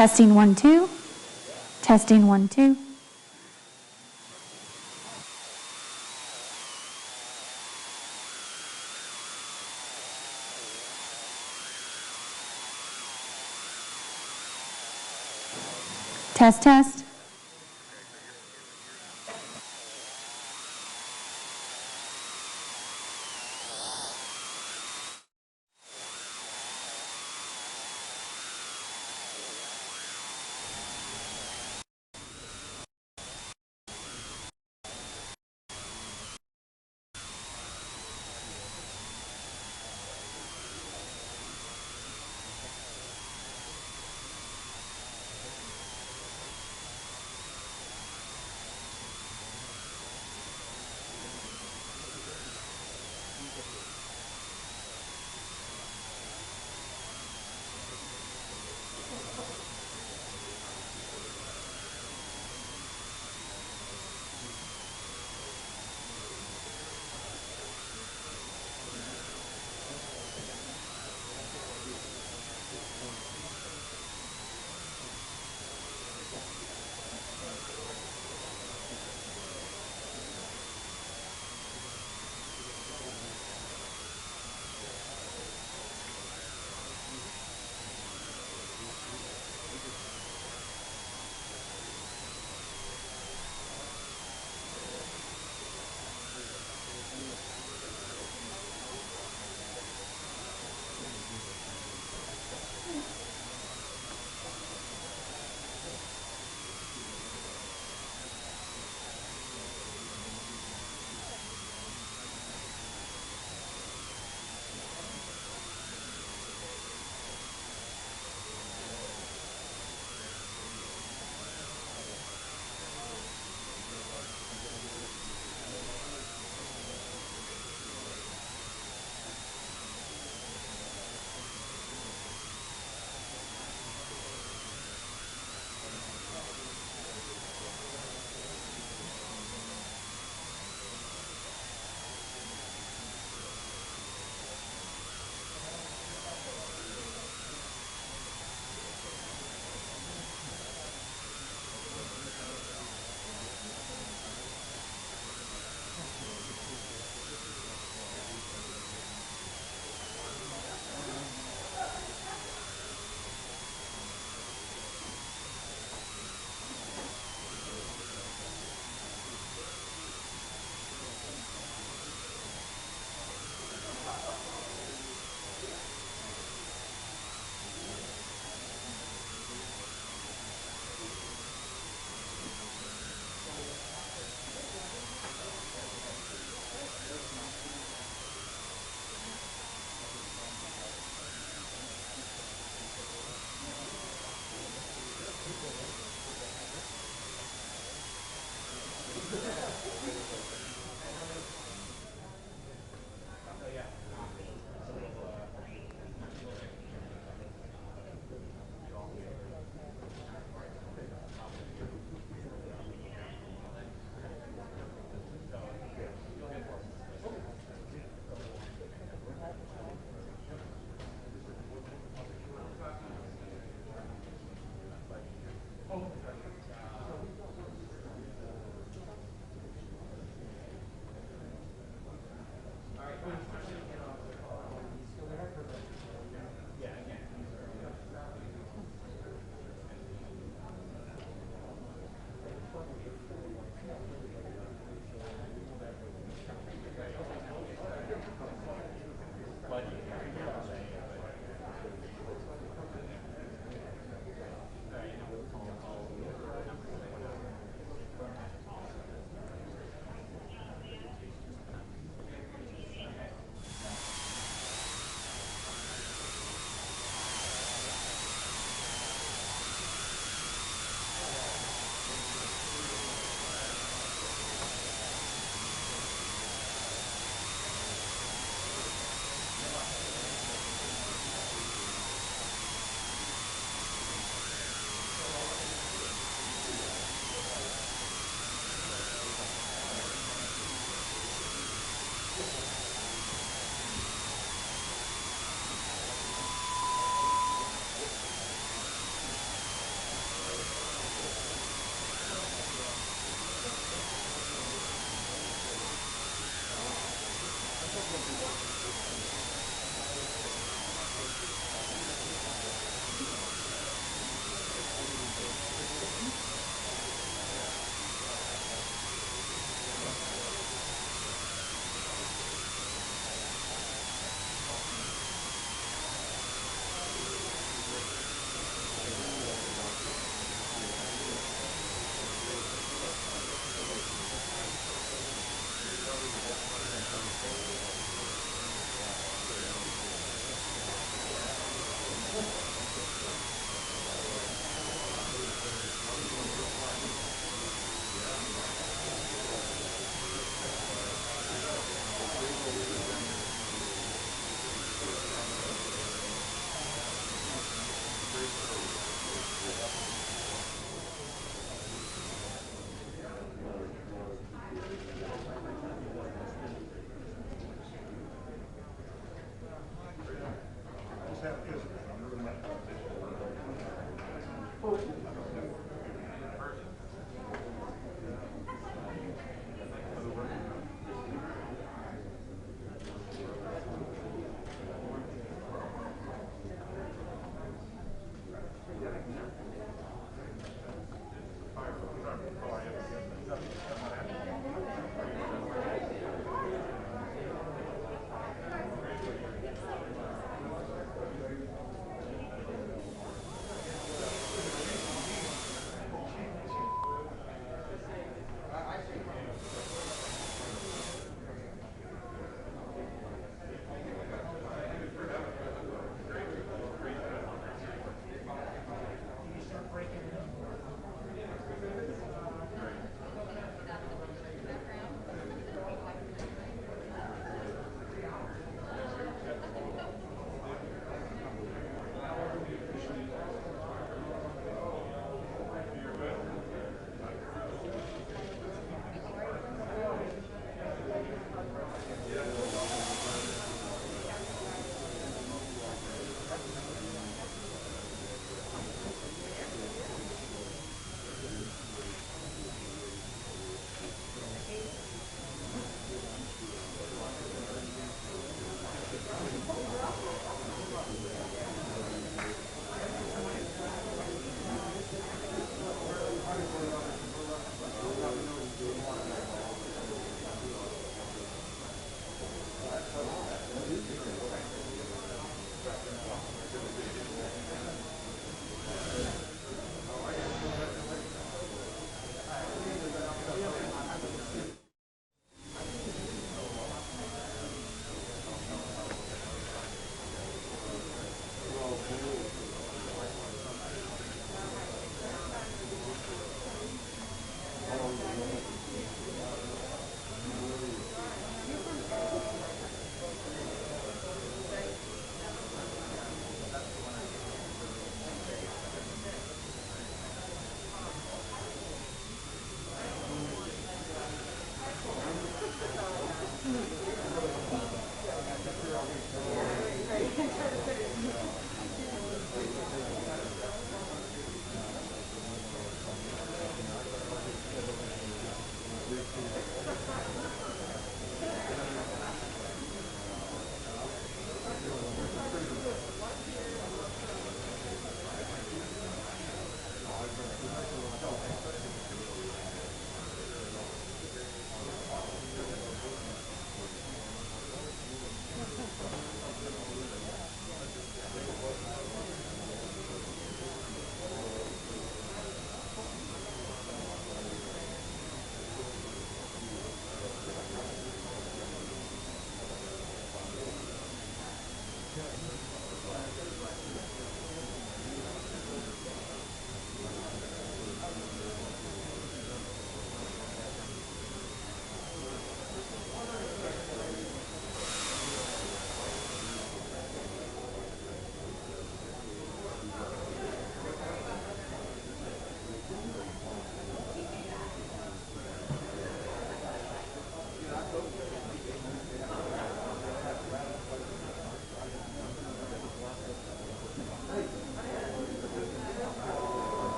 Testing 1, 2. Testing 1, 2. Test, test.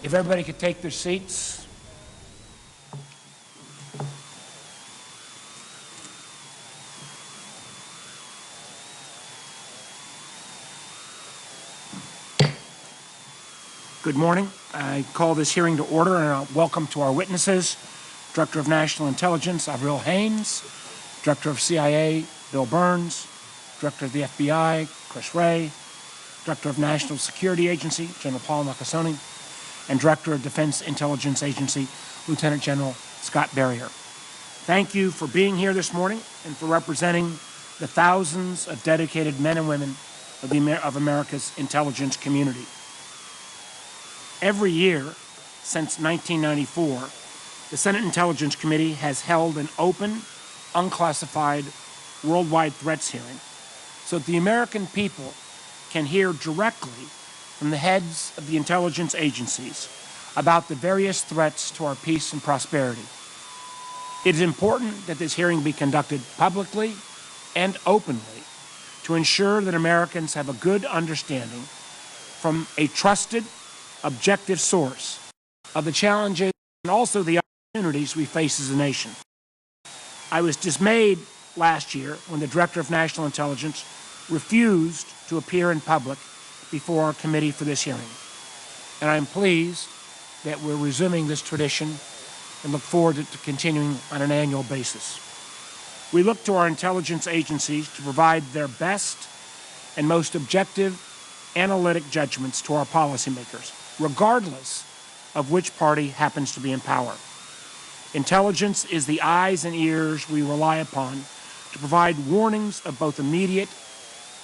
If everybody could take their seats. Good morning. I call this hearing to order and welcome to our witnesses, Director of National Intelligence, Avril Haines, Director of CIA, Bill Burns, Director of the FBI, Chris Wray, Director of National Security Agency, General Paul Nakasone, and Director of Defense Intelligence Agency, Lieutenant General Scott Berrier. Thank you for being here this morning and for representing the thousands of dedicated men and women of America's intelligence community. Every year since 1994, the Senate Intelligence Committee has held an open, unclassified, worldwide threats hearing so that the American people can hear directly from the heads of the intelligence agencies about the various threats to our peace and prosperity. It is important that this hearing be conducted publicly and openly to ensure that Americans have a good understanding from a trusted, objective source of the challenges and also the opportunities we face as a nation. I was dismayed last year when the Director of National Intelligence refused to appear in public before our committee for this hearing. And I'm pleased that we're resuming this tradition and look forward to continuing on an annual basis. We look to our intelligence agencies to provide their best and most objective analytic judgments to our policymakers, regardless of which party happens to be in power. Intelligence is the eyes and ears we rely upon to provide warnings of both immediate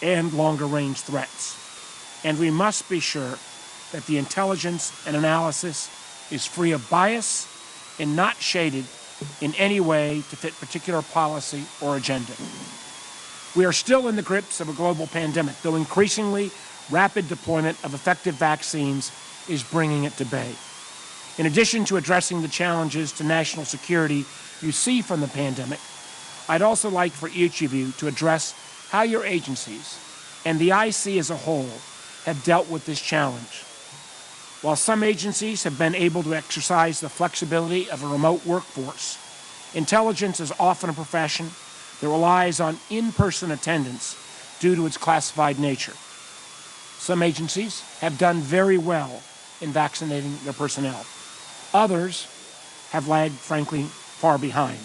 and longer-range threats. And we must be sure that the intelligence and analysis is free of bias and not shaded in any way to fit particular policy or agenda. We are still in the grips of a global pandemic, though increasingly rapid deployment of effective vaccines is bringing it to bay. In addition to addressing the challenges to national security you see from the pandemic, I'd also like for each of you to address how your agencies and the IC as a whole have dealt with this challenge. While some agencies have been able to exercise the flexibility of a remote workforce, intelligence is often a profession that relies on in-person attendance due to its classified nature. Some agencies have done very well in vaccinating their personnel. Others have lagged, frankly, far behind.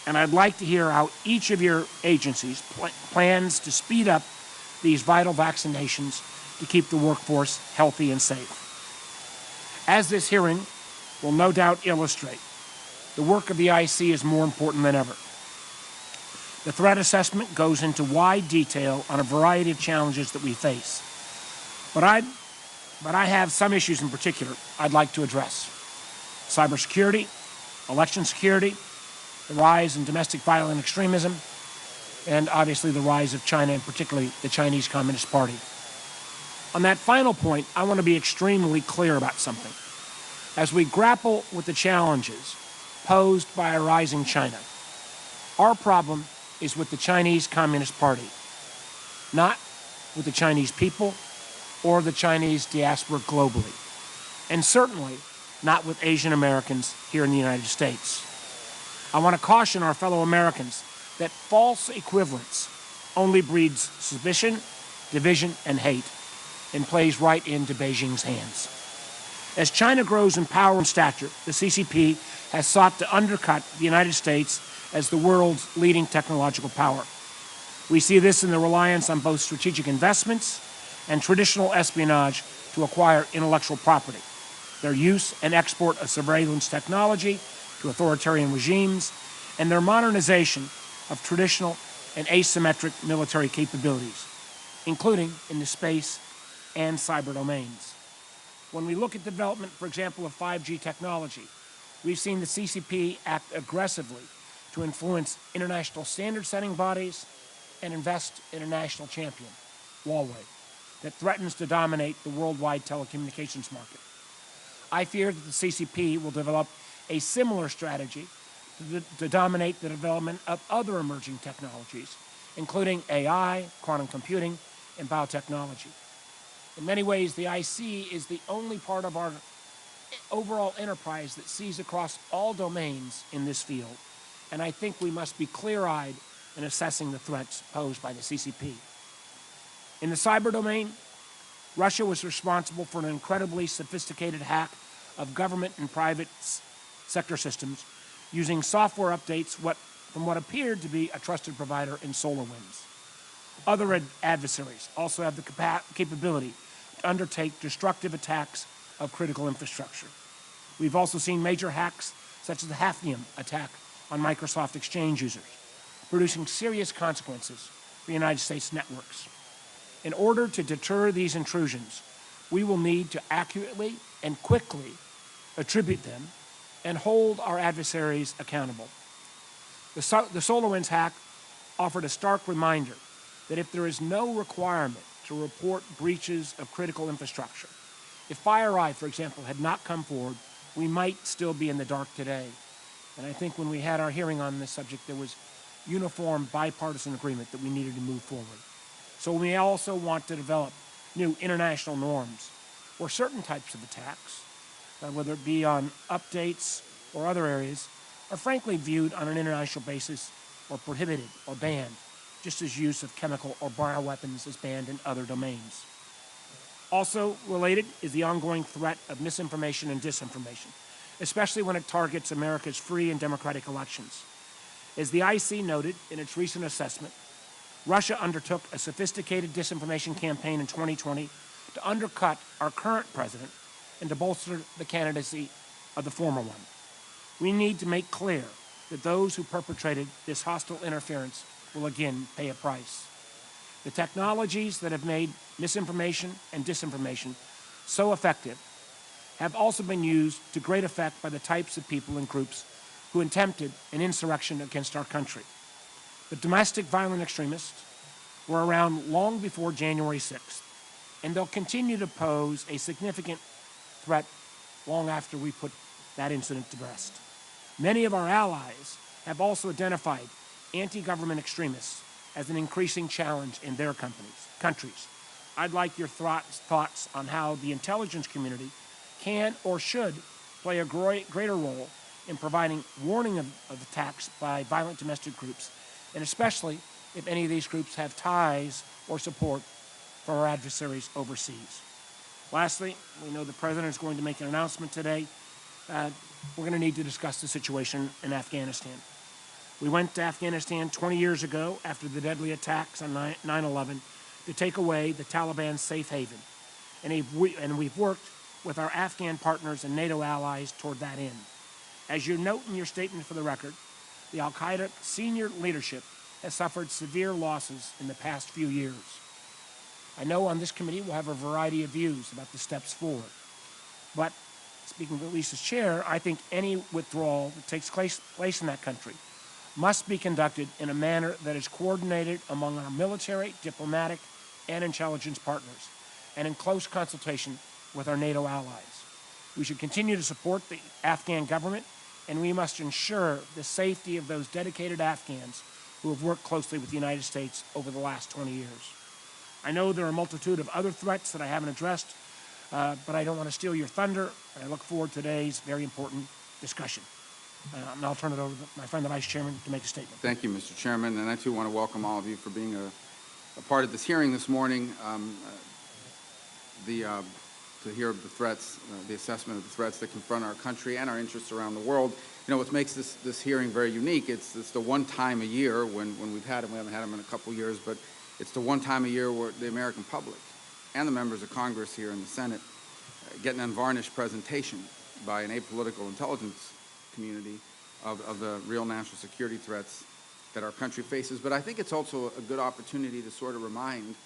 And I'd like to hear how each of your agencies plans to speed up these vital vaccinations to keep the workforce healthy and safe. As this hearing will no doubt illustrate, the work of the IC is more important than ever. The threat assessment goes into wide detail on a variety of challenges that we face. But I have some issues in particular I'd like to address. Cybersecurity, election security, the rise in domestic violent extremism, and obviously the rise of China, and particularly the Chinese Communist Party. On that final point, I want to be extremely clear about something. As we grapple with the challenges posed by a rising China, our problem is with the Chinese Communist Party, not with the Chinese people or the Chinese diaspora globally, and certainly not with Asian Americans here in the United States. I want to caution our fellow Americans that false equivalence only breeds suspicion, division, and hate, and plays right into Beijing's hands. As China grows in power and stature, the CCP has sought to undercut the United States as the world's leading technological power. We see this in the reliance on both strategic investments and traditional espionage to acquire intellectual property, their use and export of surveillance technology to authoritarian regimes, and their modernization of traditional and asymmetric military capabilities, including in the space and cyber domains. When we look at development, for example, of 5G technology, we've seen the CCP act aggressively to influence international standard-setting bodies and invest in a national champion, Huawei, that threatens to dominate the worldwide telecommunications market. I fear that the CCP will develop a similar strategy to dominate the development of other emerging technologies, including AI, quantum computing, and biotechnology. In many ways, the IC is the only part of our overall enterprise that sees across all domains in this field, and I think we must be clear-eyed in assessing the threats posed by the CCP. In the cyber domain, Russia was responsible for an incredibly sophisticated hack of government and private sector systems using software updates from what appeared to be a trusted provider in SolarWinds. Other adversaries also have the capability to undertake destructive attacks of critical infrastructure. We've also seen major hacks, such as the Hafnium attack on Microsoft Exchange users, producing serious consequences for the United States networks. In order to deter these intrusions, we will need to accurately and quickly attribute them and hold our adversaries accountable. The SolarWinds hack offered a stark reminder that if there is no requirement to report breaches of critical infrastructure, if FireEye, for example, had not come forward, we might still be in the dark today. And I think when we had our hearing on this subject, there was uniform bipartisan agreement that we needed to move forward. So we also want to develop new international norms where certain types of attacks, whether it be on updates or other areas, are frankly viewed on an international basis or prohibited or banned, just as use of chemical or bioweapons is banned in other domains. Also related is the ongoing threat of misinformation and disinformation, especially when it targets America's free and democratic elections. As the IC noted in its recent assessment, Russia undertook a sophisticated disinformation campaign in 2020 to undercut our current president and to bolster the candidacy of the former one. We need to make clear that those who perpetrated this hostile interference will again pay a price. The technologies that have made misinformation and disinformation so effective have also been used to great effect by the types of people and groups who attempted an insurrection against our country. The domestic violent extremists were around long before January 6th, and they'll continue to pose a significant threat long after we put that incident to rest. Many of our allies have also identified anti-government extremists as an increasing challenge in their countries. I'd like your thoughts on how the intelligence community can or should play a greater role in providing warning of attacks by violent domestic groups, and especially if any of these groups have ties or support for our adversaries overseas. Lastly, we know the President is going to make an announcement today. We're going to need to discuss the situation in Afghanistan. We went to Afghanistan 20 years ago after the deadly attacks on 9/11 to take away the Taliban's safe haven. And we've worked with our Afghan partners and NATO allies toward that end. As you note in your statement for the record, the al-Qaeda senior leadership has suffered severe losses in the past few years. I know on this committee we'll have a variety of views about the steps forward. But speaking at least as chair, I think any withdrawal that takes place in that country must be conducted in a manner that is coordinated among our military, diplomatic, and intelligence partners, and in close consultation with our NATO allies. We should continue to support the Afghan government, and we must ensure the safety of those dedicated Afghans who have worked closely with the United States over the last 20 years. I know there are a multitude of other threats that I haven't addressed, but I don't want to steal your thunder, and I look forward to today's very important discussion. And I'll turn it over to my friend, the Vice Chairman, to make a statement. Thank you, Mr. Chairman, and I too want to welcome all of you for being a part of this hearing this morning. To hear of the threats, the assessment of the threats that confront our country and our interests around the world. You know, what makes this hearing very unique, it's the one time a year when we've had them, we haven't had them in a couple years, but it's the one time a year where the American public and the members of Congress here in the Senate get an unvarnished presentation by an apolitical intelligence community of the real national security threats that our country faces. But I think it's also a good opportunity to sort of remind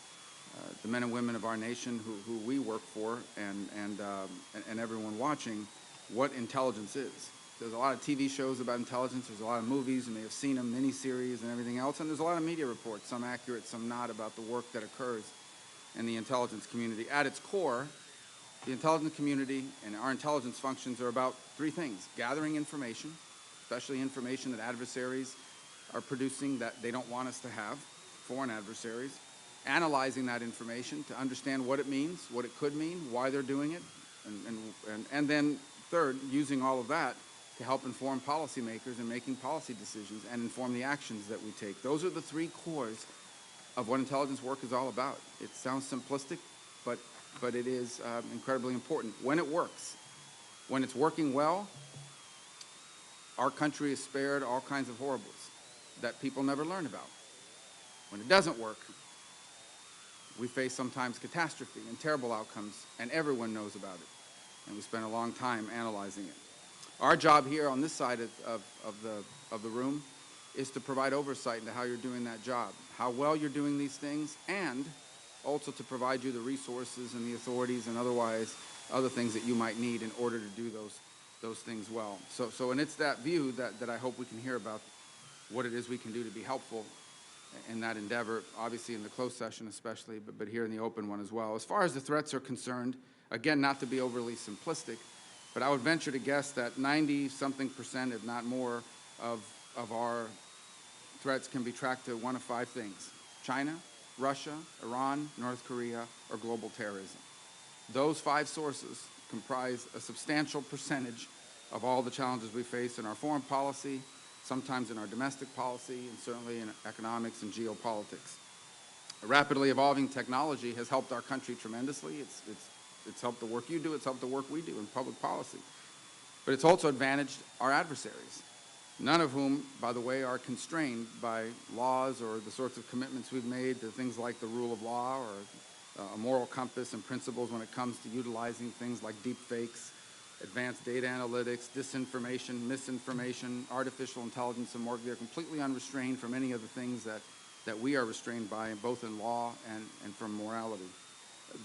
the men and women of our nation who we work for and everyone watching what intelligence is. There's a lot of TV shows about intelligence. There's a lot of movies. You may have seen them, miniseries and everything else. And there's a lot of media reports, some accurate, some not, about the work that occurs in the intelligence community. At its core, the intelligence community and our intelligence functions are about three things: gathering information, especially information that adversaries are producing that they don't want us to have, foreign adversaries, analyzing that information to understand what it means, what it could mean, why they're doing it, and then third, using all of that to help inform policymakers in making policy decisions and inform the actions that we take. Those are the three cores of what intelligence work is all about. It sounds simplistic, but it is incredibly important. When it works, when it's working well, our country is spared all kinds of horribles that people never learn about. When it doesn't work, we face sometimes catastrophe and terrible outcomes, and everyone knows about it. And we spend a long time analyzing it. Our job here on this side of the room is to provide oversight into how you're doing that job, how well you're doing these things, and also to provide you the resources and the authorities and otherwise other things that you might need in order to do those things well. And it's that view that I hope we can hear about what it is we can do to be helpful in that endeavor, obviously in the closed session especially, but here in the open one as well. As far as the threats are concerned, again, not to be overly simplistic, but I would venture to guess that 90-something%, if not more, of our threats can be tracked to one of five things: China, Russia, Iran, North Korea, or global terrorism. Those five sources comprise a substantial percentage of all the challenges we face in our foreign policy, sometimes in our domestic policy, and certainly in economics and geopolitics. A rapidly evolving technology has helped our country tremendously. It's helped the work you do, it's helped the work we do in public policy. But it's also advantaged our adversaries, none of whom, by the way, are constrained by laws or the sorts of commitments we've made to things like the rule of law or a moral compass and principles when it comes to utilizing things like deep fakes, advanced data analytics, disinformation, misinformation, artificial intelligence, and more. They're completely unrestrained from any of the things that we are restrained by, both in law and from morality.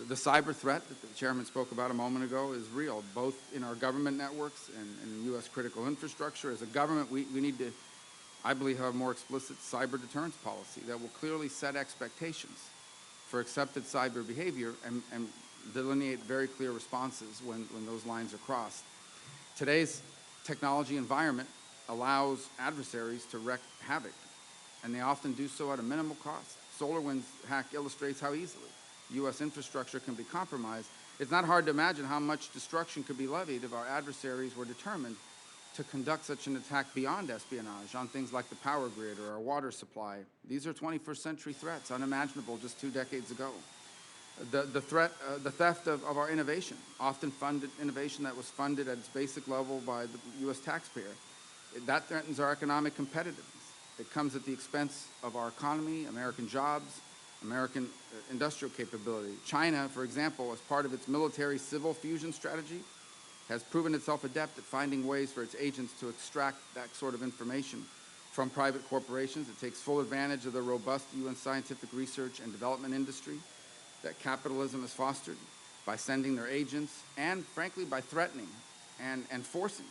The cyber threat that the chairman spoke about a moment ago is real, both in our government networks and in U.S. critical infrastructure. As a government, we need to, I believe, have a more explicit cyber deterrence policy that will clearly set expectations for accepted cyber behavior and delineate very clear responses when those lines are crossed. Today's technology environment allows adversaries to wreak havoc, and they often do so at a minimal cost. SolarWinds hack illustrates how easily U.S. infrastructure can be compromised. It's not hard to imagine how much destruction could be levied if our adversaries were determined to conduct such an attack beyond espionage on things like the power grid or our water supply. These are 21st century threats, unimaginable just 2 decades ago. The theft of our innovation, often funded innovation that was funded at its basic level by the U.S. taxpayer. That threatens our economic competitiveness. It comes at the expense of our economy, American jobs, American industrial capability. China, for example, as part of its military-civil fusion strategy, has proven itself adept at finding ways for its agents to extract that sort of information from private corporations. It takes full advantage of the robust UN scientific research and development industry that capitalism has fostered by sending their agents and, frankly, by threatening and forcing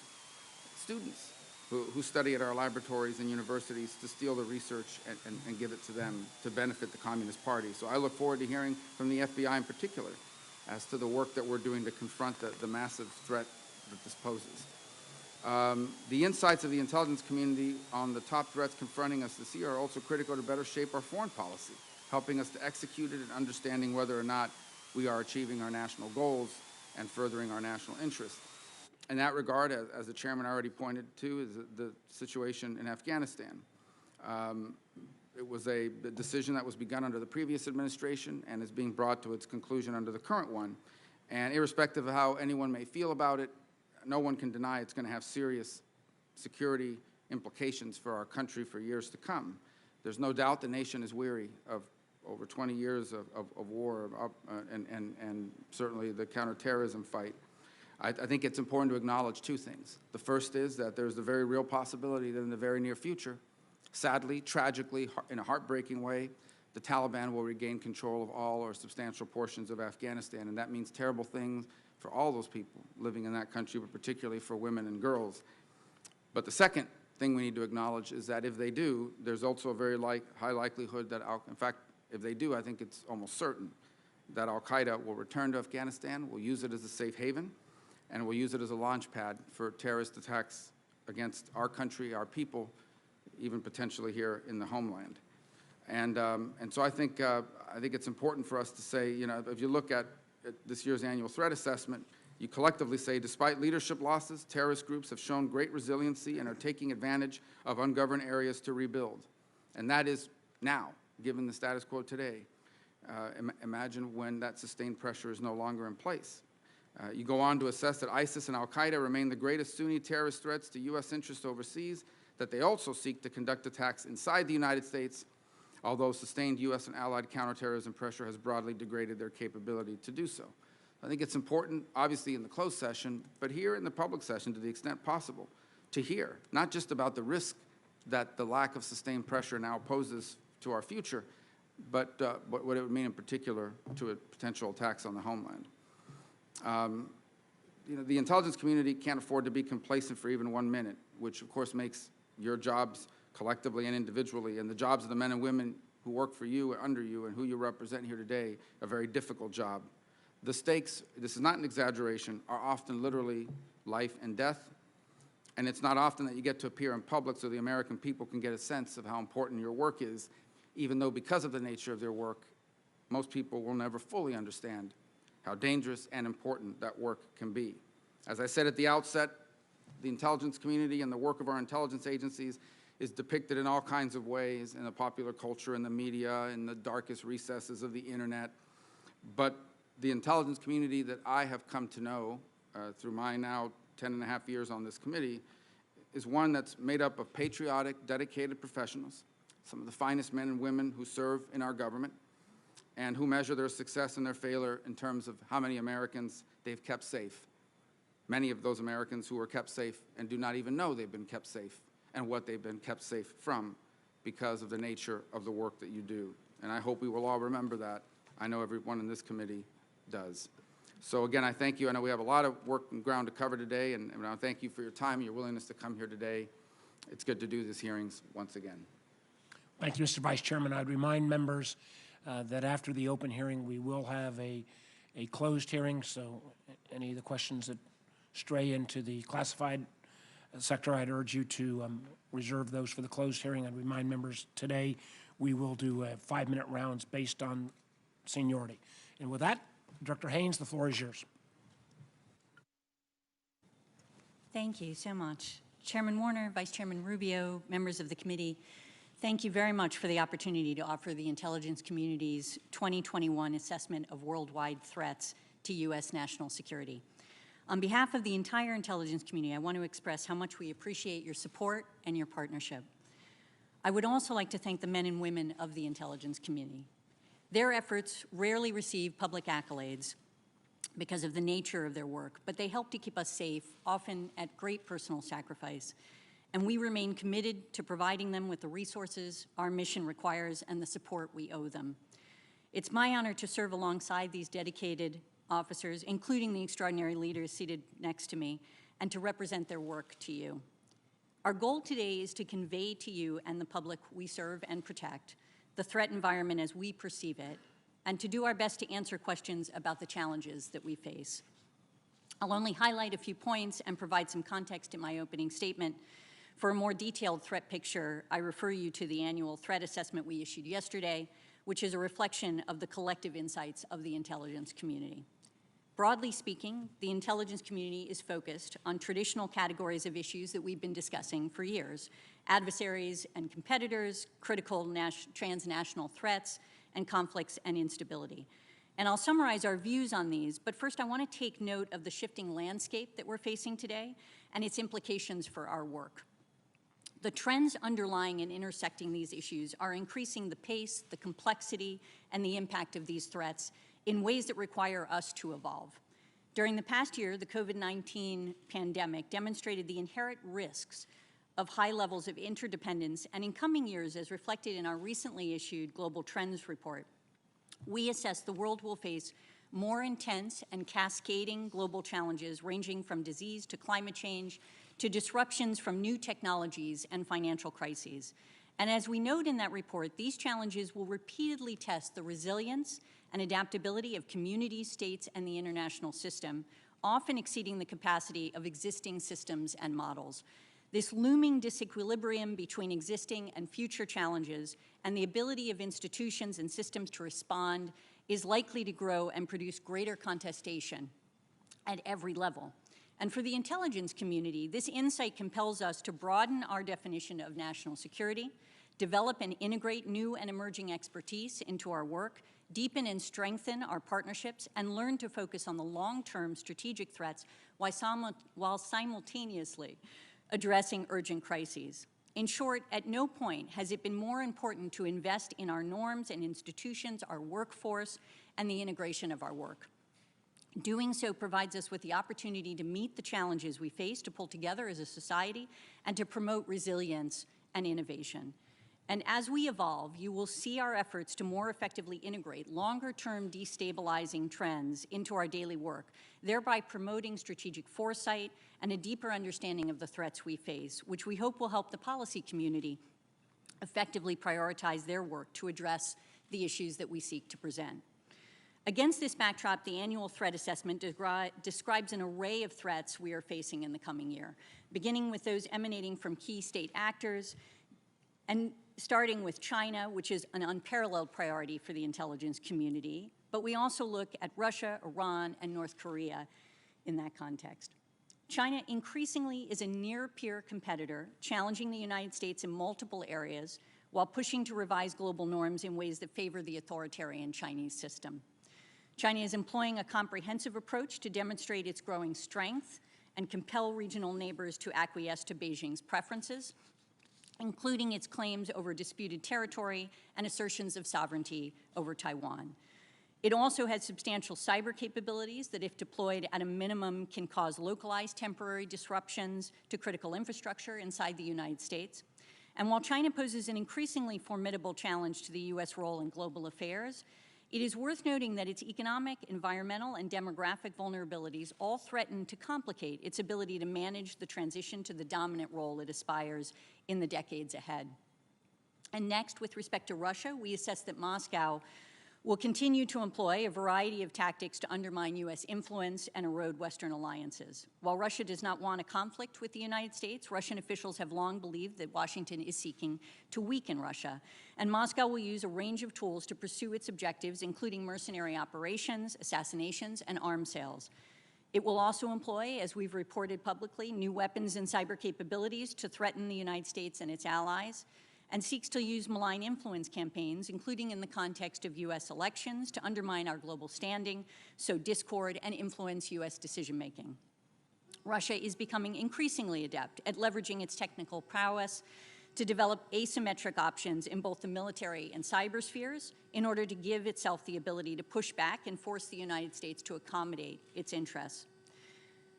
students who study at our laboratories and universities to steal the research and give it to them to benefit the Communist Party. So I look forward to hearing from the FBI in particular as to the work that we're doing to confront the massive threat that this poses. The insights of the intelligence community on the top threats confronting us this year are also critical to better shape our foreign policy, helping us to execute it and understanding whether or not we are achieving our national goals and furthering our national interests. In that regard, as the chairman already pointed to, is the situation in Afghanistan. It was a decision that was begun under the previous administration and is being brought to its conclusion under the current one. And irrespective of how anyone may feel about it, no one can deny it's going to have serious security implications for our country for years to come. There's no doubt the nation is weary of over 20 years of war and certainly the counterterrorism fight. I think it's important to acknowledge two things. The first is that there's the very real possibility that in the very near future, sadly, tragically, in a heartbreaking way, the Taliban will regain control of all or substantial portions of Afghanistan, and that means terrible things for all those people living in that country, but particularly for women and girls. But the second thing we need to acknowledge is that if they do, there's also a very high likelihood that, in fact, if they do, I think it's almost certain that al-Qaeda will return to Afghanistan, will use it as a safe haven, and will use it as a launch pad for terrorist attacks against our country, our people, even potentially here in the homeland. And so I think it's important for us to say, you know, if you look at this year's annual threat assessment, You collectively say, despite leadership losses, terrorist groups have shown great resiliency and are taking advantage of ungoverned areas to rebuild. And that is now, given the status quo today. Imagine when that sustained pressure is no longer in place. You go on to assess that ISIS and al-Qaeda remain the greatest Sunni terrorist threats to U.S. interests overseas, that they also seek to conduct attacks inside the United States, although sustained U.S. and allied counterterrorism pressure has broadly degraded their capability to do so. I think it's important, obviously in the closed session, but here in the public session to the extent possible, to hear not just about the risk that the lack of sustained pressure now poses to our future, but what it would mean in particular to potential attacks on the homeland. The intelligence community can't afford to be complacent for even 1 minute, which of course makes your jobs collectively and individually, and the jobs of the men and women who work for you and under you and who you represent here today, a very difficult job. The stakes, this is not an exaggeration, are often literally life and death, and it's not often that you get to appear in public so the American people can get a sense of how important your work is, even though because of the nature of their work, most people will never fully understand how dangerous and important that work can be. As I said at the outset, the intelligence community and the work of our intelligence agencies is depicted in all kinds of ways in the popular culture, in the media, in the darkest recesses of the internet. But the intelligence community that I have come to know through my now 10.5 years on this committee is one that's made up of patriotic, dedicated professionals, some of the finest men and women who serve in our government, and who measure their success and their failure in terms of how many Americans they've kept safe. Many of those Americans who are kept safe and do not even know they've been kept safe and what they've been kept safe from because of the nature of the work that you do. And I hope we will all remember that. I know everyone in this committee does. So again, I thank you. I know we have a lot of work and ground to cover today, and I thank you for your time and your willingness to come here today. It's good to do these hearings once again. Thank you, Mr. Vice Chairman. I'd remind members that after the open hearing, we will have a closed hearing, so any of the questions that stray into the classified sector, I'd urge you to reserve those for the closed hearing. I'd remind members today we will do 5-minute rounds based on seniority. And with that, Director Haynes, the floor is yours. Thank you so much. Chairman Warner, Vice Chairman Rubio, members of the committee, thank you very much for the opportunity to offer the intelligence community's 2021 assessment of worldwide threats to U.S. national security. On behalf of the entire intelligence community, I want to express how much we appreciate your support and your partnership. I would also like to thank the men and women of the intelligence community. Their efforts rarely receive public accolades because of the nature of their work, but they help to keep us safe, often at great personal sacrifice. And we remain committed to providing them with the resources our mission requires and the support we owe them. It's my honor to serve alongside these dedicated officers, including the extraordinary leaders seated next to me, and to represent their work to you. Our goal today is to convey to you and the public we serve and protect the threat environment as we perceive it, and to do our best to answer questions about the challenges that we face. I'll only highlight a few points and provide some context in my opening statement. For a more detailed threat picture, I refer you to the annual threat assessment we issued yesterday, which is a reflection of the collective insights of the intelligence community. Broadly speaking, the intelligence community is focused on traditional categories of issues that we've been discussing for years: adversaries and competitors, critical transnational threats, and conflicts and instability. And I'll summarize our views on these, but first I want to take note of the shifting landscape that we're facing today and its implications for our work. The trends underlying and intersecting these issues are increasing the pace, the complexity, and the impact of these threats in ways that require us to evolve. During the past year, the COVID-19 pandemic demonstrated the inherent risks of high levels of interdependence, and in coming years, as reflected in our recently issued Global Trends report, we assess the world will face more intense and cascading global challenges ranging from disease to climate change to disruptions from new technologies and financial crises. And as we note in that report, these challenges will repeatedly test the resilience and adaptability of communities, states, and the international system, often exceeding the capacity of existing systems and models. This looming disequilibrium between existing and future challenges and the ability of institutions and systems to respond is likely to grow and produce greater contestation at every level. And for the intelligence community, this insight compels us to broaden our definition of national security, develop and integrate new and emerging expertise into our work, deepen and strengthen our partnerships, and learn to focus on the long-term strategic threats while simultaneously addressing urgent crises. In short, at no point has it been more important to invest in our norms and institutions, our workforce, and the integration of our work. Doing so provides us with the opportunity to meet the challenges we face, to pull together as a society, and to promote resilience and innovation. And as we evolve, you will see our efforts to more effectively integrate longer-term destabilizing trends into our daily work, thereby promoting strategic foresight and a deeper understanding of the threats we face, which we hope will help the policy community effectively prioritize their work to address the issues that we seek to present. Against this backdrop, the annual threat assessment describes an array of threats we are facing in the coming year, beginning with those emanating from key state actors, and starting with China, which is an unparalleled priority for the intelligence community, but we also look at Russia, Iran, and North Korea in that context. China increasingly is a near-peer competitor, challenging the United States in multiple areas while pushing to revise global norms in ways that favor the authoritarian Chinese system. China is employing a comprehensive approach to demonstrate its growing strength and compel regional neighbors to acquiesce to Beijing's preferences, including its claims over disputed territory and assertions of sovereignty over Taiwan. It also has substantial cyber capabilities that, if deployed at a minimum, can cause localized temporary disruptions to critical infrastructure inside the United States. And while China poses an increasingly formidable challenge to the U.S. role in global affairs, it is worth noting that its economic, environmental, and demographic vulnerabilities all threaten to complicate its ability to manage the transition to the dominant role it aspires in the decades ahead. And next, with respect to Russia, we assess that Moscow will continue to employ a variety of tactics to undermine U.S. influence and erode Western alliances. While Russia does not want a conflict with the United States, Russian officials have long believed that Washington is seeking to weaken Russia, and Moscow will use a range of tools to pursue its objectives, including mercenary operations, assassinations, and arms sales. It will also employ, as we've reported publicly, new weapons and cyber capabilities to threaten the United States and its allies, and seeks to use malign influence campaigns, including in the context of U.S. elections, to undermine our global standing, sow discord, and influence U.S. decision-making. Russia is becoming increasingly adept at leveraging its technical prowess to develop asymmetric options in both the military and cyber spheres in order to give itself the ability to push back and force the United States to accommodate its interests.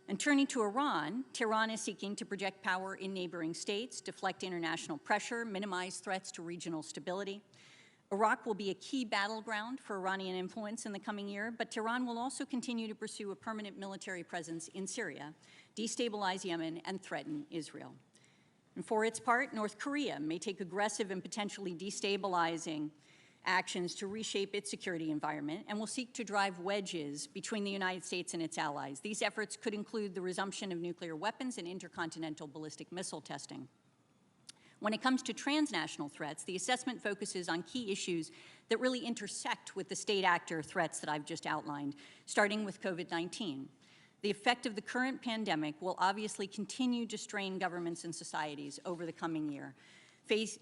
And turning to Iran, Tehran is seeking to project power in neighboring states, deflect international pressure, minimize threats to regional stability. Iraq will be a key battleground for Iranian influence in the coming year, but Tehran will also continue to pursue a permanent military presence in Syria, destabilize Yemen, and threaten Israel. And for its part, North Korea may take aggressive and potentially destabilizing actions to reshape its security environment and will seek to drive wedges between the United States and its allies. These efforts could include the resumption of nuclear weapons and intercontinental ballistic missile testing. When it comes to transnational threats, the assessment focuses on key issues that really intersect with the state actor threats that I've just outlined, starting with COVID-19. The effect of the current pandemic will obviously continue to strain governments and societies over the coming year,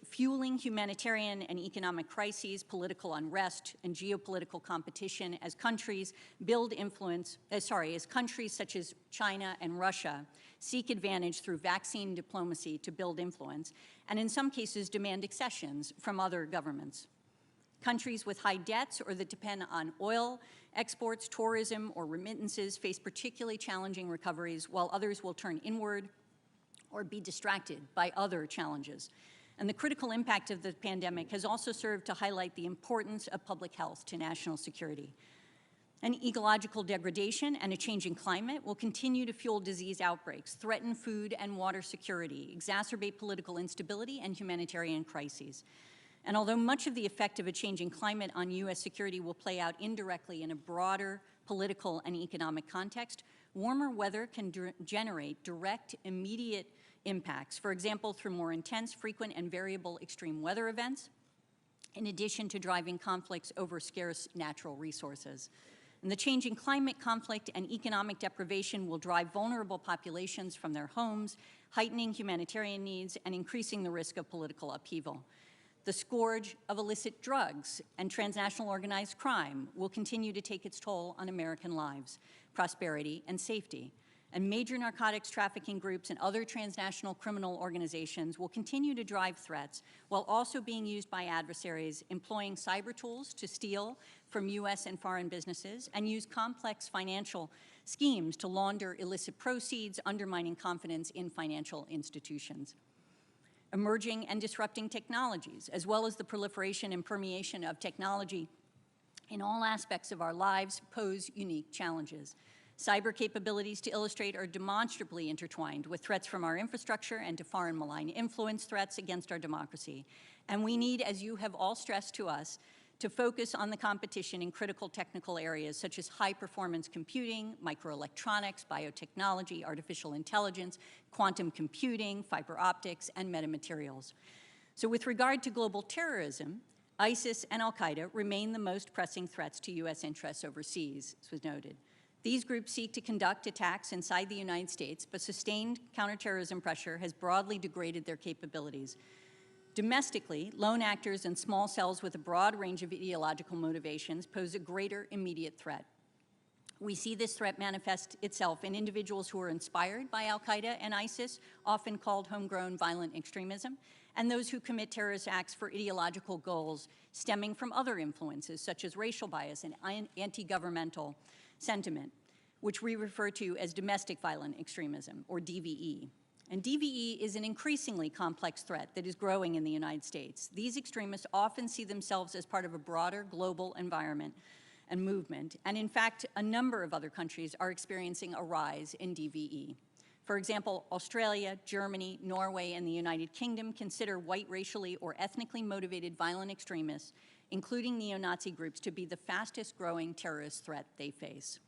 fueling humanitarian and economic crises, political unrest, and geopolitical competition as countries build influence, as countries such as China and Russia seek advantage through vaccine diplomacy to build influence, and in some cases demand accessions from other governments. Countries with high debts or that depend on oil exports, tourism, or remittances face particularly challenging recoveries, while others will turn inward or be distracted by other challenges. And the critical impact of the pandemic has also served to highlight the importance of public health to national security. And ecological degradation and a changing climate will continue to fuel disease outbreaks, threaten food and water security, exacerbate political instability and humanitarian crises. And although much of the effect of a changing climate on U.S. security will play out indirectly in a broader political and economic context, warmer weather can generate direct, immediate impacts, for example, through more intense, frequent, and variable extreme weather events, in addition to driving conflicts over scarce natural resources. And the changing climate, conflict, and economic deprivation will drive vulnerable populations from their homes, heightening humanitarian needs and increasing the risk of political upheaval. The scourge of illicit drugs and transnational organized crime will continue to take its toll on American lives, prosperity, and safety. And major narcotics trafficking groups and other transnational criminal organizations will continue to drive threats while also being used by adversaries employing cyber tools to steal from U.S. and foreign businesses and use complex financial schemes to launder illicit proceeds, undermining confidence in financial institutions. Emerging and disrupting technologies, as well as the proliferation and permeation of technology in all aspects of our lives, pose unique challenges. Cyber capabilities, to illustrate, are demonstrably intertwined with threats from our infrastructure and to foreign malign influence threats against our democracy. And we need, as you have all stressed to us, to focus on the competition in critical technical areas such as high-performance computing, microelectronics, biotechnology, artificial intelligence, quantum computing, fiber optics, and metamaterials. So with regard to global terrorism, ISIS and al-Qaeda remain the most pressing threats to U.S. interests overseas, as was noted. These groups seek to conduct attacks inside the United States, but sustained counterterrorism pressure has broadly degraded their capabilities. Domestically, lone actors and small cells with a broad range of ideological motivations pose a greater immediate threat. We see this threat manifest itself in individuals who are inspired by al-Qaeda and ISIS, often called homegrown violent extremism, and those who commit terrorist acts for ideological goals stemming from other influences, such as racial bias and anti-governmental sentiment, which we refer to as domestic violent extremism, or DVE. And DVE is an increasingly complex threat that is growing in the United States. These extremists often see themselves as part of a broader global environment and movement, and in fact, a number of other countries are experiencing a rise in DVE. For example, Australia, Germany, Norway, and the United Kingdom consider white racially or ethnically motivated violent extremists, including neo-Nazi groups, to be the fastest growing terrorist threat they face.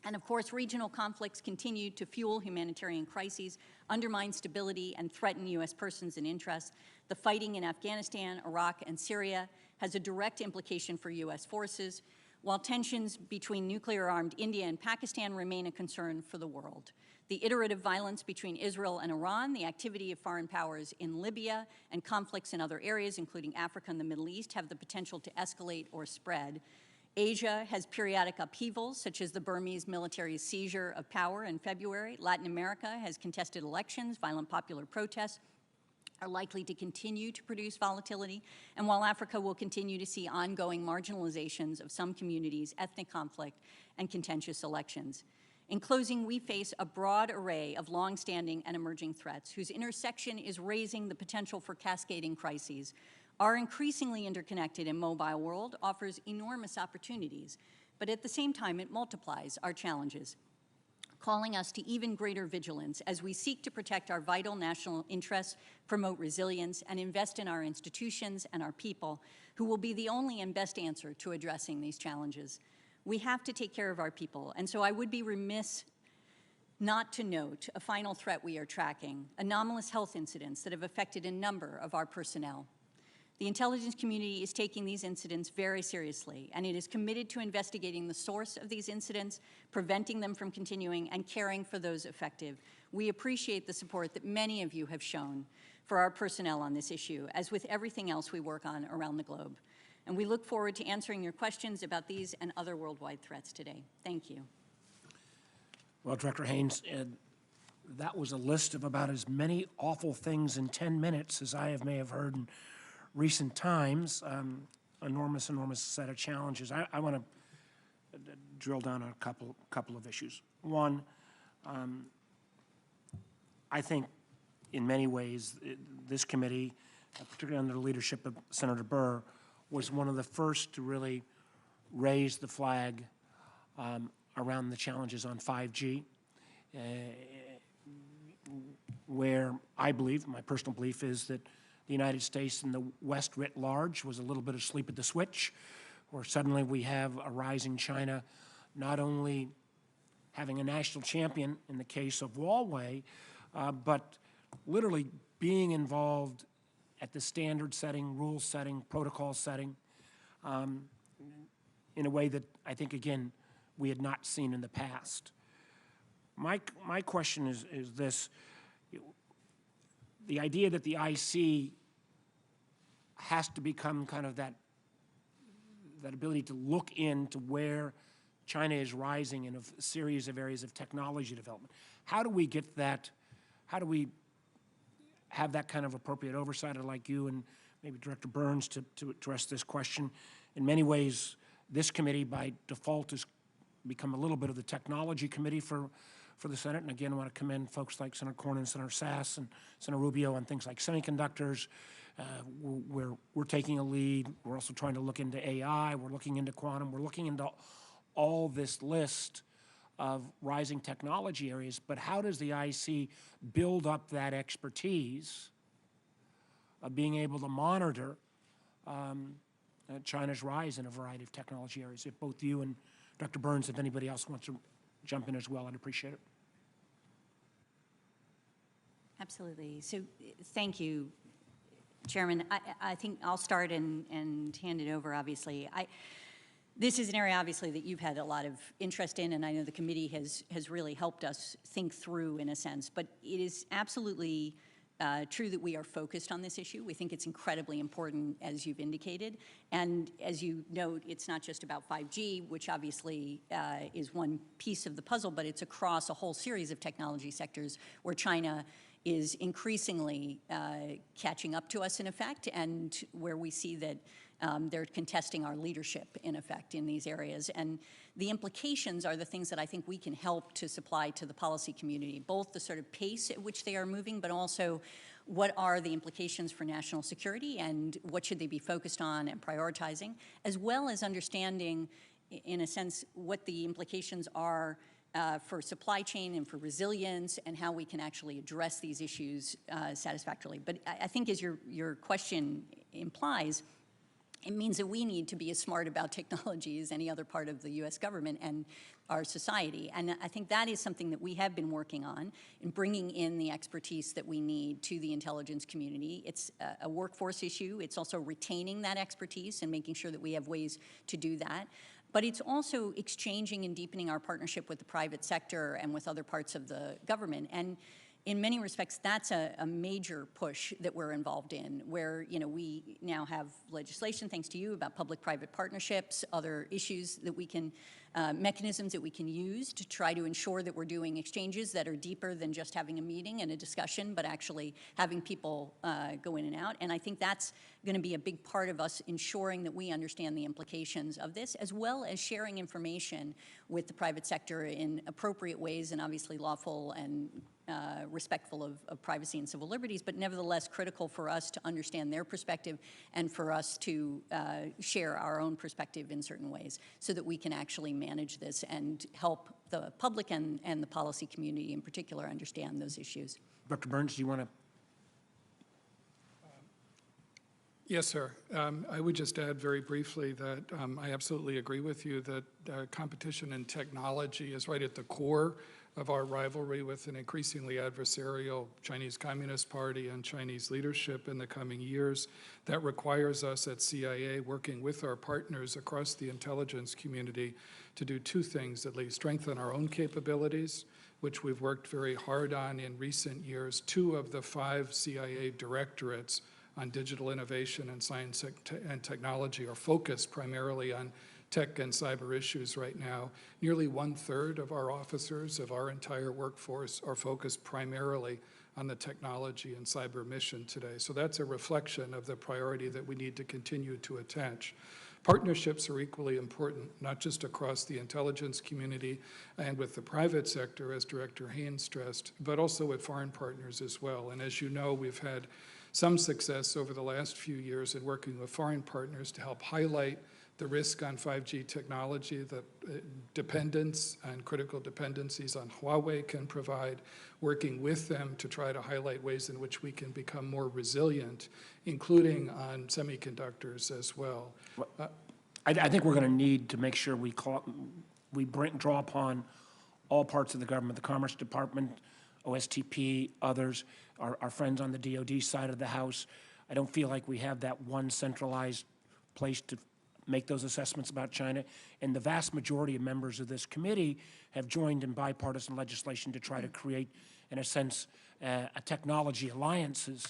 And of course, regional conflicts continue to fuel humanitarian crises, undermine stability, and threaten U.S. persons and interests. The fighting in Afghanistan, Iraq, and Syria has a direct implication for U.S. forces, while tensions between nuclear-armed India and Pakistan remain a concern for the world. The iterative violence between Israel and Iran, the activity of foreign powers in Libya, and conflicts in other areas, including Africa and the Middle East, have the potential to escalate or spread. Asia has periodic upheavals, such as the Burmese military seizure of power in February. Latin America has contested elections, violent popular protests are likely to continue to produce volatility, and while Africa will continue to see ongoing marginalizations of some communities, ethnic conflict, and contentious elections. In closing, we face a broad array of long-standing and emerging threats whose intersection is raising the potential for cascading crises. Our increasingly interconnected and mobile world offers enormous opportunities, but at the same time, it multiplies our challenges, calling us to even greater vigilance as we seek to protect our vital national interests, promote resilience, and invest in our institutions and our people, who will be the only and best answer to addressing these challenges. We have to take care of our people, and so I would be remiss not to note a final threat we are tracking: anomalous health incidents that have affected a number of our personnel. The intelligence community is taking these incidents very seriously, and it is committed to investigating the source of these incidents, preventing them from continuing, and caring for those affected. We appreciate the support that many of you have shown for our personnel on this issue, as with everything else we work on around the globe. And we look forward to answering your questions about these and other worldwide threats today. Thank you. Well, Director Haynes, that was a list of about as many awful things in 10 minutes as I may have heard in recent times. Enormous set of challenges. I want to drill down on a couple of issues. One, I think in many ways this committee, particularly under the leadership of Senator Burr, was one of the first to really raise the flag around the challenges on 5G, where I believe, my personal belief is that the United States and the West writ large was a little bit asleep at the switch, where suddenly we have a rising China, not only having a national champion in the case of Huawei, but literally being involved at the standard setting, rule setting, protocol setting, in a way that I think, again, we had not seen in the past. My question is this. The idea that the IC has to become kind of that ability to look into where China is rising in a series of areas of technology development. How do we get that? How do we have that kind of appropriate oversight? I'd like you and maybe Director Burns to address this question. In many ways, this committee by default has become a little bit of the technology committee for the Senate. And again, I want to commend folks like Senator Cornyn, Senator Sass, and Senator Rubio on things like semiconductors. We're taking a lead. We're also trying to look into AI. We're looking into quantum. We're looking into all this list of rising technology areas. But how does the IC build up that expertise of being able to monitor China's rise in a variety of technology areas? If both you and Dr. Burns, if anybody else wants to jump in as well, I'd appreciate it. Absolutely. So thank you, Chairman. I think I'll start and hand it over, obviously. This is an area, obviously, that you've had a lot of interest in, and I know the committee has really helped us think through, in a sense. But it is absolutely true that we are focused on this issue. We think it's incredibly important, as you've indicated. And as you note, it's not just about 5G, which obviously is one piece of the puzzle, but it's across a whole series of technology sectors where China is increasingly catching up to us, in effect, and where we see that they're contesting our leadership, in effect, in these areas. And the implications are the things that I think we can help to supply to the policy community, both the sort of pace at which they are moving, but also what are the implications for national security and what should they be focused on and prioritizing, as well as understanding, in a sense, what the implications are for supply chain and for resilience and how we can actually address these issues satisfactorily. But I think, as your question implies, it means that we need to be as smart about technology as any other part of the U.S. government and our society. And I think that is something that we have been working on in bringing in the expertise that we need to the intelligence community. It's a workforce issue. It's also retaining that expertise and making sure that we have ways to do that. But it's also exchanging and deepening our partnership with the private sector and with other parts of the government. And in many respects, that's a major push that we're involved in, where we now have legislation, thanks to you, about public-private partnerships, other issues that we can, mechanisms that we can use to try to ensure that we're doing exchanges that are deeper than just having a meeting and a discussion, but actually having people go in and out. And I think that's going to be a big part of us ensuring that we understand the implications of this, as well as sharing information with the private sector in appropriate ways and obviously lawful and respectful of privacy and civil liberties, but nevertheless critical for us to understand their perspective and for us to share our own perspective in certain ways so that we can actually manage this and help the public and the policy community in particular understand those issues. Dr. Burns, do you want to? Yes, sir. I would just add very briefly that I absolutely agree with you that competition in technology is right at the core of our rivalry with an increasingly adversarial Chinese Communist Party and Chinese leadership in the coming years. That requires us at CIA, working with our partners across the intelligence community, to do two things at least: strengthen our own capabilities, which we've worked very hard on in recent years. 2 of the 5 CIA directorates on digital innovation and science and technology are focused primarily on tech and cyber issues right now. Nearly 1/3 of our officers of our entire workforce are focused primarily on the technology and cyber mission today. So that's a reflection of the priority that we need to continue to attach. Partnerships are equally important, not just across the intelligence community and with the private sector, as Director Haynes stressed, but also with foreign partners as well. And as you know, we've had some success over the last few years in working with foreign partners to help highlight the risk on 5G technology, the dependence and critical dependencies on Huawei can provide, working with them to try to highlight ways in which we can become more resilient, including on semiconductors as well. I think we're going to need to make sure we draw upon all parts of the government, the Commerce Department, OSTP, others, our friends on the DoD side of the house. I don't feel like we have that one centralized place to make those assessments about China, and the vast majority of members of this committee have joined in bipartisan legislation to try to create, in a sense, a technology alliances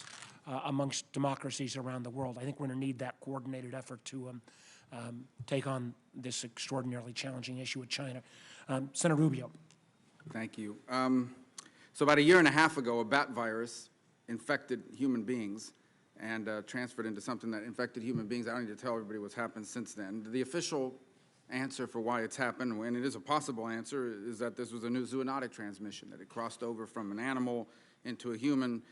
amongst democracies around the world. I think we're going to need that coordinated effort to take on this extraordinarily challenging issue with China. Senator Rubio. Thank you. So about a year and a half ago, a bat virus infected human beings and transferred into something that infected human beings. I don't need to tell everybody what's happened since then. The official answer for why it's happened, and it is a possible answer, is that this was a new zoonotic transmission, that it crossed over from an animal into a human.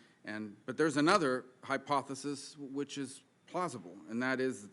But there's another hypothesis which is plausible, and that is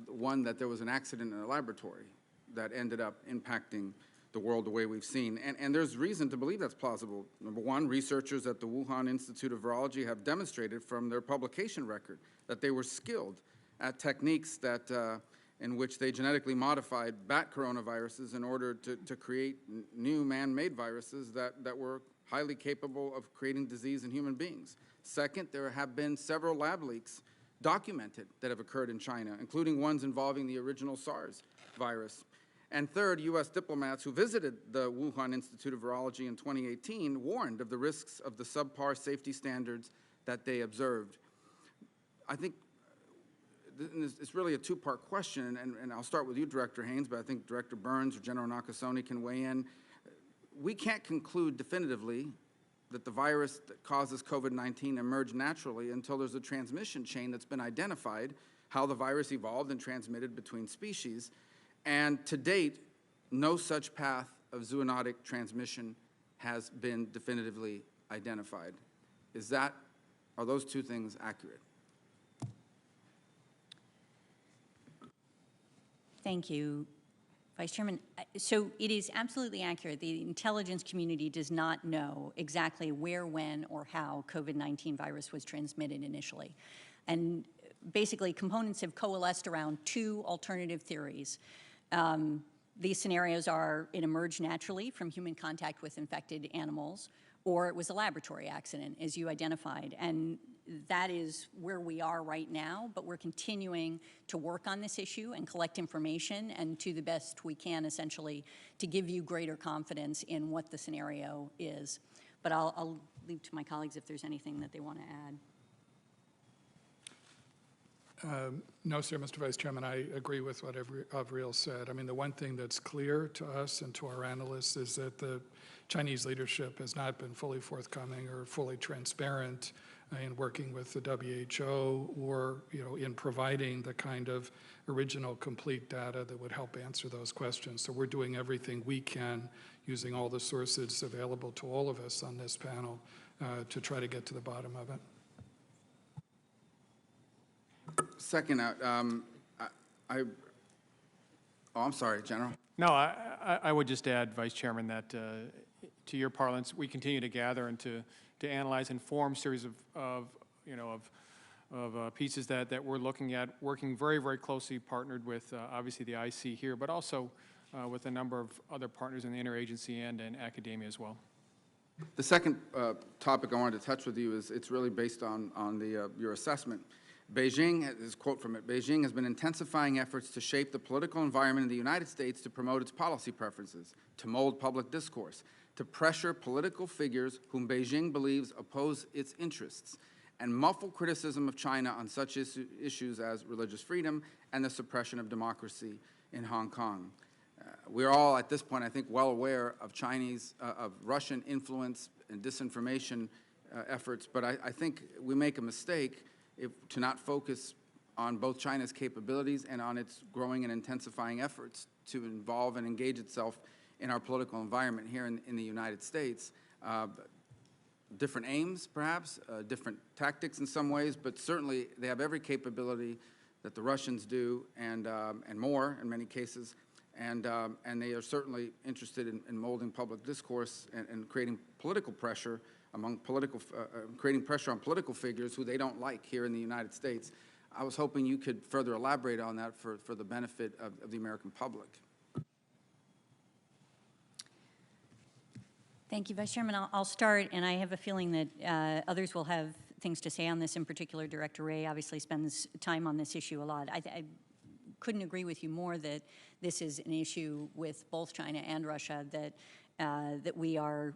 one that there was an accident in a laboratory that ended up impacting the world the way we've seen. And there's reason to believe that's plausible. Number one, researchers at the Wuhan Institute of Virology have demonstrated from their publication record that they were skilled at techniques that in which they genetically modified bat coronaviruses in order to create new man-made viruses that were highly capable of creating disease in human beings. Second, there have been several lab leaks documented that have occurred in China, including ones involving the original SARS virus. And third, U.S. diplomats who visited the Wuhan Institute of Virology in 2018 warned of the risks of the subpar safety standards that they observed. I think it's really a two-part question, and I'll start with you, Director Haynes, but I think Director Burns or General Nakasone can weigh in. We can't conclude definitively that the virus that causes COVID-19 emerged naturally until there's a transmission chain that's been identified, how the virus evolved and transmitted between species. And to date, no such path of zoonotic transmission has been definitively identified. Are those two things accurate? Thank you, Vice Chairman. So it is absolutely accurate. The intelligence community does not know exactly where, when, or how COVID-19 virus was transmitted initially. And basically, components have coalesced around two alternative theories. These scenarios are it emerged naturally from human contact with infected animals, or it was a laboratory accident, as you identified. And that is where we are right now, but we're continuing to work on this issue and collect information, and to the best we can, essentially, to give you greater confidence in what the scenario is. But I'll leave to my colleagues if there's anything that they want to add. No, sir, Mr. Vice Chairman, I agree with what Avril said. I mean, the one thing that's clear to us and to our analysts is that the Chinese leadership has not been fully forthcoming or fully transparent in working with the WHO or, in providing the kind of original complete data that would help answer those questions. So we're doing everything we can using all the sources available to all of us on this panel to try to get to the bottom of it. Second, I'm sorry, General. No, I would just add, Vice Chairman, that to your parlance, we continue to gather and to analyze and form series of pieces that we're looking at, working very, very closely partnered with obviously the IC here, but also with a number of other partners in the interagency and in academia as well. The second topic I wanted to touch with you is it's really based on your assessment. Beijing, this quote from it, Beijing has been intensifying efforts to shape the political environment in the United States to promote its policy preferences, to mold public discourse, to pressure political figures whom Beijing believes oppose its interests, and muffle criticism of China on such issues as religious freedom and the suppression of democracy in Hong Kong. We're all, at this point, I think, well aware of of Russian influence and disinformation efforts, but I think we make a mistake to not focus on both China's capabilities and on its growing and intensifying efforts to involve and engage itself in our political environment here in the United States. Different aims, perhaps, different tactics in some ways, but certainly they have every capability that the Russians do, and more in many cases, and they are certainly interested in molding public discourse and creating political pressure creating pressure on political figures who they don't like here in the United States. I was hoping you could further elaborate on that for the benefit of the American public. Thank you, Vice Chairman. I'll start, and I have a feeling that others will have things to say on this. In particular, Director Wray obviously spends time on this issue a lot. couldn't agree with you more that this is an issue with both China and Russia that we are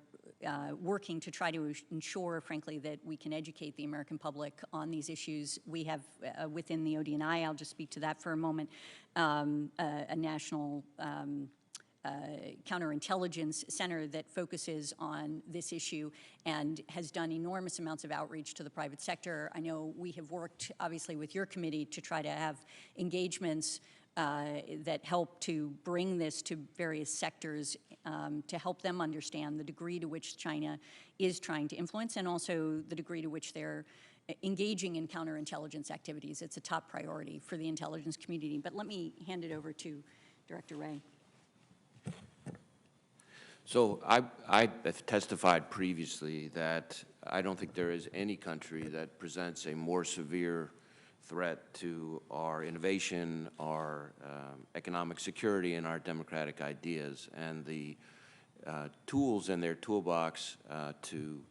working to try to ensure, frankly, that we can educate the American public on these issues. We have within the ODNI, I'll just speak to that for a moment, a national counterintelligence center that focuses on this issue and has done enormous amounts of outreach to the private sector. I know we have worked, obviously, with your committee to try to have engagements that help to bring this to various sectors to help them understand the degree to which China is trying to influence and also the degree to which they're engaging in counterintelligence activities. It's a top priority for the intelligence community. But let me hand it over to Director Wray. So I have testified previously that I don't think there is any country that presents a more severe threat to our innovation, our economic security, and our democratic ideas. And the tools in their toolbox to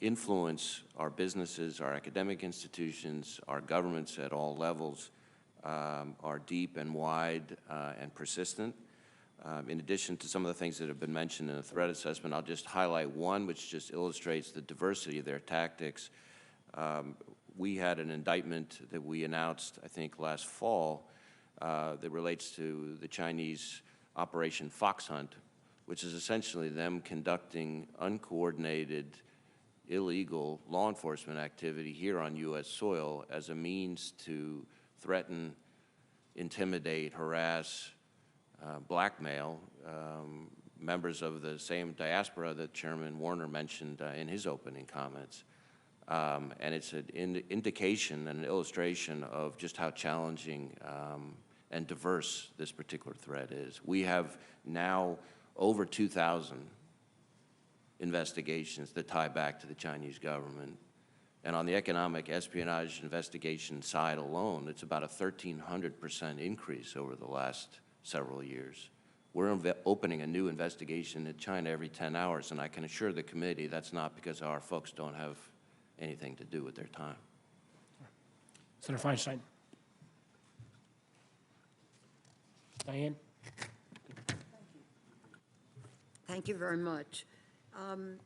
influence our businesses, our academic institutions, our governments at all levels are deep and wide and persistent. In addition to some of the things that have been mentioned in the threat assessment, I'll just highlight one which just illustrates the diversity of their tactics. We had an indictment that we announced, I think, last fall that relates to the Chinese Operation Fox Hunt, which is essentially them conducting uncoordinated, illegal law enforcement activity here on U.S. soil as a means to threaten, intimidate, harass, blackmail members of the same diaspora that Chairman Warner mentioned in his opening comments. And it's an indication and an illustration of just how challenging and diverse this particular threat is. We have now over 2,000 investigations that tie back to the Chinese government. And on the economic espionage investigation side alone, it's about a 1,300% increase over the last several years. We're opening a new investigation in China every 10 hours, and I can assure the committee that's not because our folks don't have anything to do with their time. Senator Feinstein. Diane? Thank you very much.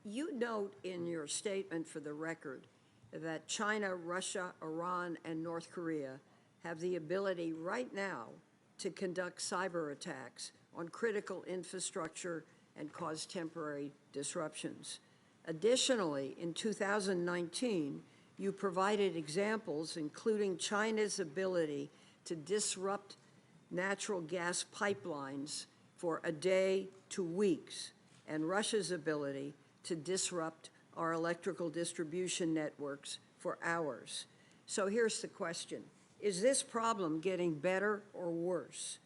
You note in your statement for the record that China, Russia, Iran, and North Korea have the ability right now to conduct cyber attacks on critical infrastructure and cause temporary disruptions. Additionally, in 2019, you provided examples including China's ability to disrupt natural gas pipelines for a day to weeks, and Russia's ability to disrupt our electrical distribution networks for hours. So here's the question. Is this problem getting better or worse?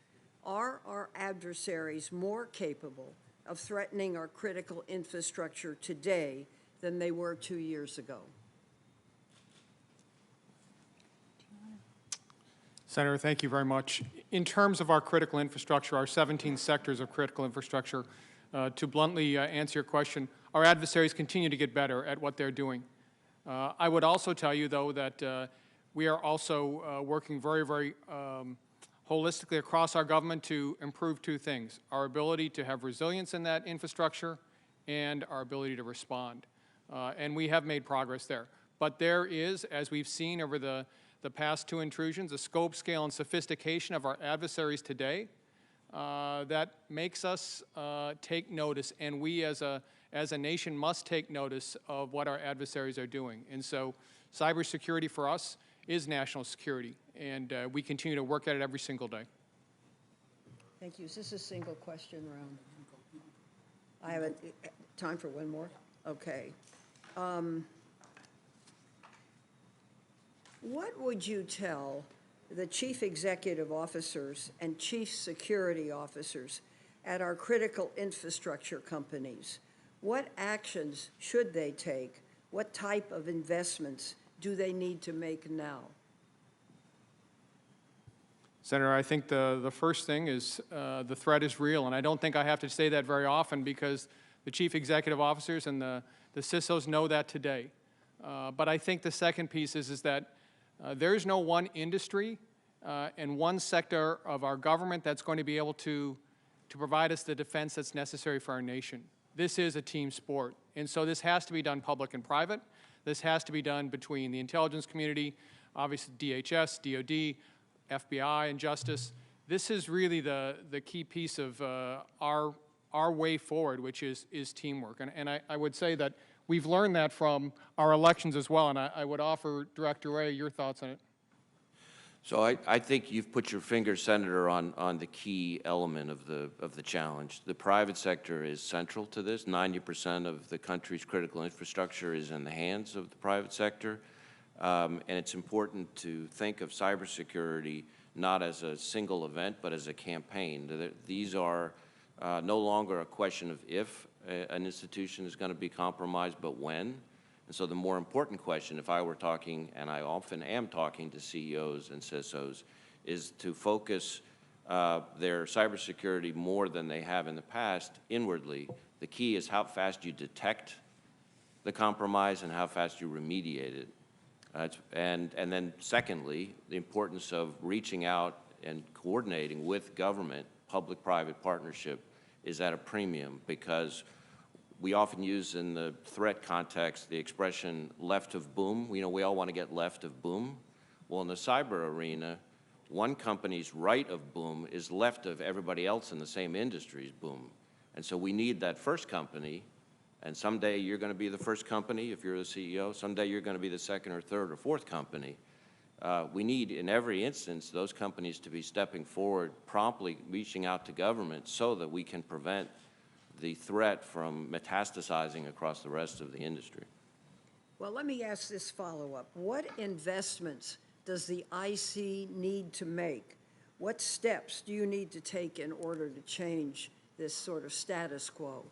Are our adversaries more capable of threatening our critical infrastructure today than they were 2 years ago? Senator, thank you very much. In terms of our critical infrastructure, our 17 sectors of critical infrastructure, to bluntly answer your question, our adversaries continue to get better at what they're doing. I would also tell you, though, that we are also working very holistically across our government to improve two things: our ability to have resilience in that infrastructure and our ability to respond. And we have made progress there. But there is, as we've seen over the past two intrusions, a scope, scale, and sophistication of our adversaries today that makes us take notice, and we as a nation must take notice of what our adversaries are doing. And so cybersecurity for us is national security, and we continue to work at it every single day. Thank you. Is this a single question round? I have time for one more? Okay. What would you tell the chief executive officers and chief security officers at our critical infrastructure companies? What actions should they take? What type of investments do they need to make now? Senator, I think the first thing is the threat is real, and I don't think I have to say that very often because the chief executive officers and the CISOs know that today. But I think the second piece is that there's no one industry and one sector of our government that's going to be able to provide us the defense that's necessary for our nation. This is a team sport, and so this has to be done public and private. This has to be done between the intelligence community, obviously DHS, DOD, FBI, and Justice. This is really the key piece of our way forward, which is teamwork. And I would say that we've learned that from our elections as well, and I would offer Director Wray your thoughts on it. So I think you've put your finger, Senator, on the key element of the challenge. The private sector is central to this. 90% of the country's critical infrastructure is in the hands of the private sector. And it's important to think of cybersecurity not as a single event, but as a campaign. These are no longer a question of if an institution is going to be compromised, but when. And so the more important question, if I were talking, and I often am talking to CEOs and CISOs, is to focus their cybersecurity more than they have in the past inwardly. The key is how fast you detect the compromise and how fast you remediate it. And then secondly, the importance of reaching out and coordinating with government, public-private partnership is at a premium, because we often use in the threat context the expression left of boom. We all want to get left of boom. Well, in the cyber arena, one company's right of boom is left of everybody else in the same industry's boom. And so we need that first company, and someday you're going to be the first company if you're the CEO. Someday you're going to be the second or third or fourth company. We need, in every instance, those companies to be stepping forward, promptly reaching out to government so that we can prevent the threat from metastasizing across the rest of the industry. Well, let me ask this follow-up. What investments does the IC need to make? What steps do you need to take in order to change this sort of status quo?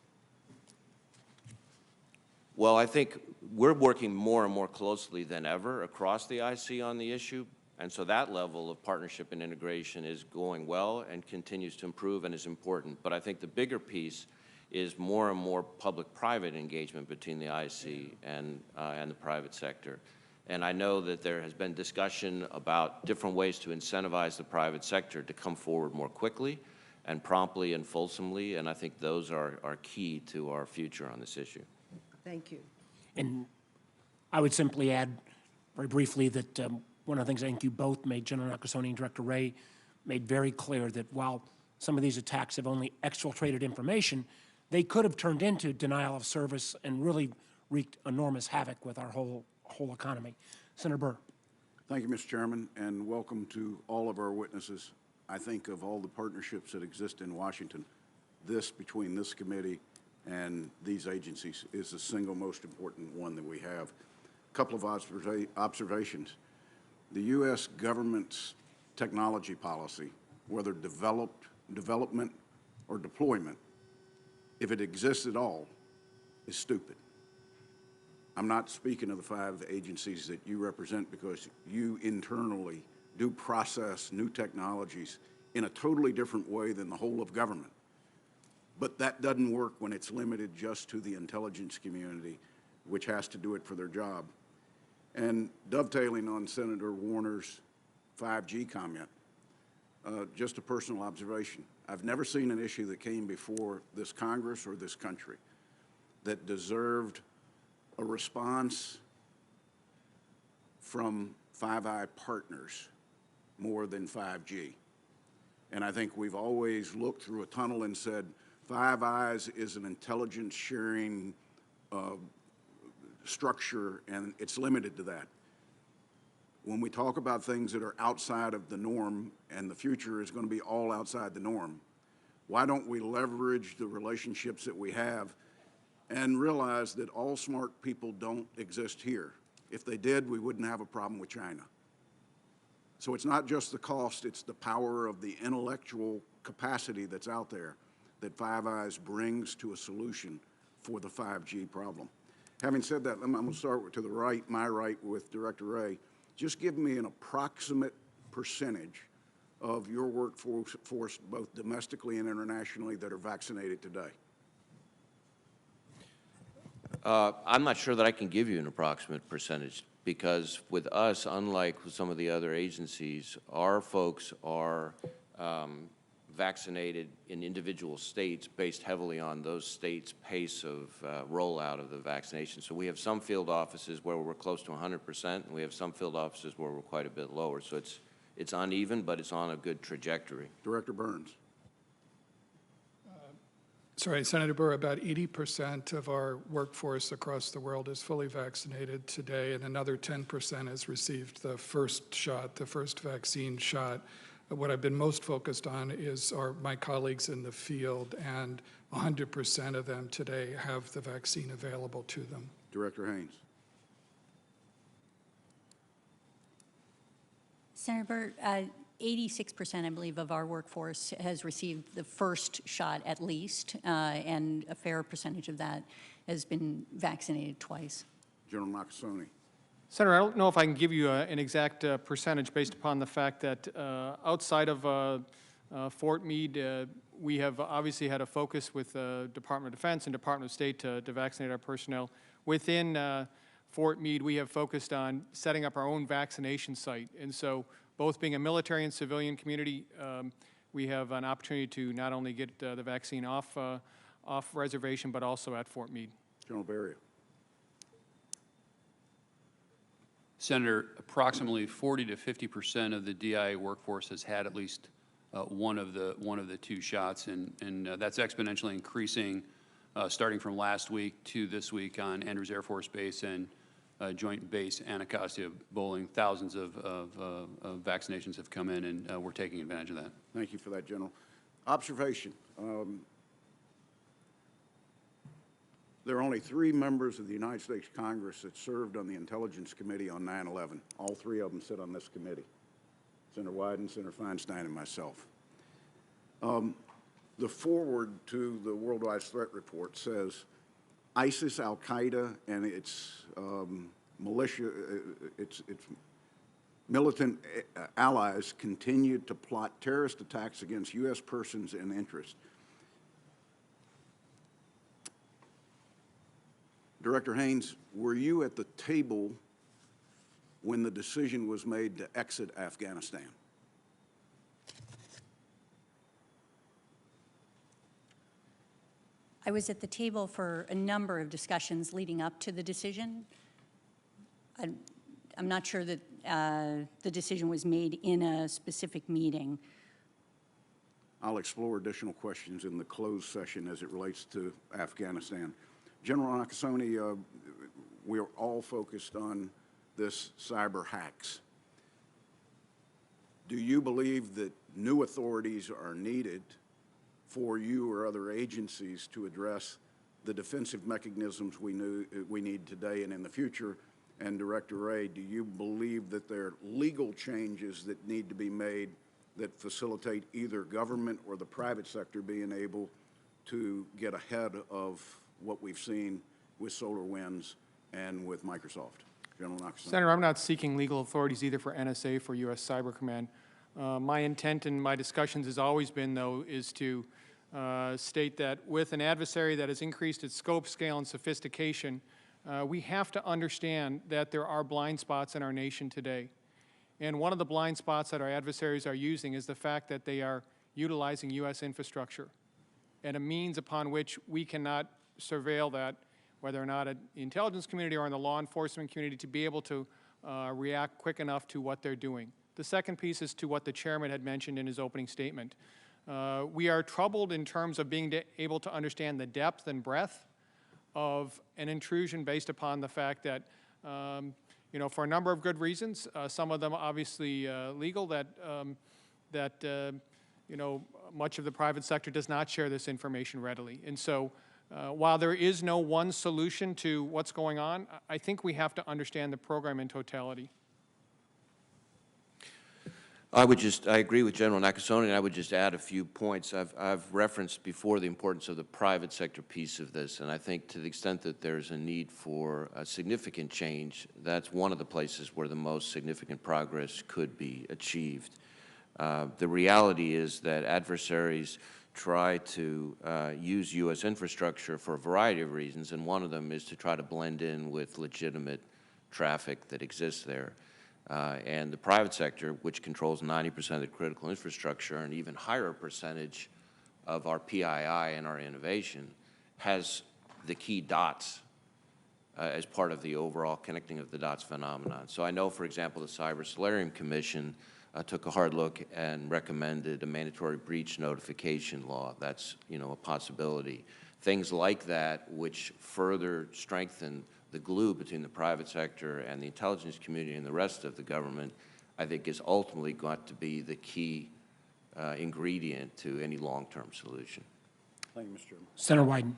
Well, I think we're working more and more closely than ever across the IC on the issue, and so that level of partnership and integration is going well and continues to improve and is important. But I think the bigger piece is more and more public-private engagement between the IC and the private sector. And I know that there has been discussion about different ways to incentivize the private sector to come forward more quickly and promptly and fulsomely, and I think those are key to our future on this issue. Thank you. And I would simply add very briefly that one of the things I think you both made, General Nakasone and Director Wray, made very clear that while some of these attacks have only exfiltrated information, they could have turned into denial of service and really wreaked enormous havoc with our whole economy. Senator Burr. Thank you, Mr. Chairman, and welcome to all of our witnesses. I think of all the partnerships that exist in Washington, between this committee and these agencies is the single most important one that we have. A couple of observations. The U.S. government's technology policy, whether development or deployment, if it exists at all, is stupid. I'm not speaking of the 5 agencies that you represent, because you internally do process new technologies in a totally different way than the whole of government. But that doesn't work when it's limited just to the intelligence community, which has to do it for their job. And dovetailing on Senator Warner's 5G comment, just a personal observation. I've never seen an issue that came before this Congress or this country that deserved a response from Five Eye partners more than 5G. And I think we've always looked through a tunnel and said, Five Eyes is an intelligence sharing structure, and it's limited to that. When we talk about things that are outside of the norm, and the future is going to be all outside the norm, why don't we leverage the relationships that we have and realize that all smart people don't exist here? If they did, we wouldn't have a problem with China. So it's not just the cost, it's the power of the intellectual capacity that's out there that Five Eyes brings to a solution for the 5G problem. Having said that, I'm going to start to the right, my right, with Director Wray. Just give me an approximate percentage of your workforce, both domestically and internationally, that are vaccinated today. I'm not sure that I can give you an approximate percentage, because with us, unlike with some of the other agencies, our folks are vaccinated in individual states based heavily on those states' pace of rollout of the vaccination. So we have some field offices where we're close to 100%, and we have some field offices where we're quite a bit lower. So it's uneven, but it's on a good trajectory. Director Burns. Sorry, Senator Burr, about 80% of our workforce across the world is fully vaccinated today, and another 10% has received the first shot, the first vaccine shot. What I've been most focused on is my colleagues in the field, and 100% of them today have the vaccine available to them. Director Haynes. Senator Burt, 86%, I believe, of our workforce has received the first shot at least, and a fair percentage of that has been vaccinated twice. General Nakasone. Senator, I don't know if I can give you an exact percentage based upon the fact that outside of Fort Meade, we have obviously had a focus with the Department of Defense and Department of State to vaccinate our personnel. Within Fort Meade, we have focused on setting up our own vaccination site. And so both being a military and civilian community, we have an opportunity to not only get the vaccine off reservation, but also at Fort Meade. General Berrio. Senator, approximately 40 to 50% of the DIA workforce has had at least one of the two shots, and that's exponentially increasing starting from last week to this week on Andrews Air Force Base and Joint Base Anacostia Bowling. Thousands of vaccinations have come in, and we're taking advantage of that. Thank you for that, General. Observation. There are only 3 members of the United States Congress that served on the Intelligence Committee on 9/11. All 3 of them sit on this committee. Senator Wyden, Senator Feinstein, and myself. The foreword to the Worldwide Threat Report says, ISIS, Al-Qaeda, and its militia, its militant allies continue to plot terrorist attacks against U.S. persons and interests. Director Haynes, were you at the table when the decision was made to exit Afghanistan? I was at the table for a number of discussions leading up to the decision. I'm not sure that the decision was made in a specific meeting. I'll explore additional questions in the closed session as it relates to Afghanistan. General Nakasone, we're all focused on this cyber hacks. Do you believe that new authorities are needed for you or other agencies to address the defensive mechanisms we need today and in the future? And Director Wray, do you believe that there are legal changes that need to be made that facilitate either government or the private sector being able to get ahead of what we've seen with SolarWinds and with Microsoft? General Nakasone. Senator, I'm not seeking legal authorities either for NSA, for U.S. Cyber Command. My intent in my discussions has always been, though, is to state that with an adversary that has increased its scope, scale, and sophistication, we have to understand that there are blind spots in our nation today. And one of the blind spots that our adversaries are using is the fact that they are utilizing U.S. infrastructure and a means upon which we cannot surveil that, whether or not in the intelligence community or in the law enforcement community, to be able to react quick enough to what they're doing. The second piece is to what the chairman had mentioned in his opening statement. We are troubled in terms of being able to understand the depth and breadth of an intrusion based upon the fact that, you know, for a number of good reasons, some of them obviously legal, that you know, much of the private sector does not share this information readily. And so while there is no one solution to what's going on, I think we have to understand the program in totality. I agree with General Nakasone, and I would just add a few points. I've referenced before the importance of the private sector piece of this, and I think to the extent that there's a need for a significant change, that's one of the places where the most significant progress could be achieved. The reality is that adversaries try to use U.S. infrastructure for a variety of reasons, and one of them is to try to blend in with legitimate traffic that exists there. And the private sector, which controls 90% of the critical infrastructure, an even higher percentage of our PII and our innovation, has the key dots as part of the overall connecting of the dots phenomenon. So I know, for example, the Cyber Solarium Commission took a hard look and recommended a mandatory breach notification law. That's, a possibility. Things like that, which further strengthen the glue between the private sector and the intelligence community and the rest of the government, I think is ultimately got to be the key ingredient to any long-term solution. Thank you, Mr. Chairman. Senator Wyden.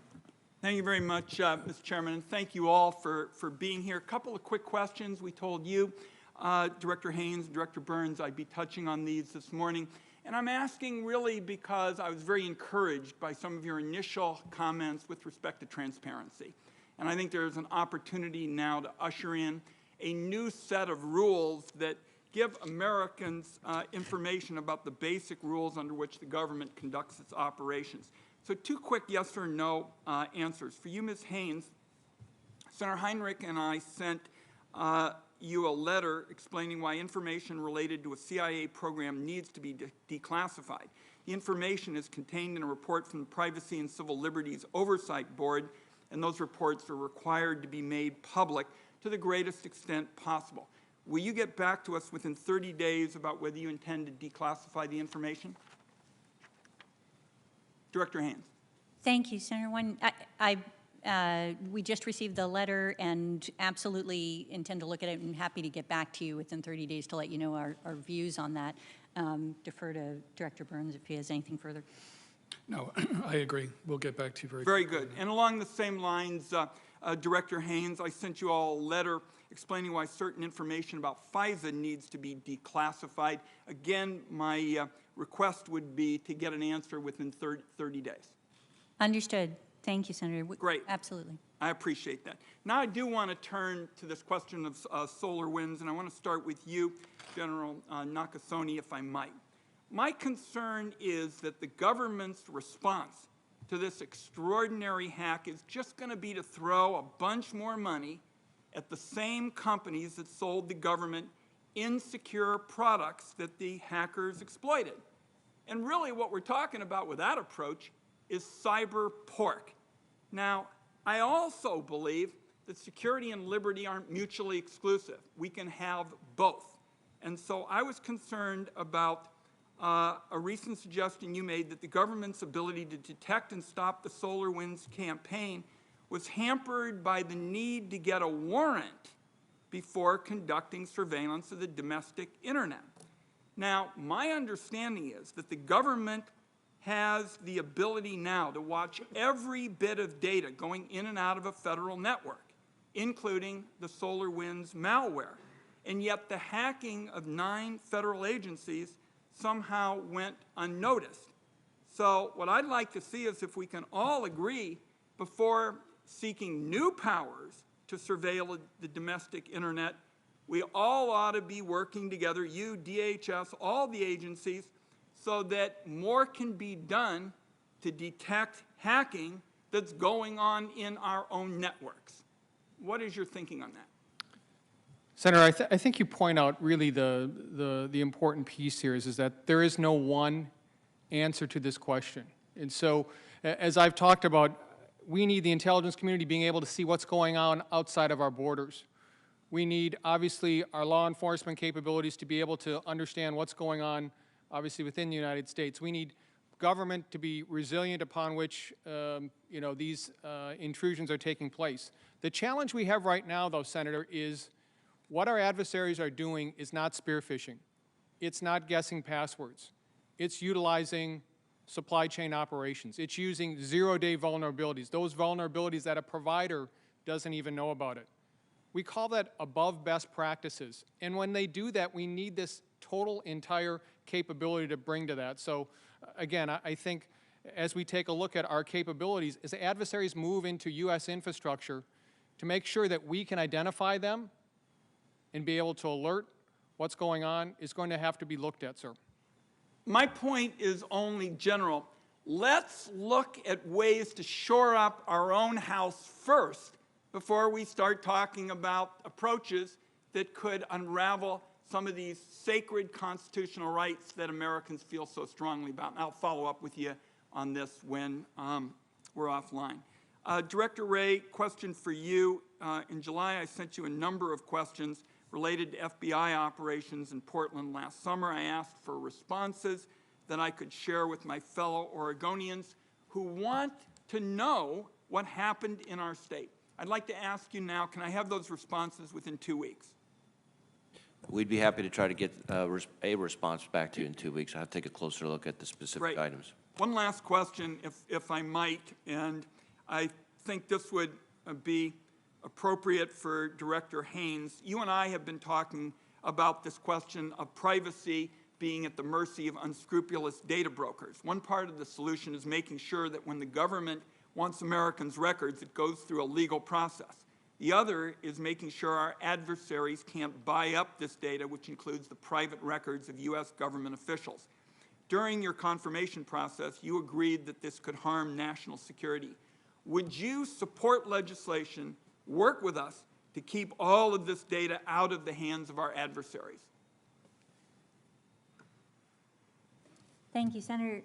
Thank you very much, Mr. Chairman, and thank you all for being here. A couple of quick questions. We told you, Director Haynes, Director Burns, I'd be touching on these this morning. And I'm asking really because I was very encouraged by some of your initial comments with respect to transparency. And I think there's an opportunity now to usher in a new set of rules that give Americans information about the basic rules under which the government conducts its operations. So 2 quick yes or no answers. For you, Ms. Haynes, Senator Heinrich and I sent you a letter explaining why information related to a CIA program needs to be declassified. The information is contained in a report from the Privacy and Civil Liberties Oversight Board, and those reports are required to be made public to the greatest extent possible. Will you get back to us within 30 days about whether you intend to declassify the information? Director Haynes. Thank you, Senator Wyden. We just received the letter and absolutely intend to look at it and happy to get back to you within 30 days to let you know our views on that. Defer to Director Burns if he has anything further. No, I agree. We'll get back to you very good. And along the same lines, Director Haynes, I sent you all a letter explaining why certain information about FISA needs to be declassified. Again, my request would be to get an answer within 30 days. Understood. Thank you, Senator. Great. Absolutely. I appreciate that. Now I do want to turn to this question of solar winds, and I want to start with you, General Nakasone, if I might. My concern is that the government's response to this extraordinary hack is just going to be to throw a bunch more money at the same companies that sold the government insecure products that the hackers exploited. And really what we're talking about with that approach is cyber pork. Now, I also believe that security and liberty aren't mutually exclusive. We can have both. And so I was concerned about a recent suggestion you made that the government's ability to detect and stop the SolarWinds campaign was hampered by the need to get a warrant before conducting surveillance of the domestic internet. Now, my understanding is that the government has the ability now to watch every bit of data going in and out of a federal network, including the SolarWinds malware. And yet the hacking of 9 federal agencies somehow went unnoticed. So what I'd like to see is if we can all agree before seeking new powers to surveil the domestic internet, we all ought to be working together, you, DHS, all the agencies, so that more can be done to detect hacking that's going on in our own networks. What is your thinking on that? Senator, I think you point out really the important piece here is that there is no one answer to this question. And so, as I've talked about, we need the intelligence community being able to see what's going on outside of our borders. We need, obviously, our law enforcement capabilities to be able to understand what's going on, obviously, within the United States. We need government to be resilient upon which, these intrusions are taking place. The challenge we have right now, though, Senator, is what our adversaries are doing is not spearfishing. It's not guessing passwords. It's utilizing supply chain operations. It's using zero-day vulnerabilities, those vulnerabilities that a provider doesn't even know about it. We call that above best practices. And when they do that, we need this total, entire capability to bring to that. So, again, I think as we take a look at our capabilities, as adversaries move into U.S. infrastructure, to make sure that we can identify them and be able to alert what's going on is going to have to be looked at, sir. My point is only general. Let's look at ways to shore up our own house first before we start talking about approaches that could unravel some of these sacred constitutional rights that Americans feel so strongly about. And I'll follow up with you on this when we're offline. Director Wray, question for you. In July, I sent you a number of questions related to FBI operations in Portland last summer. I asked for responses that I could share with my fellow Oregonians who want to know what happened in our state. I'd like to ask you now, can I have those responses within 2 weeks? We'd be happy to try to get a response back to you in 2 weeks. I'll have to take a closer look at the specific items. One last question, if I might, and I think this would be appropriate for Director Haynes. You and I have been talking about this question of privacy being at the mercy of unscrupulous data brokers. One part of the solution is making sure that when the government wants Americans' records, it goes through a legal process. The other is making sure our adversaries can't buy up this data, which includes the private records of U.S. government officials. During your confirmation process, you agreed that this could harm national security. Would you support legislation, work with us, to keep all of this data out of the hands of our adversaries? Thank you, Senator.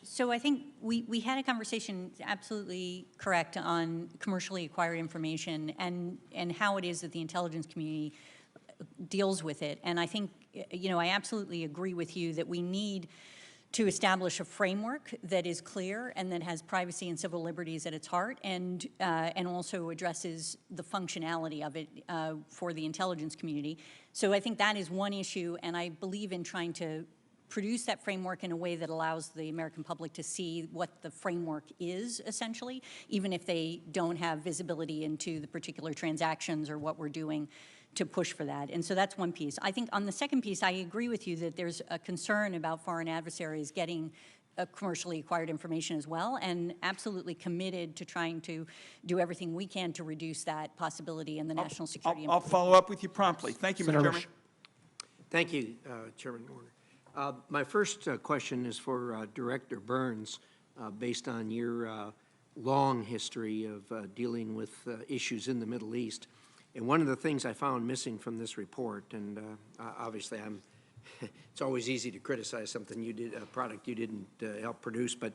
So I think we had a conversation, absolutely correct, on commercially acquired information and how it is that the intelligence community deals with it. And I think, you know, I absolutely agree with you that we need to establish a framework that is clear and that has privacy and civil liberties at its heart, and also addresses the functionality of it for the intelligence community. So I think that is one issue, and I believe in trying to produce that framework in a way that allows the American public to see what the framework is, essentially, even if they don't have visibility into the particular transactions or what we're doing to push for that. And so that's one piece. I think on the second piece, I agree with you that there's a concern about foreign adversaries getting commercially acquired information as well, and absolutely committed to trying to do everything we can to reduce that possibility in the national security. I'll follow up with you promptly. Thank you, Mr. Chairman. Thank you, Chairman Warner. My first question is for Director Burns, based on your long history of dealing with issues in the Middle East. And one of the things I found missing from this report, and obviously it's always easy to criticize something you did, a product you didn't help produce, but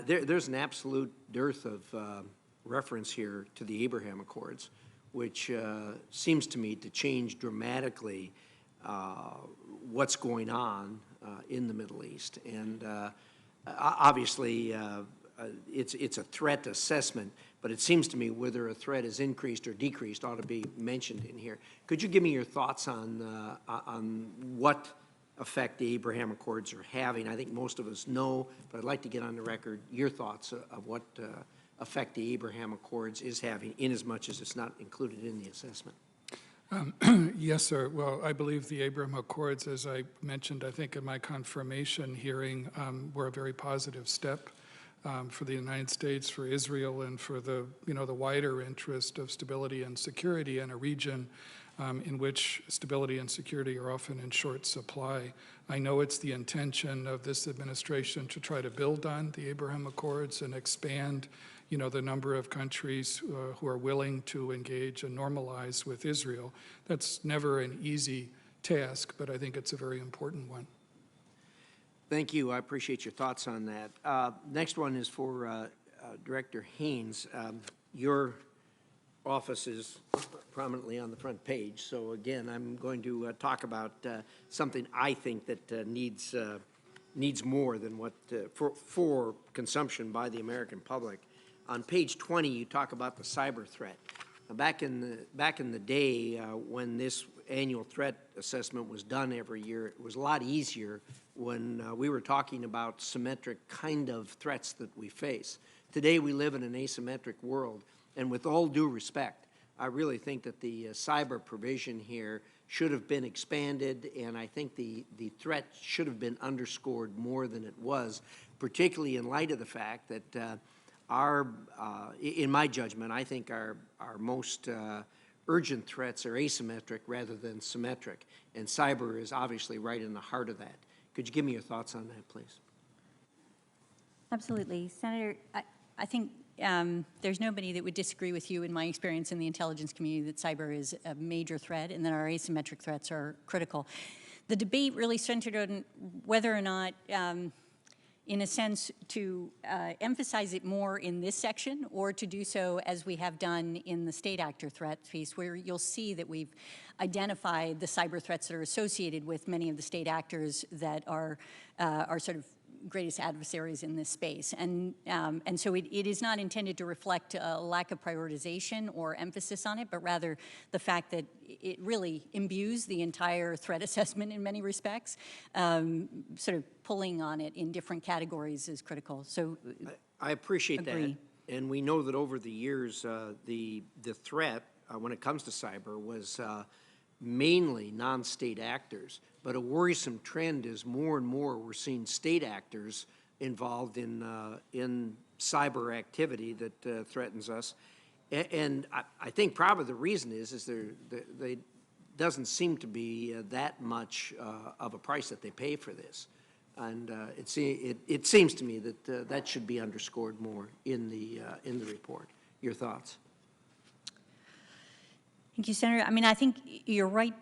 there's an absolute dearth of reference here to the Abraham Accords, which seems to me to change dramatically what's going on in the Middle East. And obviously, it's a threat assessment, but it seems to me whether a threat is increased or decreased ought to be mentioned in here. Could you give me your thoughts on what effect the Abraham Accords are having? I think most of us know, but I'd like to get on the record your thoughts of what effect the Abraham Accords is having, in as much as it's not included in the assessment. Yes, sir. Well, I believe the Abraham Accords, as I mentioned, I think in my confirmation hearing, were a very positive step for the United States, for Israel, and for the wider interest of stability and security in a region in which stability and security are often in short supply. I know it's the intention of this administration to try to build on the Abraham Accords and expand the number of countries who are willing to engage and normalize with Israel. That's never an easy task, but I think it's a very important one. Thank you. I appreciate your thoughts on that. Next one is for Director Haynes. Your office is prominently on the front page, so again, I'm going to talk about something I think that needs more than what for consumption by the American public. On page 20, you talk about the cyber threat. Now, back in the day when this annual threat assessment was done every year, it was a lot easier when we were talking about symmetric kind of threats that we face. Today, we live in an asymmetric world, and with all due respect, I really think that the cyber provision here should have been expanded, and I think the threat should have been underscored more than it was, particularly in light of the fact that in my judgment, I think our most urgent threats are asymmetric rather than symmetric, and cyber is obviously right in the heart of that. Could you give me your thoughts on that, please? Absolutely. Senator, I think there's nobody that would disagree with you in my experience in the intelligence community that cyber is a major threat and that our asymmetric threats are critical. The debate really centered on whether or not, in a sense, to emphasize it more in this section or to do so as we have done in the state actor threat piece, where you'll see that we've identified the cyber threats that are associated with many of the state actors that are sort of greatest adversaries in this space. And so it is not intended to reflect a lack of prioritization or emphasis on it, but rather the fact that it really imbues the entire threat assessment in many respects. Sort of pulling on it in different categories is critical. So I appreciate agree. that. And we know that over the years, the threat, when it comes to cyber, was mainly non-state actors. But a worrisome trend is more and more we're seeing state actors involved in cyber activity that threatens us. And I think probably the reason is there doesn't seem to be that much of a price that they pay for this. And it seems to me that that should be underscored more in the report. Your thoughts? Thank you, Senator. I mean, I think you're right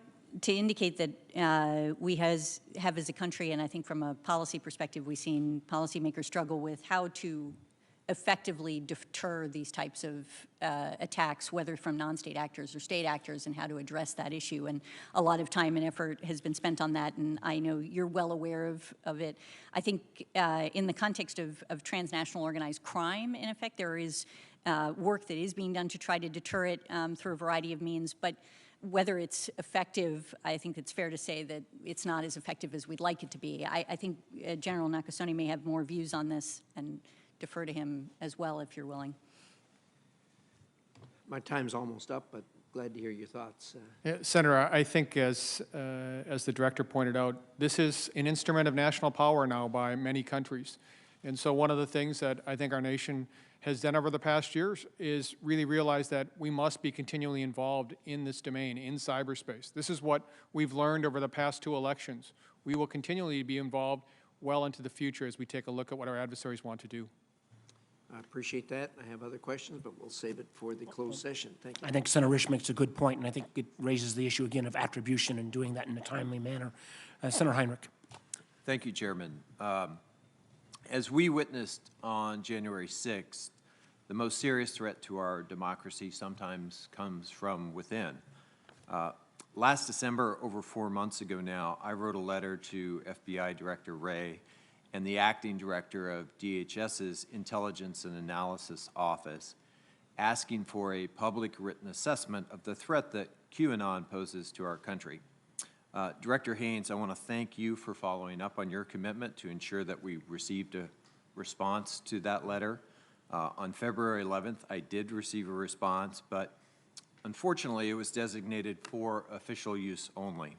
to indicate that we have as a country, and I think from a policy perspective, we've seen policymakers struggle with how to effectively deter these types of attacks, whether from non-state actors or state actors, and how to address that issue. And a lot of time and effort has been spent on that, and I know you're well aware of it. I think in the context of transnational organized crime, in effect, there is work that is being done to try to deter it through a variety of means, but whether it's effective, I think it's fair to say that it's not as effective as we'd like it to be. I think General Nakasone may have more views on this, and defer to him as well if you're willing. My time's almost up, but glad to hear your thoughts. Yeah, Senator, I think as the director pointed out, this is an instrument of national power now by many countries. And so one of the things that I think our nation has done over the past years is really realize that we must be continually involved in this domain, in cyberspace. This is what we've learned over the past 2 elections. We will continually be involved well into the future as we take a look at what our adversaries want to do. I appreciate that. I have other questions, but we'll save it for the closed session. Thank you. I think Senator Risch makes a good point, and I think it raises the issue again of attribution and doing that in a timely manner. Senator Heinrich. Thank you, Chairman. As we witnessed on January 6th, the most serious threat to our democracy sometimes comes from within. Last December, over 4 months ago now, I wrote a letter to FBI Director Wray and the acting director of DHS's Intelligence and Analysis Office, asking for a public written assessment of the threat that QAnon poses to our country. Director Haynes, I want to thank you for following up on your commitment to ensure that we received a response to that letter. On February 11th, I did receive a response, but unfortunately, it was designated for official use only.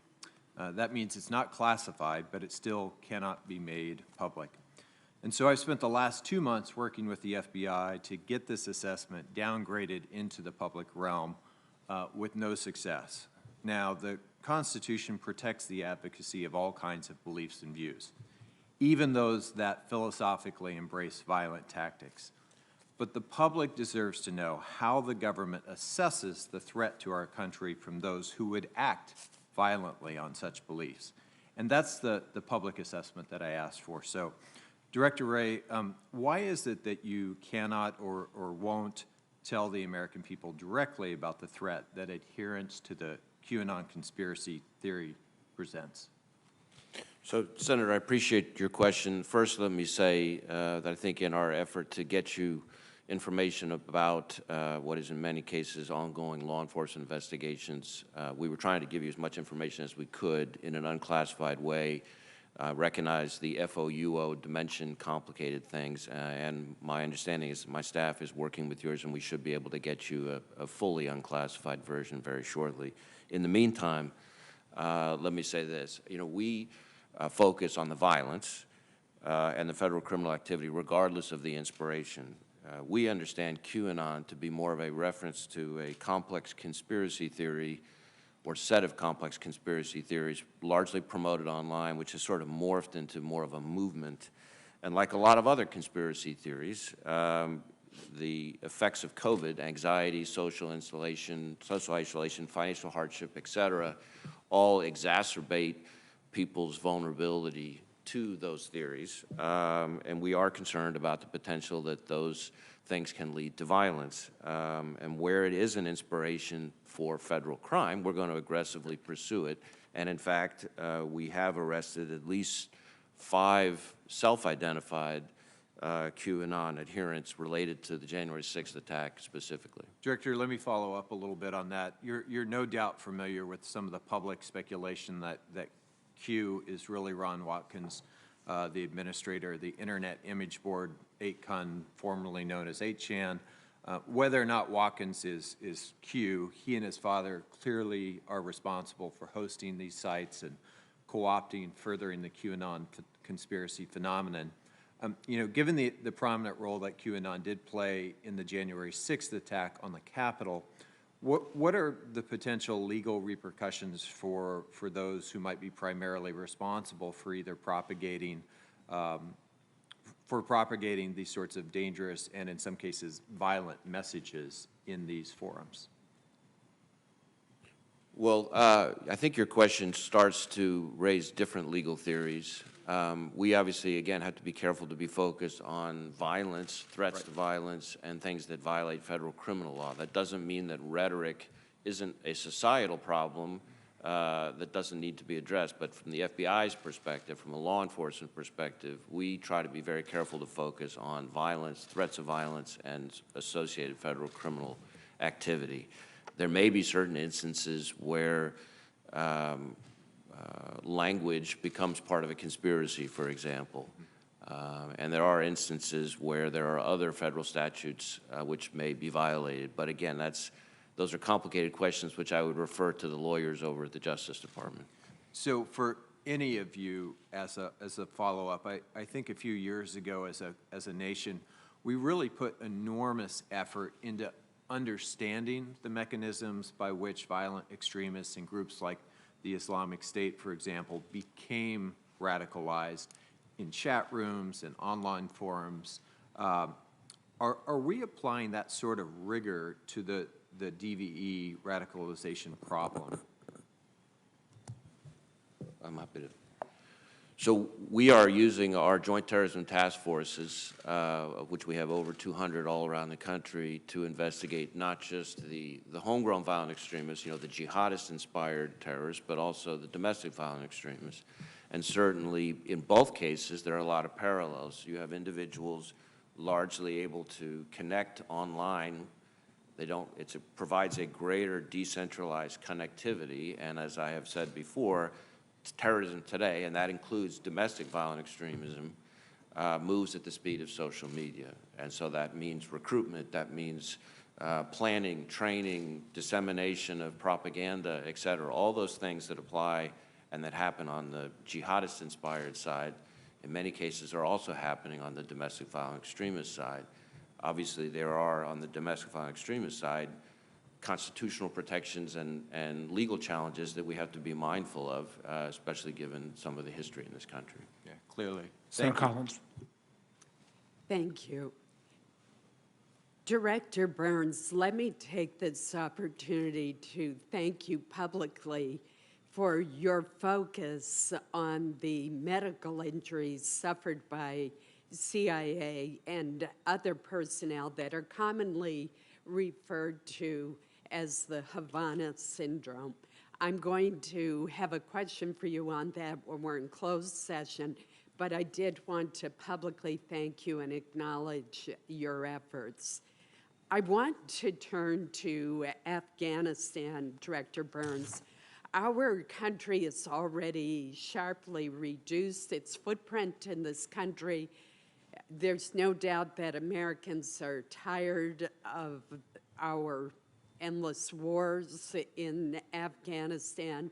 That means it's not classified, but it still cannot be made public. And so I've spent the last 2 months working with the FBI to get this assessment downgraded into the public realm with no success. Now, the Constitution protects the advocacy of all kinds of beliefs and views, even those that philosophically embrace violent tactics. But the public deserves to know how the government assesses the threat to our country from those who would act violently on such beliefs. And that's the public assessment that I asked for. So, Director Wray, why is it that you cannot or won't tell the American people directly about the threat that adherence to the QAnon conspiracy theory presents? So, Senator, I appreciate your question. First, let me say that I think in our effort to get you information about what is in many cases ongoing law enforcement investigations, we were trying to give you as much information as we could in an unclassified way, recognize the FOUO dimension complicated things, and my understanding is my staff is working with yours and we should be able to get you a fully unclassified version very shortly. In the meantime, let me say this, we focus on the violence and the federal criminal activity regardless of the inspiration. We understand QAnon to be more of a reference to a complex conspiracy theory or set of complex conspiracy theories largely promoted online, which has sort of morphed into more of a movement. And like a lot of other conspiracy theories, the effects of COVID, anxiety, social isolation, financial hardship, et cetera, all exacerbate people's vulnerability to those theories. And we are concerned about the potential that those things can lead to violence. And where it is an inspiration for federal crime, we're going to aggressively pursue it. And in fact, we have arrested at least 5 self-identified QAnon adherents related to the January 6th attack specifically. Director, let me follow up a little bit on that. You're no doubt familiar with some of the public speculation that Q is really Ron Watkins, the administrator of the Internet Image Board, 8CON, formerly known as 8chan. Whether or not Watkins is Q, he and his father clearly are responsible for hosting these sites and co-opting, furthering the QAnon conspiracy phenomenon. You know, given the prominent role that QAnon did play in the January 6th attack on the Capitol, what are the potential legal repercussions for those who might be primarily responsible for either propagating these sorts of dangerous and, in some cases, violent messages in these forums? Well, I think your question starts to raise different legal theories. We obviously, again, have to be careful to be focused on violence, threats to violence, and things that violate federal criminal law. That doesn't mean that rhetoric isn't a societal problem that doesn't need to be addressed. But from the FBI's perspective, from a law enforcement perspective, we try to be very careful to focus on violence, threats of violence, and associated federal criminal activity. There may be certain instances where language becomes part of a conspiracy, for example. And there are instances where there are other federal statutes which may be violated. But again, those are complicated questions which I would refer to the lawyers over at the Justice Department. So for any of you, as a follow-up, I think a few years ago as a nation, we really put enormous effort into understanding the mechanisms by which violent extremists and groups like the Islamic State, for example, became radicalized in chat rooms and online forums. Are we applying that sort of rigor to the DVE radicalization problem? I'm happy to. So we are using our joint terrorism task forces, of which we have over 200 all around the country, to investigate not just the homegrown violent extremists, you know, the jihadist-inspired terrorists, but also the domestic violent extremists. And certainly, in both cases, there are a lot of parallels. You have individuals largely able to connect online. It provides a greater decentralized connectivity, and as I have said before, terrorism today, and that includes domestic violent extremism, moves at the speed of social media. And so that means recruitment, that means planning, training, dissemination of propaganda, et cetera. All those things that apply and that happen on the jihadist-inspired side, in many cases are also happening on the domestic violent extremist side. Obviously, there are, on the domestic violent extremist side, constitutional protections and legal challenges that we have to be mindful of, especially given some of the history in this country. Yeah, clearly. Senator Collins. Thank you. Director Burns, let me take this opportunity to thank you publicly for your focus on the medical injuries suffered by CIA and other personnel that are commonly referred to as the Havana syndrome. I'm going to have a question for you on that when we're in closed session, but I did want to publicly thank you and acknowledge your efforts. I want to turn to Afghanistan, Director Burns. Our country has already sharply reduced its footprint in this country. There's no doubt that Americans are tired of our endless wars in Afghanistan,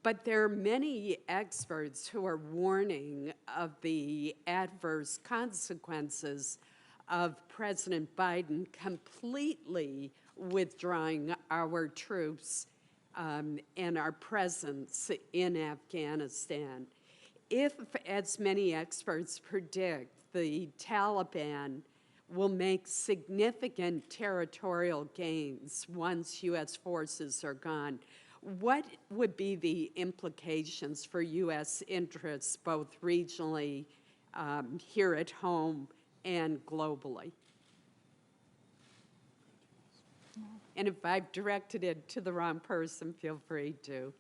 but there are many experts who are warning of the adverse consequences of President Biden completely withdrawing our troops and our presence in will make significant territorial gains once U.S. forces are gone. What would be the implications for U.S. interests, both regionally, here at home, and globally? And if I've directed it to the wrong person, feel free to.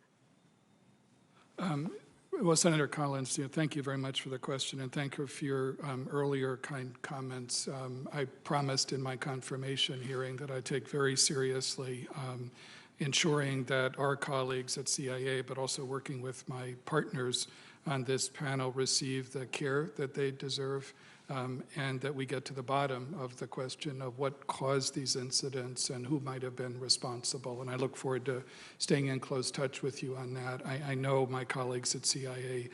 Well, Senator Collins, thank you very much for the question, and thank you for your earlier kind comments. I promised in my confirmation hearing that I take very seriously ensuring that our colleagues at CIA, but also working with my partners on this panel, receive the care that they deserve, and that we get to the bottom of the question of what caused these incidents and who might have been responsible. And I look forward to staying in close touch with you on that. I know my colleagues at CIA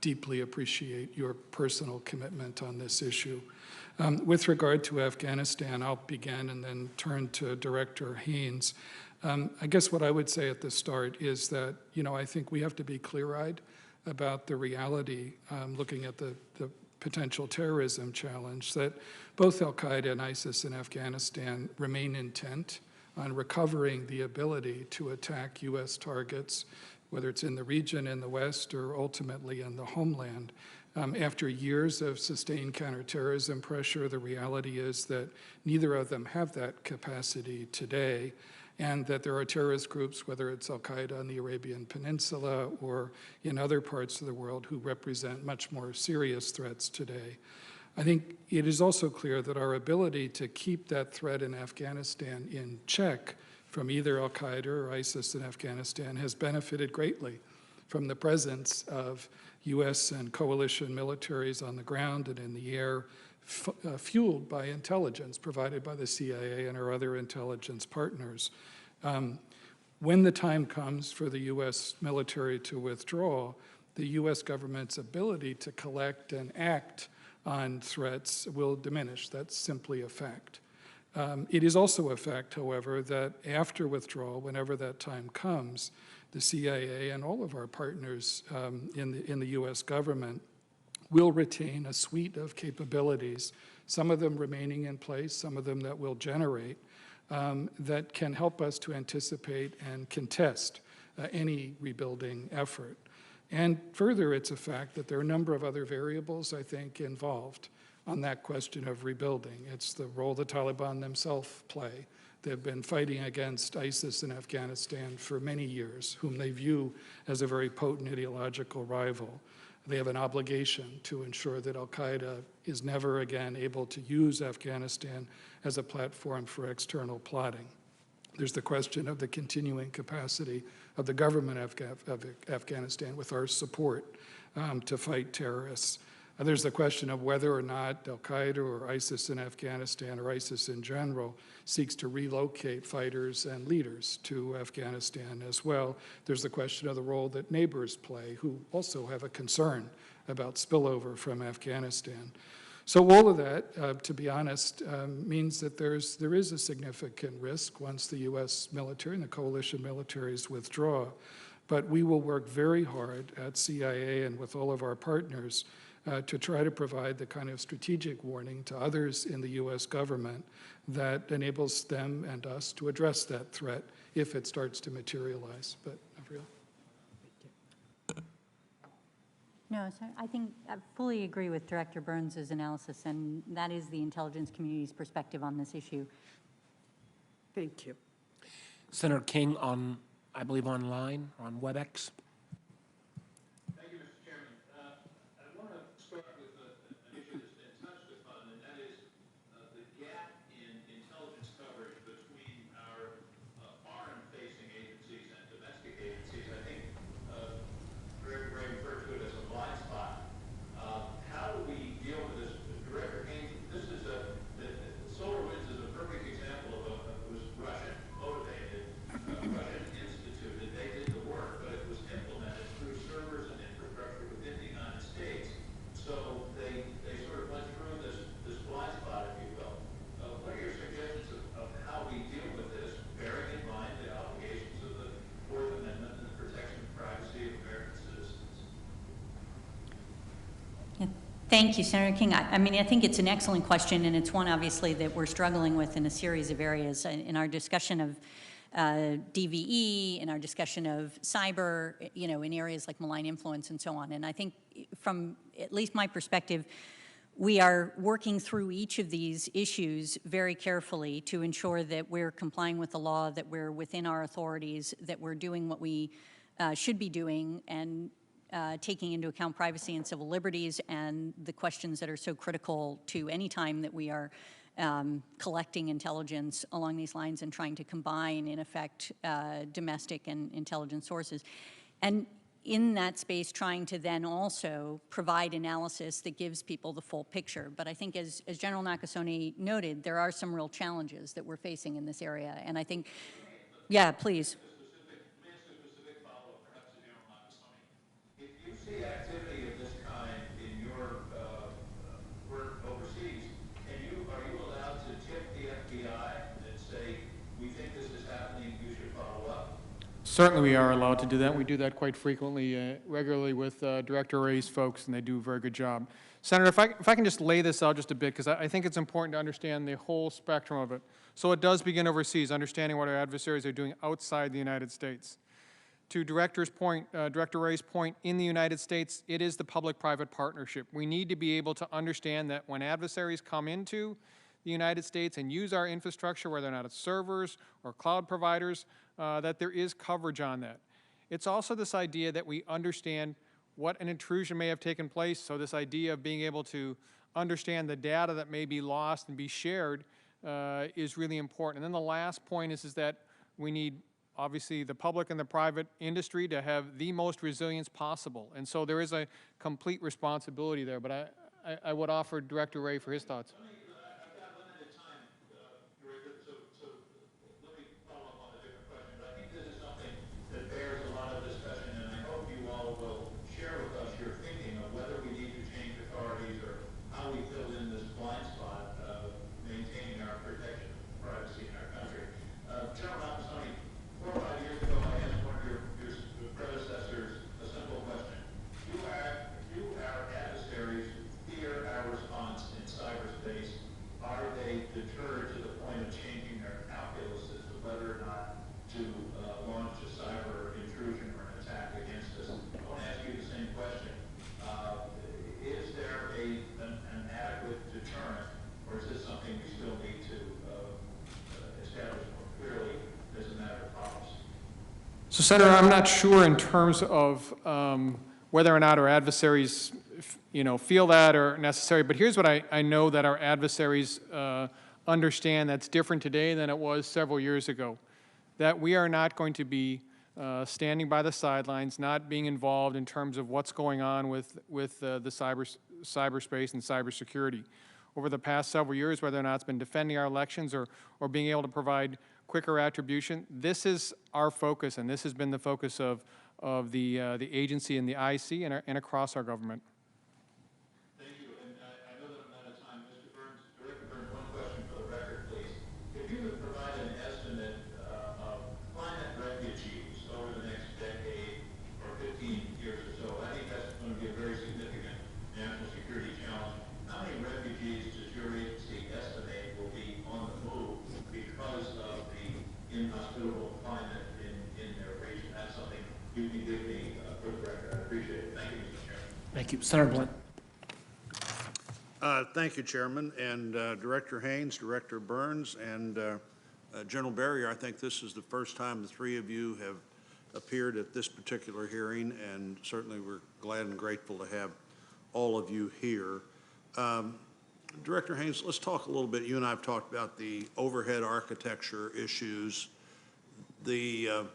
deeply appreciate your personal commitment on this issue. With regard to Afghanistan, I'll begin and then turn to Director Haynes. I guess what I would say at the start is that, I think we have to be clear-eyed about the reality, looking at the potential terrorism challenge, that both al-Qaeda and ISIS in Afghanistan remain intent on recovering the ability to attack U.S. targets, whether it's in the region, in the West, or ultimately in the homeland. After years of sustained counterterrorism pressure, the reality is that neither of them have that capacity today, and that there are terrorist groups, whether it's al-Qaeda on the Arabian Peninsula or in other parts of the world, who represent much more serious threats today. I think it is also clear that our ability to keep that threat in Afghanistan in check from either al-Qaeda or ISIS in Afghanistan has benefited greatly from the presence of U.S. and coalition militaries on the ground and in the air, fueled by intelligence provided by the CIA and our other intelligence partners. When the time comes for the U.S. military to withdraw, the U.S. government's ability to collect and act on threats will diminish. That's simply a fact. It is also a fact, however, that after withdrawal, whenever that time comes, the CIA and all of our partners in the U.S. government will retain a suite of capabilities, some of them remaining in place, some of them that will generate, that can help us to anticipate and contest any rebuilding effort. And further, it's a fact that there are a number of other variables, I think, involved on that question of rebuilding. It's the role the Taliban themselves play. They've been fighting against ISIS in Afghanistan for many years, whom they view as a very potent ideological rival. They have an obligation to ensure that al-Qaeda is never again able to use Afghanistan as a platform for external plotting. There's the question of the continuing capacity of the government of Afghanistan with our support to fight terrorists. There's the question of whether or not al-Qaeda or ISIS in Afghanistan, or ISIS in general, seeks to relocate fighters and leaders to Afghanistan as well. There's the question of the role that neighbors play, who also have a concern about spillover from Afghanistan. So all of that, to be honest, means that there is a significant risk once the U.S. military and the coalition militaries withdraw. But we will work very hard at CIA and with all of our partners to try to provide the kind of strategic warning to others in the U.S. government that enables them and us to address that threat if it starts to materialize. But, Avril? No, sir, I think I fully agree with Director Burns' analysis, and that is the intelligence community's perspective on this issue. Thank you. Senator King on, I believe, online, on WebEx. Thank you, Mr. Chairman. I want to start with an issue that's been touched upon, and that is the gap in intelligence coverage between our foreign-facing agencies and domestic agencies. I think Director Gray referred to it as a blind spot. How do we deal with this? Director Haynes, this is SolarWinds is a perfect example of it was Russian motivated, Russian instituted. They did the work, but it was Thank you, Senator King. I mean, I think it's an excellent question, and it's one, obviously, that we're struggling with in a series of areas. In our discussion of DVE, in our discussion of cyber, you know, in areas like malign influence and so on. And I think from at least my perspective, we are working through each of these issues very carefully to ensure that we're complying with the law, that we're within our authorities, that we're doing what we should be doing, and taking into account privacy and civil liberties and the questions that are so critical to any time that we are collecting intelligence along these lines and trying to combine, in effect, domestic and intelligence sources. And in that space, trying to then also provide analysis that gives people the full picture. But I think as General Nakasone noted, there are some real challenges that we're facing in this area. And I think, yeah, please. If you see activity of this kind in your work overseas, are you allowed to tip the FBI and say, we think this is happening, you should follow up? Certainly we are allowed to do that. We do that quite frequently, regularly with Director Wray's folks, and they do a very good job. Senator, if I can just lay this out just a bit, because I think it's important to understand the whole spectrum of it. So it does begin overseas, understanding what our adversaries are doing outside the United States. To Director Wray's point, in the United States, it is the public-private partnership. We need to be able to understand that when adversaries come into the United States and use our infrastructure, whether or not it's servers or cloud providers, that there is coverage on that. It's also this idea that we understand what an intrusion may have taken place, so this idea of being able to understand the data that may be lost and be shared is really important. And then the last point is that we need obviously the public and the private industry to have the most resilience possible. And so there is a complete responsibility there, but I would offer Director Wray for his thoughts. I've got limited time, Director, so let me follow up on a different question. But I think this is something that bears a lot of discussion, and I hope you all will share with us your thinking of whether we need to change authorities or how we fill in this blind spot of maintaining our protection of privacy in our country. General Nakasone, 4 or 5 years ago, I asked one of your predecessors a simple question. Do our adversaries fear our response in cyberspace? Are they deterred to the point of changing their calculus as to whether or not to launch a cyber intrusion or an attack against us? I want to ask you the same question. Is there an adequate deterrent, or is this something we still need to establish more clearly as a matter of policy? So, Senator, I'm not sure in terms of whether or not our adversaries, feel that or necessary. But here's what I know that our adversaries understand that's different today than it was several years ago. That we are not going to be standing by the sidelines, not being involved in terms of what's going on with the cyberspace and cybersecurity. Over the past several years, whether or not it's been defending our elections or being able to provide quicker attribution, this is our focus, and this has been the focus of the agency and the IC and across our government. Thank you, and I know that I'm out of time. Mr. Burns, Director Burns, one question for the record, please. If you could provide an estimate of climate refugees over the next decade or 15 years or so, I think that's going to be a very significant national security challenge. How many refugees does your agency estimate will be on the move because of the inhospitable climate in their region? That's something you can give me for the record. I appreciate it. Thank you, Mr. Chairman. Thank you. Senator Blunt. Thank you, Chairman, and Director Haynes, Director Burns, and General Barrier. I think this is the first time the three of you have appeared at this particular hearing, and certainly we're glad and grateful to have all of you here. Director Haynes, let's talk a little bit. You and I have talked about the overhead architecture issues. The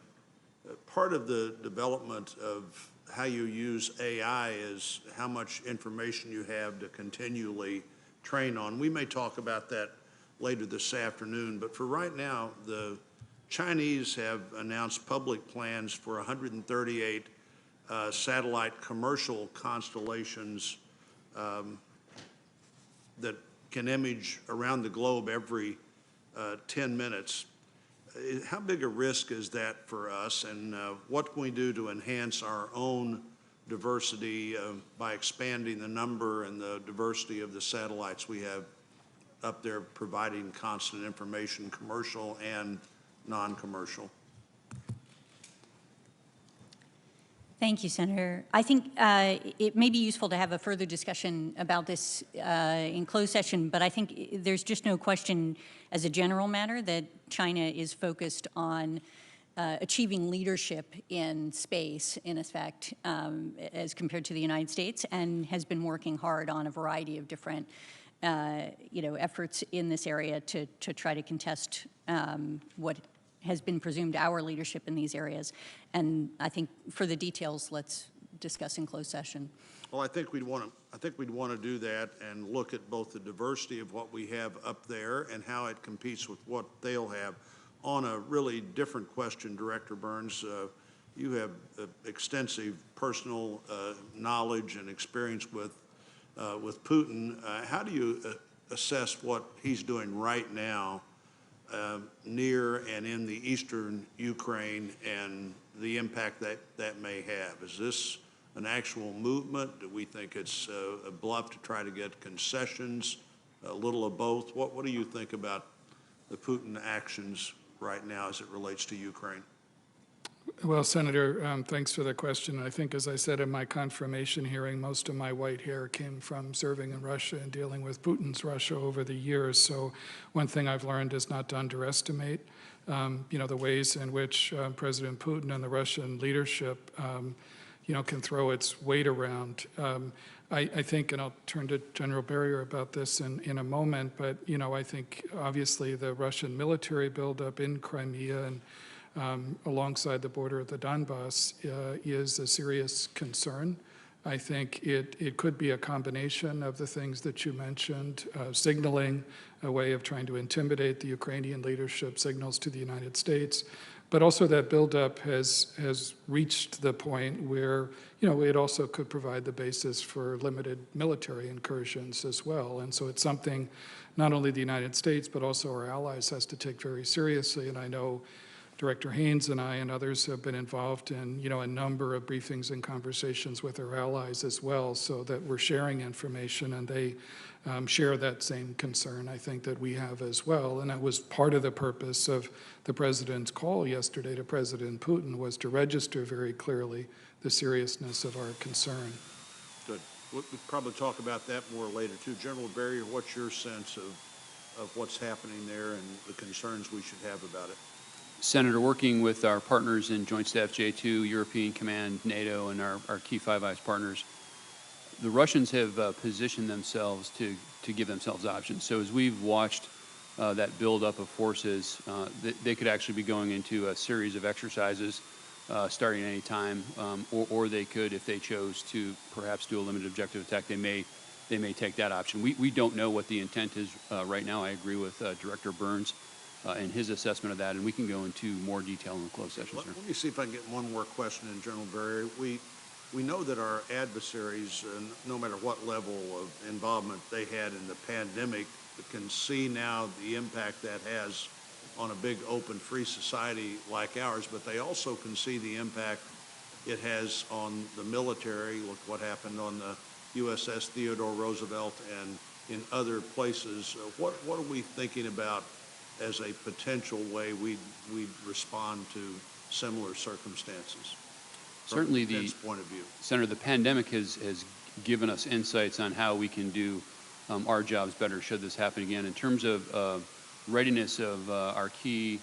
part of the development of how you use AI is how much information you have to continually train on. We may talk about that later this afternoon, but for right now, the Chinese have announced public plans for 138 satellite commercial constellations that can image around the globe every 10 minutes. How big a risk is that for us, and what can we do to enhance our own diversity by expanding the number and the diversity of the satellites we have up there providing constant information, commercial and non-commercial? Thank you, Senator. I think it may be useful to have a further discussion about this in closed session, but I think there's just no question as a general matter that China is focused on achieving leadership in space, in effect, as compared to the United States, and has been working hard on a variety of different efforts in this area to try to contest what has been presumed our leadership in these areas. And I think for the details, let's discuss in closed session. Well, I think we'd want to do that and look at both the diversity of what we have up there and how it competes with what they'll have. On a really different question, Director Burns, you have extensive personal knowledge and experience with Putin. How do you assess what he's doing right now near and in the eastern Ukraine and the impact that may have? Is this an actual movement? Do we think it's a bluff to try to get concessions, a little of both? What do you think about the Putin actions right now as it relates to Ukraine? Well, Senator, thanks for the question. I think, as I said in my confirmation hearing, most of my white hair came from serving in Russia and dealing with Putin's Russia over the years. So one thing I've learned is not to underestimate, the ways in which President Putin and the Russian leadership, can throw its weight around. I think, and I'll turn to General Berrier about this in a moment, but, I think obviously the Russian military buildup in Crimea and alongside the border of the Donbass is a serious concern. I think it could be a combination of the things that you mentioned, signaling a way of trying to intimidate the Ukrainian leadership, signals to the United States, but also that buildup has reached the point where, it also could provide the basis for limited military incursions as well. And so it's something not only the United States, but also our allies has to take very seriously. And I know Director Haynes and I and others have been involved in, a number of briefings and conversations with our allies as well, so that we're sharing information and they share that same concern, I think, that we have as well. And that was part of the purpose of the President's call yesterday to President Putin, was to register very clearly the seriousness of our concern. Good. We'll probably talk about that more later, too. General Berrier, what's your sense of what's happening there and the concerns we should have about it? Senator, working with our partners in Joint Staff J2, European Command, NATO, and our key Five Eyes partners, the Russians have positioned themselves to give themselves options. So as we've watched that buildup of forces, they could actually be going into a series of exercises starting any time, or they could, if they chose to perhaps do a limited objective attack, they may take that option. We don't know what the intent is right now. I agree with Director Burns and his assessment of that, and we can go into more detail in the closed session, sir. Let me see if I can get one more question in, General Berrier. We know that our adversaries, no matter what level of involvement they had in the pandemic, can see now the impact that has on a big, open, free society like ours, but they also can see the impact it has on the military. Look what happened on the USS Theodore Roosevelt and in other places. What are we thinking about as a potential way we'd respond to similar circumstances? Certainly, from the point of view. Senator, the pandemic has given us insights on how we can do our jobs better should this happen again. In terms of readiness of our key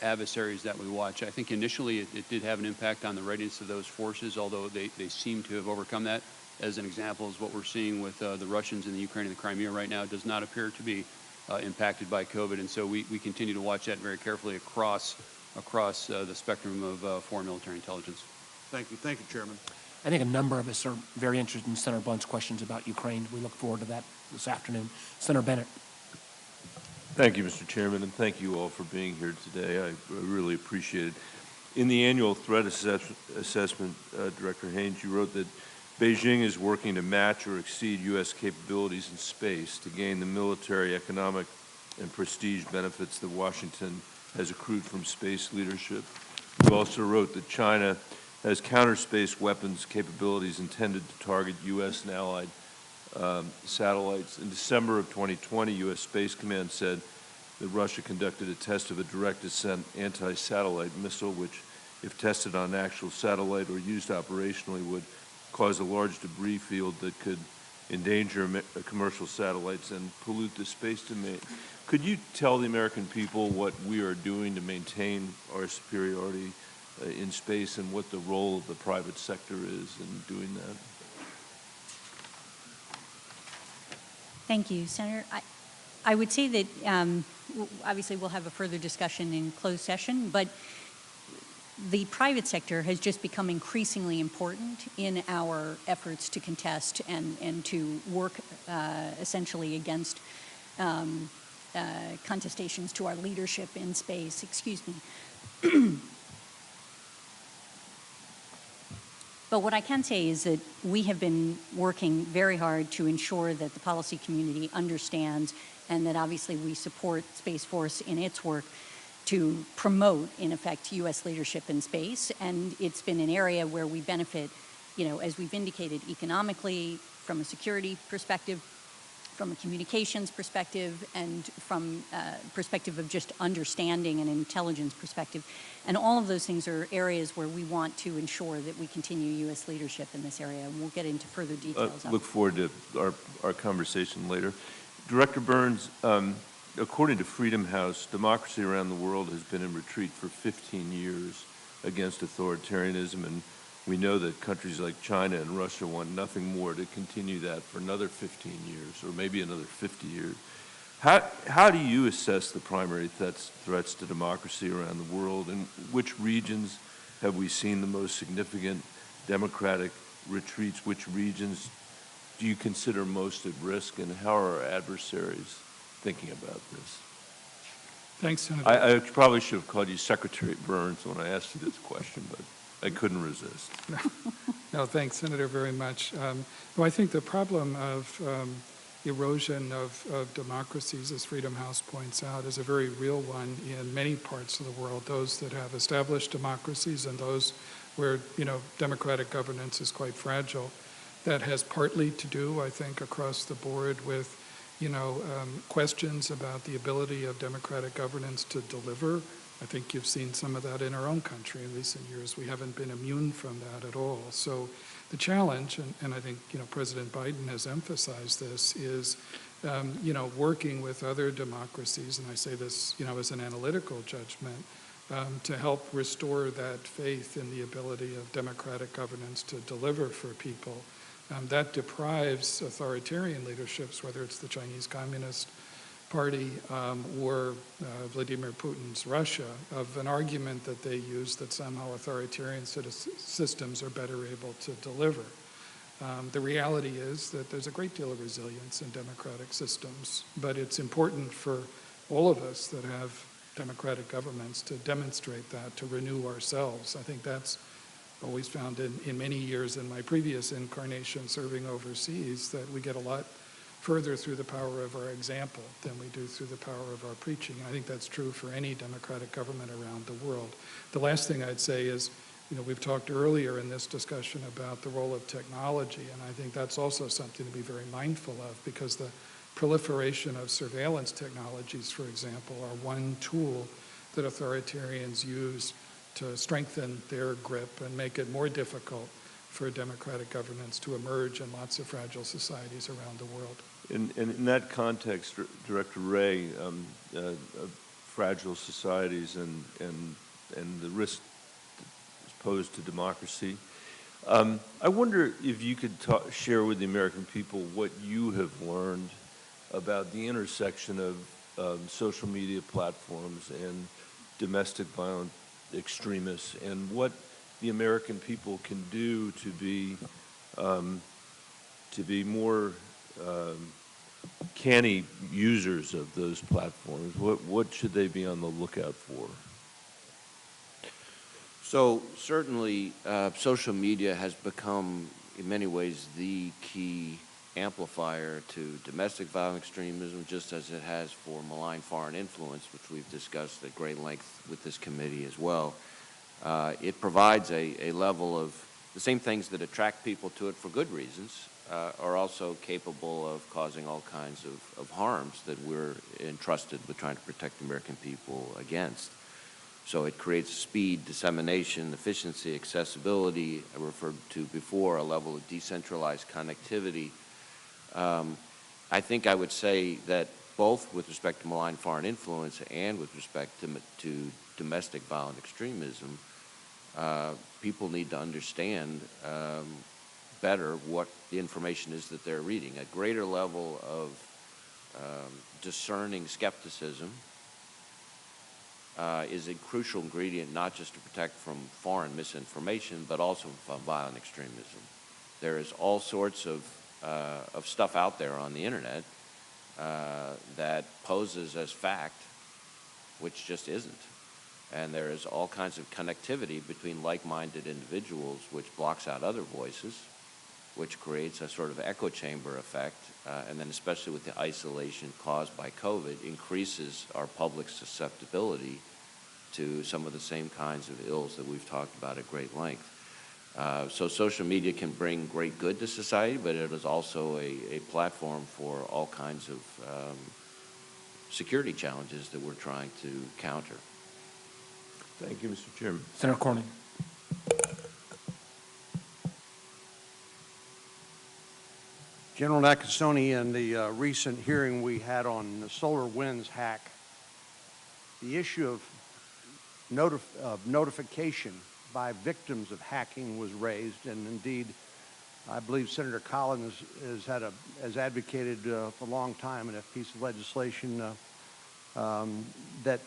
adversaries that we watch, I think initially it did have an impact on the readiness of those forces, although they seem to have overcome that. As an example, is what we're seeing with the Russians in the Ukraine and the Crimea right now does not appear to be impacted by COVID, and so we continue to watch that very carefully across the spectrum of foreign military intelligence. Thank you, Chairman. I think a number of us are very interested in Senator Blunt's questions about Ukraine. We look forward to that this afternoon. Senator Bennett. Thank you, Mr. Chairman, and thank you all for being here today. I really appreciate it. In the annual threat assessment, Director Haynes, you wrote that Beijing is working to match or exceed U.S. capabilities in space to gain the military, economic, and prestige benefits that Washington has accrued from space leadership. You also wrote that China has counter-space weapons capabilities intended to target U.S. and allied satellites. In December of 2020, U.S. Space Command said that Russia conducted a test of a direct-descent anti-satellite missile, which, if tested on an actual satellite or used operationally, would cause a large debris field that could endanger commercial satellites and pollute the space domain. Could you tell the American people what we are doing to maintain our superiority in space and what the role of the private sector is in doing that? Thank you, Senator. I would say that obviously we'll have a further discussion in closed session, but the private sector has just become increasingly important in our efforts to contest and to work essentially against contestations to our leadership in space. Excuse me. But what I can say is that we have been working very hard to ensure that the policy community understands and that obviously we support Space Force in its work to promote, in effect, U.S. leadership in space. And it's been an area where we benefit, you know, as we've indicated, economically, from a security perspective, from a communications perspective, and from a perspective of just understanding and intelligence perspective. And all of those things are areas where we want to ensure that we continue U.S. leadership in this area. And we'll get into further details. Look forward to our conversation later. Director Burns, according to Freedom House, democracy around the world has been in retreat for 15 years against authoritarianism, and we know that countries like China and Russia want nothing more to continue that for another 15 years, or maybe another 50 years. How do you assess the primary threats to democracy around the world, and which regions have we seen the most significant democratic retreats? Which regions do you consider most at risk, and how are our adversaries thinking about this? Thanks, Senator. I probably should have called you Secretary Burns when I asked you this question, but I couldn't resist. No, thanks, Senator, very much. No, I think the problem of erosion of democracies, as Freedom House points out, is a very real one in many parts of the world, those that have established democracies and those where, you know, democratic governance is quite fragile. That has partly to do, I think, across the board with, you know, questions about the ability of democratic governance to deliver. I think you've seen some of that in our own country in recent years. We haven't been immune from that at all. So the challenge, and I think, you know, President Biden has emphasized this, is, you know, working with other democracies, and I say this, you know, as an analytical judgment, to help restore that faith in the ability of democratic governance to deliver for people. That deprives authoritarian leaderships, whether it's the Chinese Communist Party or Vladimir Putin's Russia, of an argument that they use that somehow authoritarian systems are better able to deliver. The reality is that there's a great deal of resilience in democratic systems, but it's important for all of us that have democratic governments to demonstrate that, to renew ourselves. I think that's always found in many years in my previous incarnation serving overseas, that we get a lot further through the power of our example than we do through the power of our preaching. And I think that's true for any democratic government around the world. The last thing I'd say is, you know, we've talked earlier in this discussion about the role of technology, and I think that's also something to be very mindful of, because the proliferation of surveillance technologies, for example, are one tool that authoritarians use to strengthen their grip and make it more difficult for democratic governance to emerge in lots of fragile societies around the world. And in that context, Director Wray, fragile societies and the risk posed to democracy, I wonder if you could share with the American people what you have learned about the intersection of social media platforms and domestic violence extremists, and what the American people can do to be more canny users of those platforms. What should they be on the lookout for? So certainly social media has become in many ways the key amplifier to domestic violent extremism, just as it has for malign foreign influence, which we've discussed at great length with this committee as well. It provides a level of the same things that attract people to it for good reasons are also capable of causing all kinds of harms that we're entrusted with trying to protect the American people against. So it creates speed, dissemination, efficiency, accessibility, I referred to before, a level of decentralized connectivity. I think I would say that both with respect to malign foreign influence and with respect to domestic violent extremism, people need to understand better what the information is that they're reading. A greater level of discerning skepticism is a crucial ingredient not just to protect from foreign misinformation, but also from violent extremism. There is all sorts of stuff out there on the internet that poses as fact, which just isn't. And there is all kinds of connectivity between like-minded individuals, which blocks out other voices, which creates a sort of echo chamber effect, and then especially with the isolation caused by COVID, increases our public susceptibility to some of the same kinds of ills that we've talked about at great length. So social media can bring great good to society, but it is also a platform for all kinds of security challenges that we're trying to counter. Thank you, Mr. Chairman. Senator Cornyn. General Nakasone, in the recent hearing we had on the SolarWinds hack, the issue of notification by victims of hacking was raised, and indeed, I believe Senator Collins has advocated for a long time in a piece of legislation that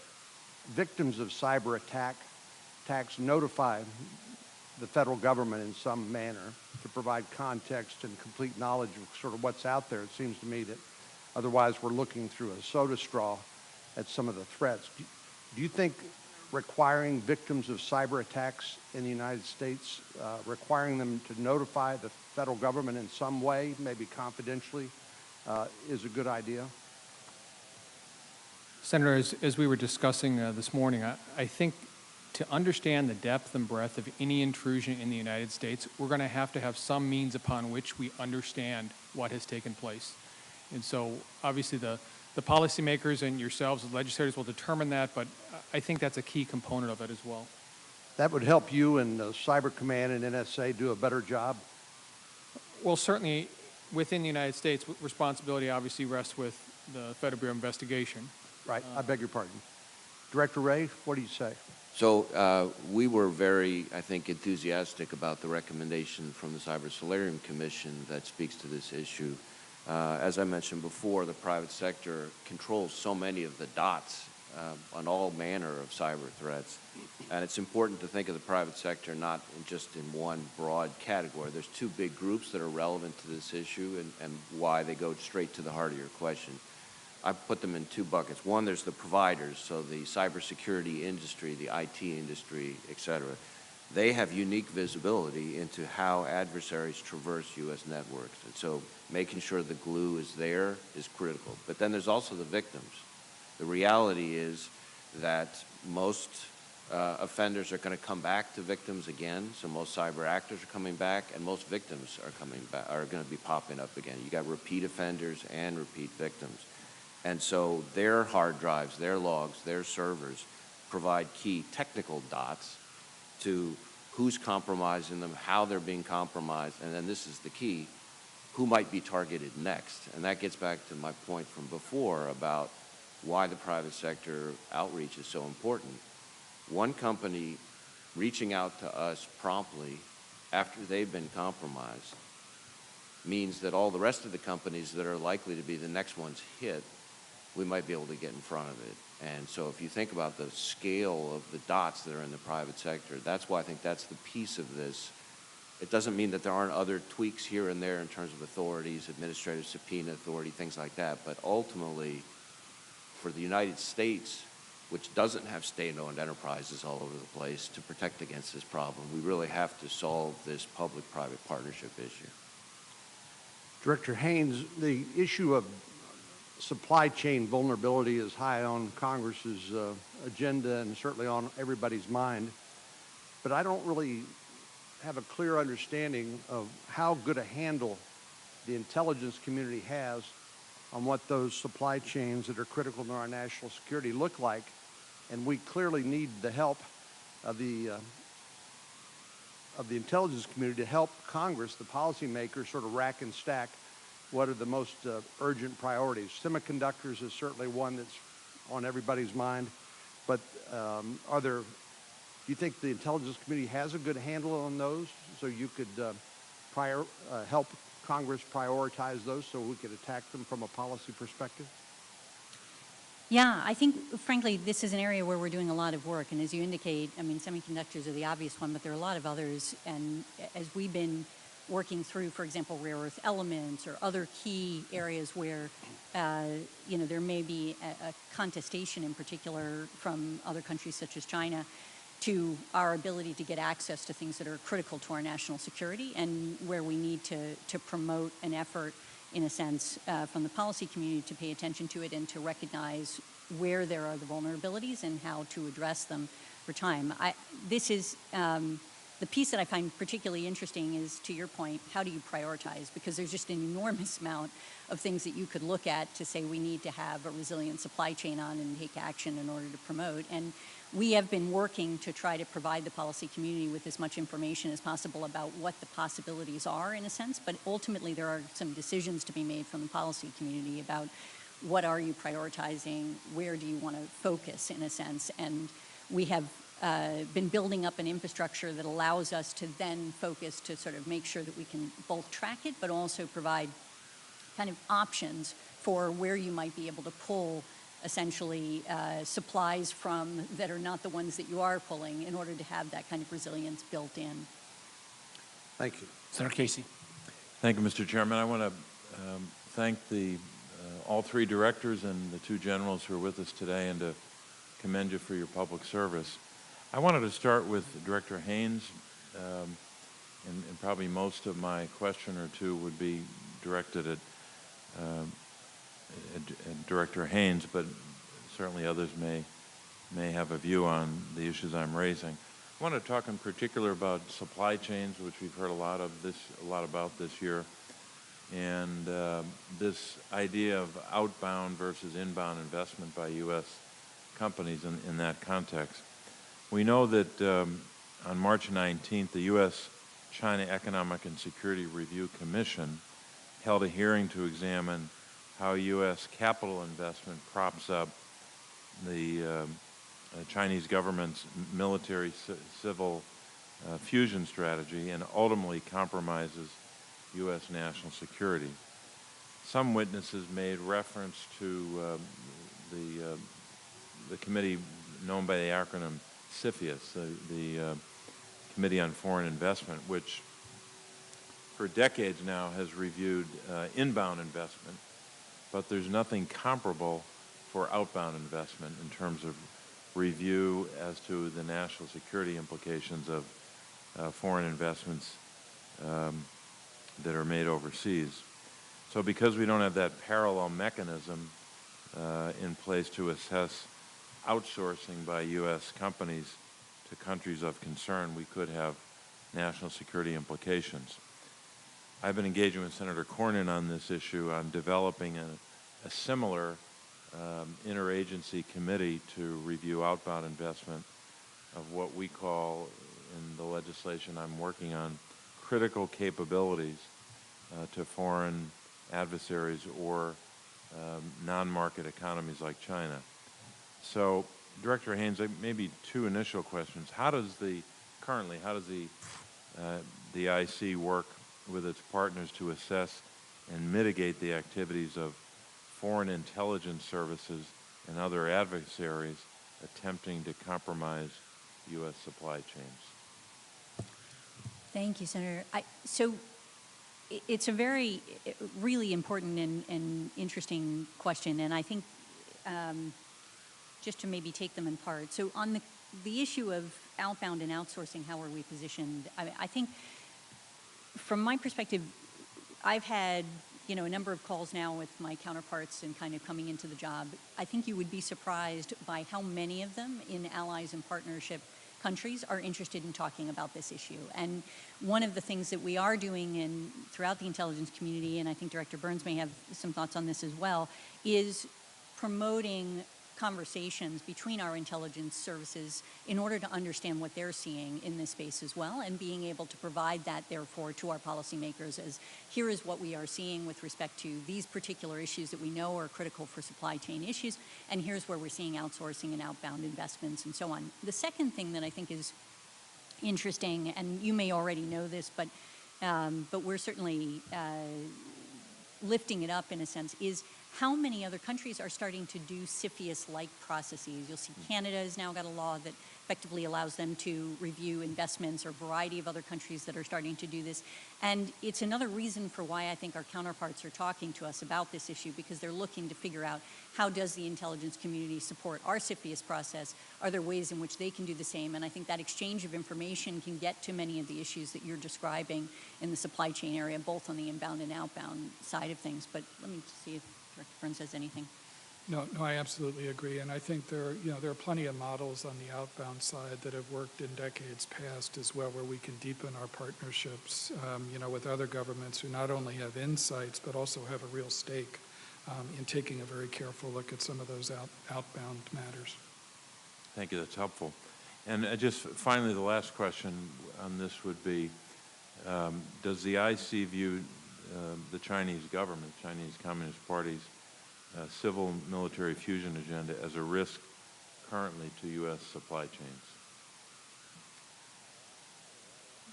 victims of cyber attacks notify the federal government in some manner to provide context and complete knowledge of sort of what's out there. It seems to me that otherwise we're looking through a soda straw at some of the threats. Do you think requiring victims of cyber attacks in the United States, requiring them to notify the federal government in some way, maybe confidentially, is a good idea? Senator, as we were discussing this morning, I think to understand the depth and breadth of any intrusion in the United States, we're going to have some means upon which we understand what has taken place. And so obviously the policymakers and yourselves, the legislators, will determine that, but I think that's a key component of it as well. That would help you and Cyber Command and NSA do a better job? Well, certainly within the United States, responsibility obviously rests with the Federal Bureau of Investigation. Right, I beg your pardon. Director Wray, what do you say? So we were very, I think, enthusiastic about the recommendation from the Cyber Solarium Commission that speaks to this issue. As I mentioned before, the private sector controls so many of the dots on all manner of cyber threats. And it's important to think of the private sector not just in one broad category. There's two big groups that are relevant to this issue and why they go straight to the heart of your question. I put them in two buckets. One, there's the providers, so the cybersecurity industry, the IT industry, et cetera. They have unique visibility into how adversaries traverse U.S. networks. And so making sure the glue is there is critical. But then there's also the victims. The reality is that most offenders are going to come back to victims again. So most cyber actors are coming back, and most victims are coming back, are going to be popping up again. You got repeat offenders and repeat victims. And so their hard drives, their logs, their servers provide key technical dots to who's compromising them, how they're being compromised, and then this is the key, who might be targeted next. And that gets back to my point from before about why the private sector outreach is so important. One company reaching out to us promptly after they've been compromised means that all the rest of the companies that are likely to be the next ones hit, we might be able to get in front of it. And so if you think about the scale of the dots that are in the private sector, that's why I think that's the piece of this. It doesn't mean that there aren't other tweaks here and there in terms of authorities, administrative subpoena authority, things like that. But ultimately, for the United States, which doesn't have state-owned enterprises all over the place to protect against this problem, we really have to solve this public-private partnership issue. Director Haynes, the issue of supply chain vulnerability is high on Congress's agenda and certainly on everybody's mind. but I don't really have a clear understanding of how good a handle the intelligence community has on what those supply chains that are critical to our national security look like. And we clearly need the help of the intelligence community to help Congress, the policymakers, sort of rack and stack what are the most urgent priorities. Semiconductors is certainly one that's on everybody's mind, but do you think the intelligence community has a good handle on those, so you could help Congress prioritize those so we could attack them from a policy perspective? Yeah, I think, frankly, this is an area where we're doing a lot of work. And as you indicate, I mean, semiconductors are the obvious one, but there are a lot of others. And as we've been working through, for example, rare earth elements or other key areas where, there may be a contestation in particular from other countries such as China to our ability to get access to things that are critical to our national security, and where we need to promote an effort, in a sense, from the policy community to pay attention to it and to recognize where there are the vulnerabilities and how to address them for time. This is the piece that I find particularly interesting is, to your point, how do you prioritize? Because there's just an enormous amount of things that you could look at to say we need to have a resilient supply chain on and take action in order to promote. And we have been working to try to provide the policy community with as much information as possible about what the possibilities are, in a sense, but ultimately there are some decisions to be made from the policy community about what are you prioritizing, where do you want to focus, in a sense. And we have been building up an infrastructure that allows us to then focus to sort of make sure that we can both track it, but also provide kind of options for where you might be able to pull essentially supplies from that are not the ones that you are pulling in order to have that kind of resilience built in. Thank you. Senator Casey. Thank you, Mr. Chairman. I want to thank all three directors and the two generals who are with us today, and to commend you for your public service. I wanted to start with Director Haynes, and probably most of my question or two would be directed at Director Haynes, but certainly others may have a view on the issues I'm raising. I want to talk in particular about supply chains, which we've heard a lot about this year, and this idea of outbound versus inbound investment by U.S. companies in that context. We know that on March 19th, the U.S.-China Economic and Security Review Commission held a hearing to examine how U.S. capital investment props up the Chinese government's military-civil fusion strategy and ultimately compromises U.S. national security. Some witnesses made reference to the committee known by the acronym CFIUS, the Committee on Foreign Investment, which for decades now has reviewed inbound investment, but there's nothing comparable for outbound investment in terms of review as to the national security implications of foreign investments that are made overseas. So because we don't have that parallel mechanism in place to assess outsourcing by U.S. companies to countries of concern, we could have national security implications. I've been engaging with Senator Cornyn on this issue on developing a similar interagency committee to review outbound investment of what we call, in the legislation I'm working on, critical capabilities to foreign adversaries or non-market economies like China. So, Director Haynes, maybe two initial questions. Currently, how does the IC work with its partners to assess and mitigate the activities of foreign intelligence services and other adversaries attempting to compromise U.S. supply chains? Thank you, Senator. So it's a really important and interesting question, and I think just to maybe take them in part. So on the issue of outbound and outsourcing, how are we positioned? I think from my perspective, I've had a number of calls now with my counterparts and kind of coming into the job. I think you would be surprised by how many of them in allies and partnership countries are interested in talking about this issue. And one of the things that we are doing throughout the intelligence community, and I think Director Burns may have some thoughts on this as well, is promoting conversations between our intelligence services in order to understand what they're seeing in this space as well, and being able to provide that, therefore, to our policymakers as here is what we are seeing with respect to these particular issues that we know are critical for supply chain issues, and here's where we're seeing outsourcing and outbound investments and so on. The second thing that I think is interesting, and you may already know this, but we're certainly lifting it up in a sense, is how many other countries are starting to do CFIUS-like processes. You'll see Canada has now got a law that effectively allows them to review investments, or a variety of other countries that are starting to do this. And it's another reason for why I think our counterparts are talking to us about this issue, because they're looking to figure out how does the intelligence community support our CFIUS process? Are there ways in which they can do the same? And I think that exchange of information can get to many of the issues that you're describing in the supply chain area, both on the inbound and outbound side of things. But let me see if Director Burns says anything. No, I absolutely agree, and I think there are plenty of models on the outbound side that have worked in decades past as well, where we can deepen our partnerships, with other governments who not only have insights but also have a real stake in taking a very careful look at some of those outbound matters. Thank you. That's helpful. And just finally, the last question on this would be: does the IC view the Chinese government, Chinese Communist Party's civil-military fusion agenda as a risk currently to U.S. supply chains?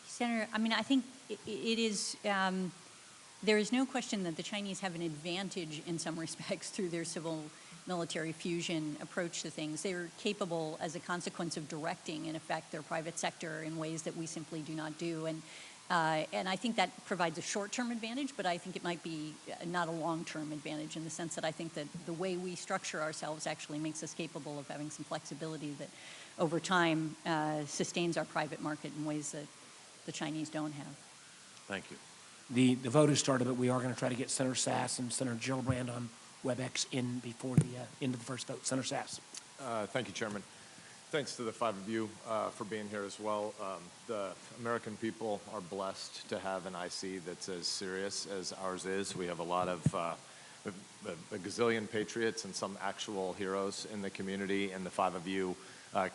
Senator, I think it is, there is no question that the Chinese have an advantage in some respects through their civil-military fusion approach to things. They're capable, as a consequence, of directing, in effect, their private sector in ways that we simply do not do. And I think that provides a short-term advantage, but I think it might be not a long-term advantage, in the sense that I think that the way we structure ourselves actually makes us capable of having some flexibility that over time sustains our private market in ways that the Chinese don't have. Thank you. The vote has started, but we are going to try to get Senator Sass and Senator Gillibrand on WebEx in before the end of the first vote. Senator Sass. Thank you, Chairman. Thanks to the five of you for being here as well. The American people are blessed to have an IC that's as serious as ours is. We have a lot of, a gazillion patriots and some actual heroes in the community, and the five of you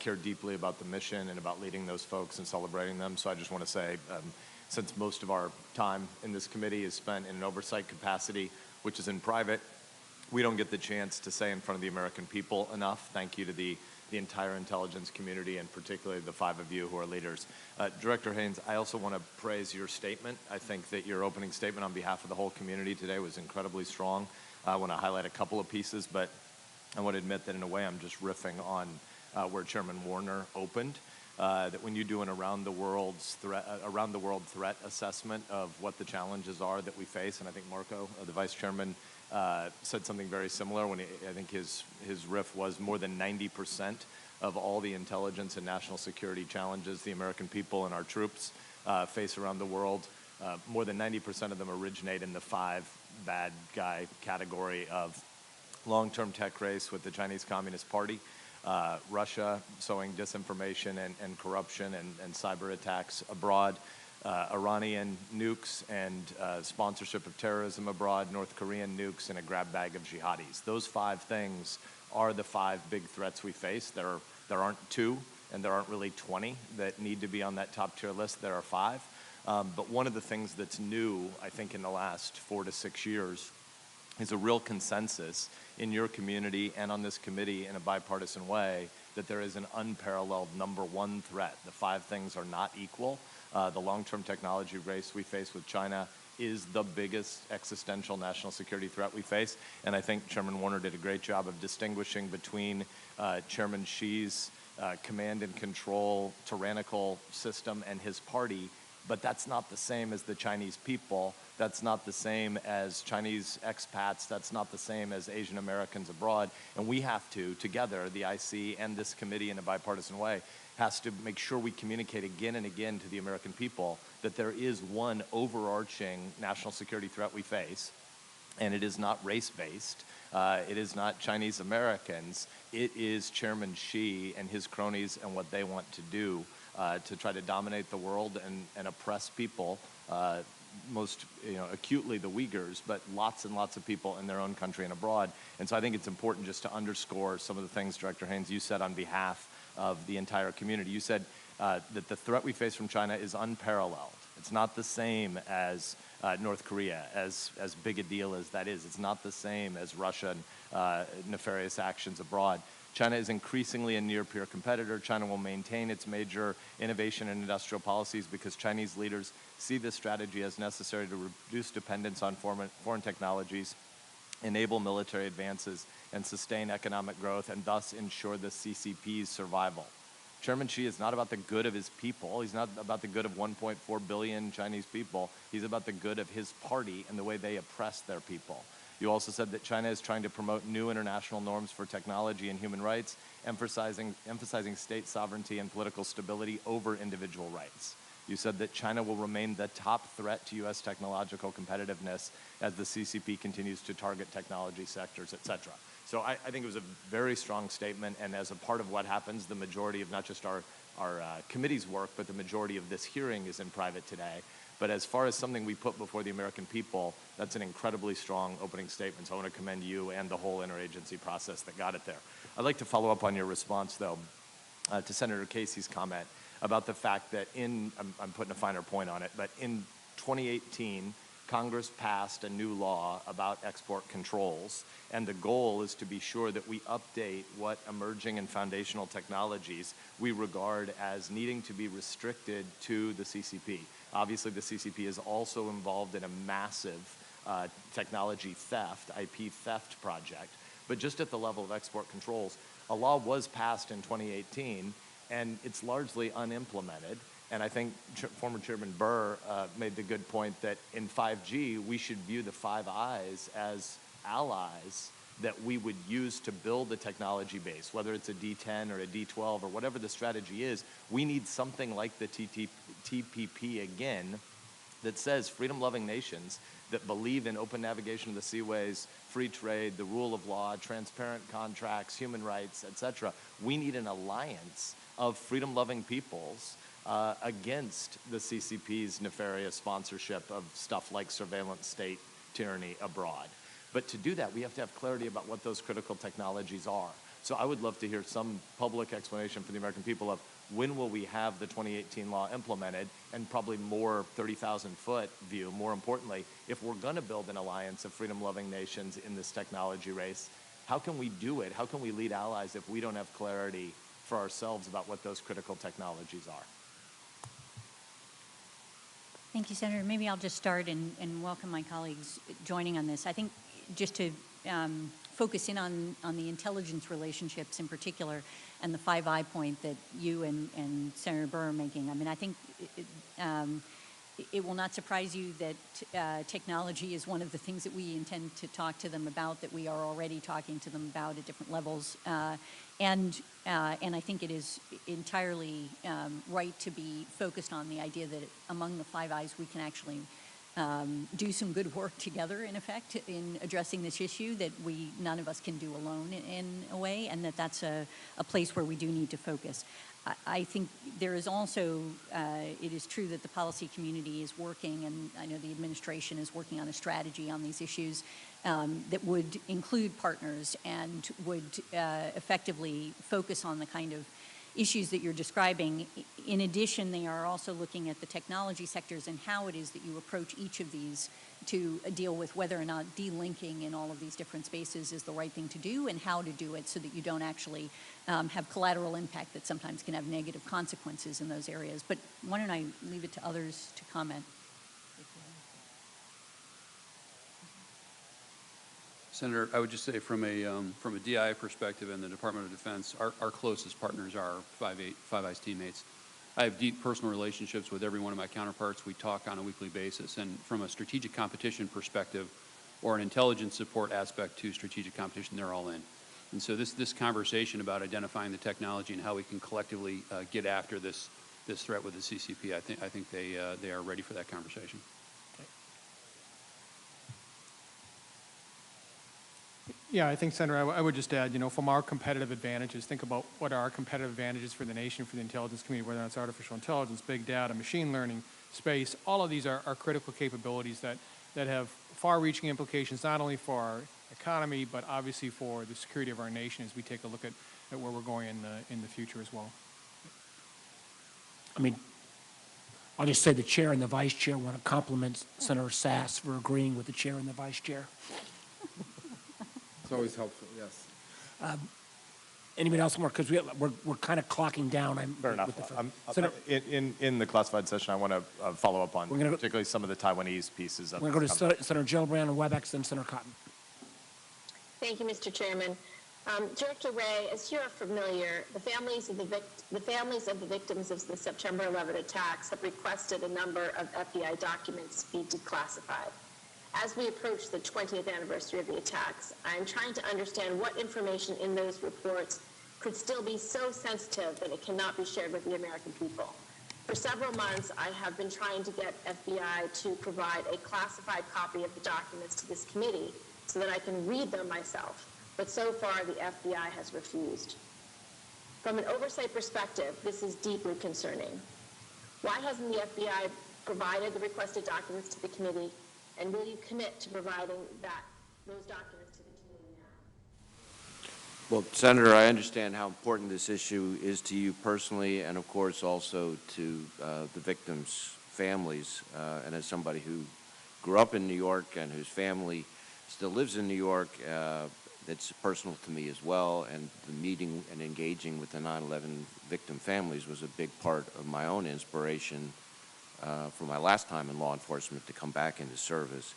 care deeply about the mission and about leading those folks and celebrating them. So I just want to say, since most of our time in this committee is spent in an oversight capacity, which is in private, we don't get the chance to say in front of the American people enough. Thank you to the entire intelligence community, and particularly the five of you who are leaders. Director Haynes, I also want to praise your statement. I think that your opening statement on behalf of the whole community today was incredibly strong. I want to highlight a couple of pieces, but I want to admit that in a way I'm just riffing on where Chairman Warner opened. That when you do an around the world threat assessment of what the challenges are that we face, and I think Marco, the Vice Chairman, said something very similar when I think his riff was more than 90% of all the intelligence and national security challenges the American people and our troops face around the world. More than 90% of them originate in the five bad guy category of long-term tech race with the Chinese Communist Party, Russia sowing disinformation and corruption and cyber attacks abroad, Iranian nukes and sponsorship of terrorism abroad, North Korean nukes, and a grab bag of jihadis. Those five things are the five big threats we face. There aren't two, and there aren't really 20 that need to be on that top tier list. There are five. But one of the things that's new, I think, in the last 4 to 6 years is a real consensus in your community and on this committee in a bipartisan way that there is an unparalleled number one threat. The five things are not equal. The long-term technology race we face with China is the biggest existential national security threat we face. And I think Chairman Warner did a great job of distinguishing between Chairman Xi's command and control tyrannical system and his party. But that's not the same as the Chinese people. That's not the same as Chinese expats. That's not the same as Asian Americans abroad. And we have to, together, the IC and this committee in a bipartisan way, has to make sure we communicate again and again to the American people that there is one overarching national security threat we face, and it is not race-based, It is not Chinese Americans. It is Chairman Xi and his cronies and what they want to do to try to dominate the world and oppress people, most acutely the Uyghurs, but lots and lots of people in their own country and abroad. And so I think it's important just to underscore some of the things, Director Haynes, you said on behalf of the entire community. You said that the threat we face from China is unparalleled. It's not the same as North Korea, as big a deal as that is. It's not the same as Russia and nefarious actions abroad. China is increasingly a near-peer competitor. China will maintain its major innovation and industrial policies because Chinese leaders see this strategy as necessary to reduce dependence on foreign technologies, enable military advances, and sustain economic growth, and thus ensure the CCP's survival. Chairman Xi is not about the good of his people. He's not about the good of 1.4 billion Chinese people. He's about the good of his party and the way they oppress their people. You also said that China is trying to promote new international norms for technology and human rights, emphasizing state sovereignty and political stability over individual rights. You said that China will remain the top threat to U.S. technological competitiveness as the CCP continues to target technology sectors, et cetera. So I think it was a very strong statement, and as a part of what happens, the majority of not just our committee's work, but the majority of this hearing is in private today. But as far as something we put before the American people, that's an incredibly strong opening statement. So I want to commend you and the whole interagency process that got it there. I'd like to follow up on your response, though, to Senator Casey's comment about the fact that I'm putting a finer point on it, but in 2018, Congress passed a new law about export controls, and the goal is to be sure that we update what emerging and foundational technologies we regard as needing to be restricted to the CCP. Obviously, the CCP is also involved in a massive technology theft, IP theft project, but just at the level of export controls, a law was passed in 2018, and it's largely unimplemented. And I think former Chairman Burr made the good point that in 5G, we should view the Five Eyes as allies that we would use to build the technology base, whether it's a D10 or a D12 or whatever the strategy is. We need something like the TPP again that says freedom-loving nations that believe in open navigation of the seaways, free trade, the rule of law, transparent contracts, human rights, et cetera. We need an alliance of freedom-loving peoples against the CCP's nefarious sponsorship of stuff like surveillance state tyranny abroad. But to do that, we have to have clarity about what those critical technologies are. So I would love to hear some public explanation for the American people of when will we have the 2018 law implemented, and probably more 30,000-foot view, more importantly, if we're going to build an alliance of freedom-loving nations in this technology race, how can we do it? How can we lead allies if we don't have clarity for ourselves about what those critical technologies are? Thank you, Senator. Maybe I'll just start and welcome my colleagues joining on this. I think just to focus in on the intelligence relationships in particular and the Five Eye point that you and Senator Burr are making. I mean, I think it will not surprise you that technology is one of the things that we intend to talk to them about, that we are already talking to them about at different levels. And I think it is entirely right to be focused on the idea that among the Five Eyes we can actually do some good work together, in effect, in addressing this issue that none of us can do alone in a way, and that's a place where we do need to focus. I think there is also, it is true that the policy community is working, and I know the administration is working on a strategy on these issues that would include partners and would effectively focus on the kind of issues that you're describing. In addition, they are also looking at the technology sectors and how it is that you approach each of these to deal with whether or not delinking in all of these different spaces is the right thing to do, and how to do it so that you don't actually have collateral impact that sometimes can have negative consequences in those areas. But why don't I leave it to others to comment? Senator, I would just say from a DI perspective and the Department of Defense, our closest partners are Five Eyes teammates. I have deep personal relationships with every one of my counterparts. We talk on a weekly basis. And from a strategic competition perspective or an intelligence support aspect to strategic competition, they're all in. And so this conversation about identifying the technology and how we can collectively get after this threat with the CCP, I think they are ready for that conversation. Yeah, I think, Senator, I would just add, from our competitive advantages, think about what are our competitive advantages for the nation, for the intelligence community, whether it's artificial intelligence, big data, machine learning, space. All of these are critical capabilities that have far-reaching implications, not only for our economy, but obviously for the security of our nation as we take a look at where we're going in the future as well. I mean, I'll just say the chair and the vice chair want to compliment Senator Sass for agreeing with the chair and the vice chair. It's always helpful, yes. Anybody else more? Because we're kind of clocking down. Fair enough. In the classified session, I want to follow up on particularly some of the Taiwanese pieces. We're going to go to Senator Gillibrand and WebEx, then Senator Cotton. Thank you, Mr. Chairman. Director Wray, as you are familiar, the families of the victims of the September 11 attacks have requested a number of FBI documents be declassified. As we approach the 20th anniversary of the attacks, I am trying to understand what information in those reports could still be so sensitive that it cannot be shared with the American people. For several months, I have been trying to get FBI to provide a classified copy of the documents to this committee so that I can read them myself, but so far the FBI has refused. From an oversight perspective, this is deeply concerning. Why hasn't the FBI provided the requested documents to the committee? And will you commit to providing those documents to the committee now? Well, Senator, I understand how important this issue is to you personally, and of course also to the victims' families. And as somebody who grew up in New York and whose family still lives in New York, it's personal to me as well. And the meeting and engaging with the 9/11 victim families was a big part of my own inspiration for my last time in law enforcement to come back into service.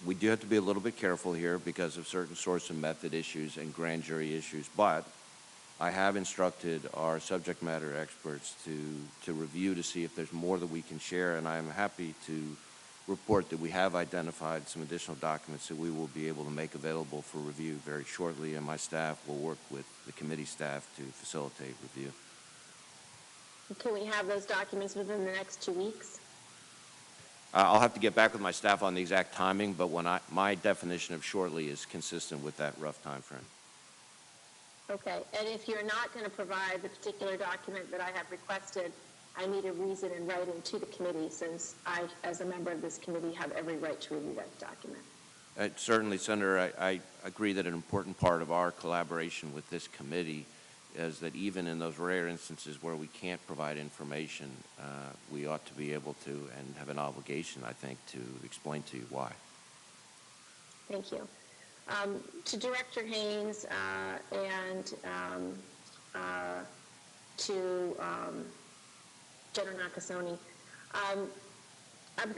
We do have to be a little bit careful here because of certain source and method issues and grand jury issues, but I have instructed our subject matter experts to review to see if there's more that we can share, and I am happy to report that we have identified some additional documents that we will be able to make available for review very shortly, and my staff will work with the committee staff to facilitate review. Can we have those documents within the next 2 weeks? I'll have to get back with my staff on the exact timing, but my definition of shortly is consistent with that rough time frame. Okay, and if you're not going to provide the particular document that I have requested, I need a reason in writing to the committee, since I, as a member of this committee, have every right to review that document. Certainly, Senator, I agree that an important part of our collaboration with this committee is that even in those rare instances where we can't provide information, we ought to be able to and have an obligation, I think, to explain to you why. Thank you. To Director Haynes and to General Nakasone, I'm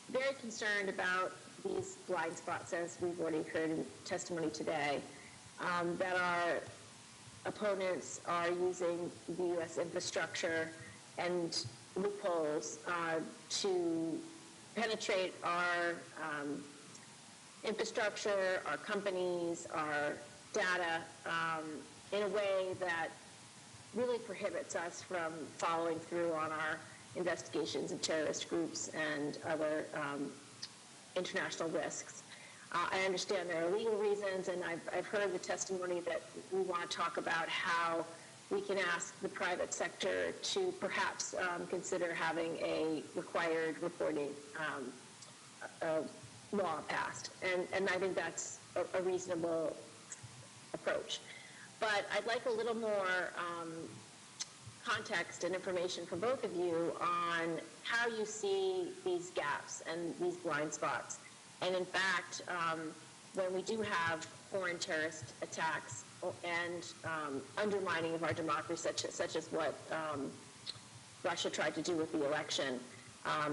very concerned about these blind spots, as we've already heard in testimony today, that our opponents are using the U.S. infrastructure and loopholes to penetrate our infrastructure, our companies, our data in a way that really prohibits us from following through on our investigations of terrorist groups and other international risks. I understand there are legal reasons, and I've heard the testimony that we want to talk about how we can ask the private sector to perhaps consider having a required reporting law passed. And I think that's a reasonable approach. But I'd like a little more context and information from both of you on how you see these gaps and these blind spots. And in fact, when we do have foreign terrorist attacks and undermining of our democracy, such as what Russia tried to do with the election,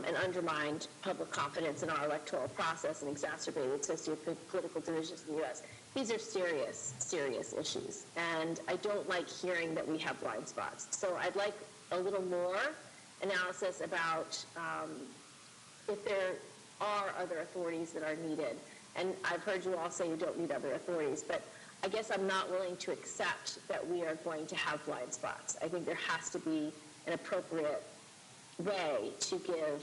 and undermined public confidence in our electoral process and exacerbated socio-political divisions in the U.S. These are serious, serious issues. And I don't like hearing that we have blind spots. So I'd like a little more analysis about if there are other authorities that are needed. And I've heard you all say you don't need other authorities, but I guess I'm not willing to accept that we are going to have blind spots. I think there has to be an appropriate way to give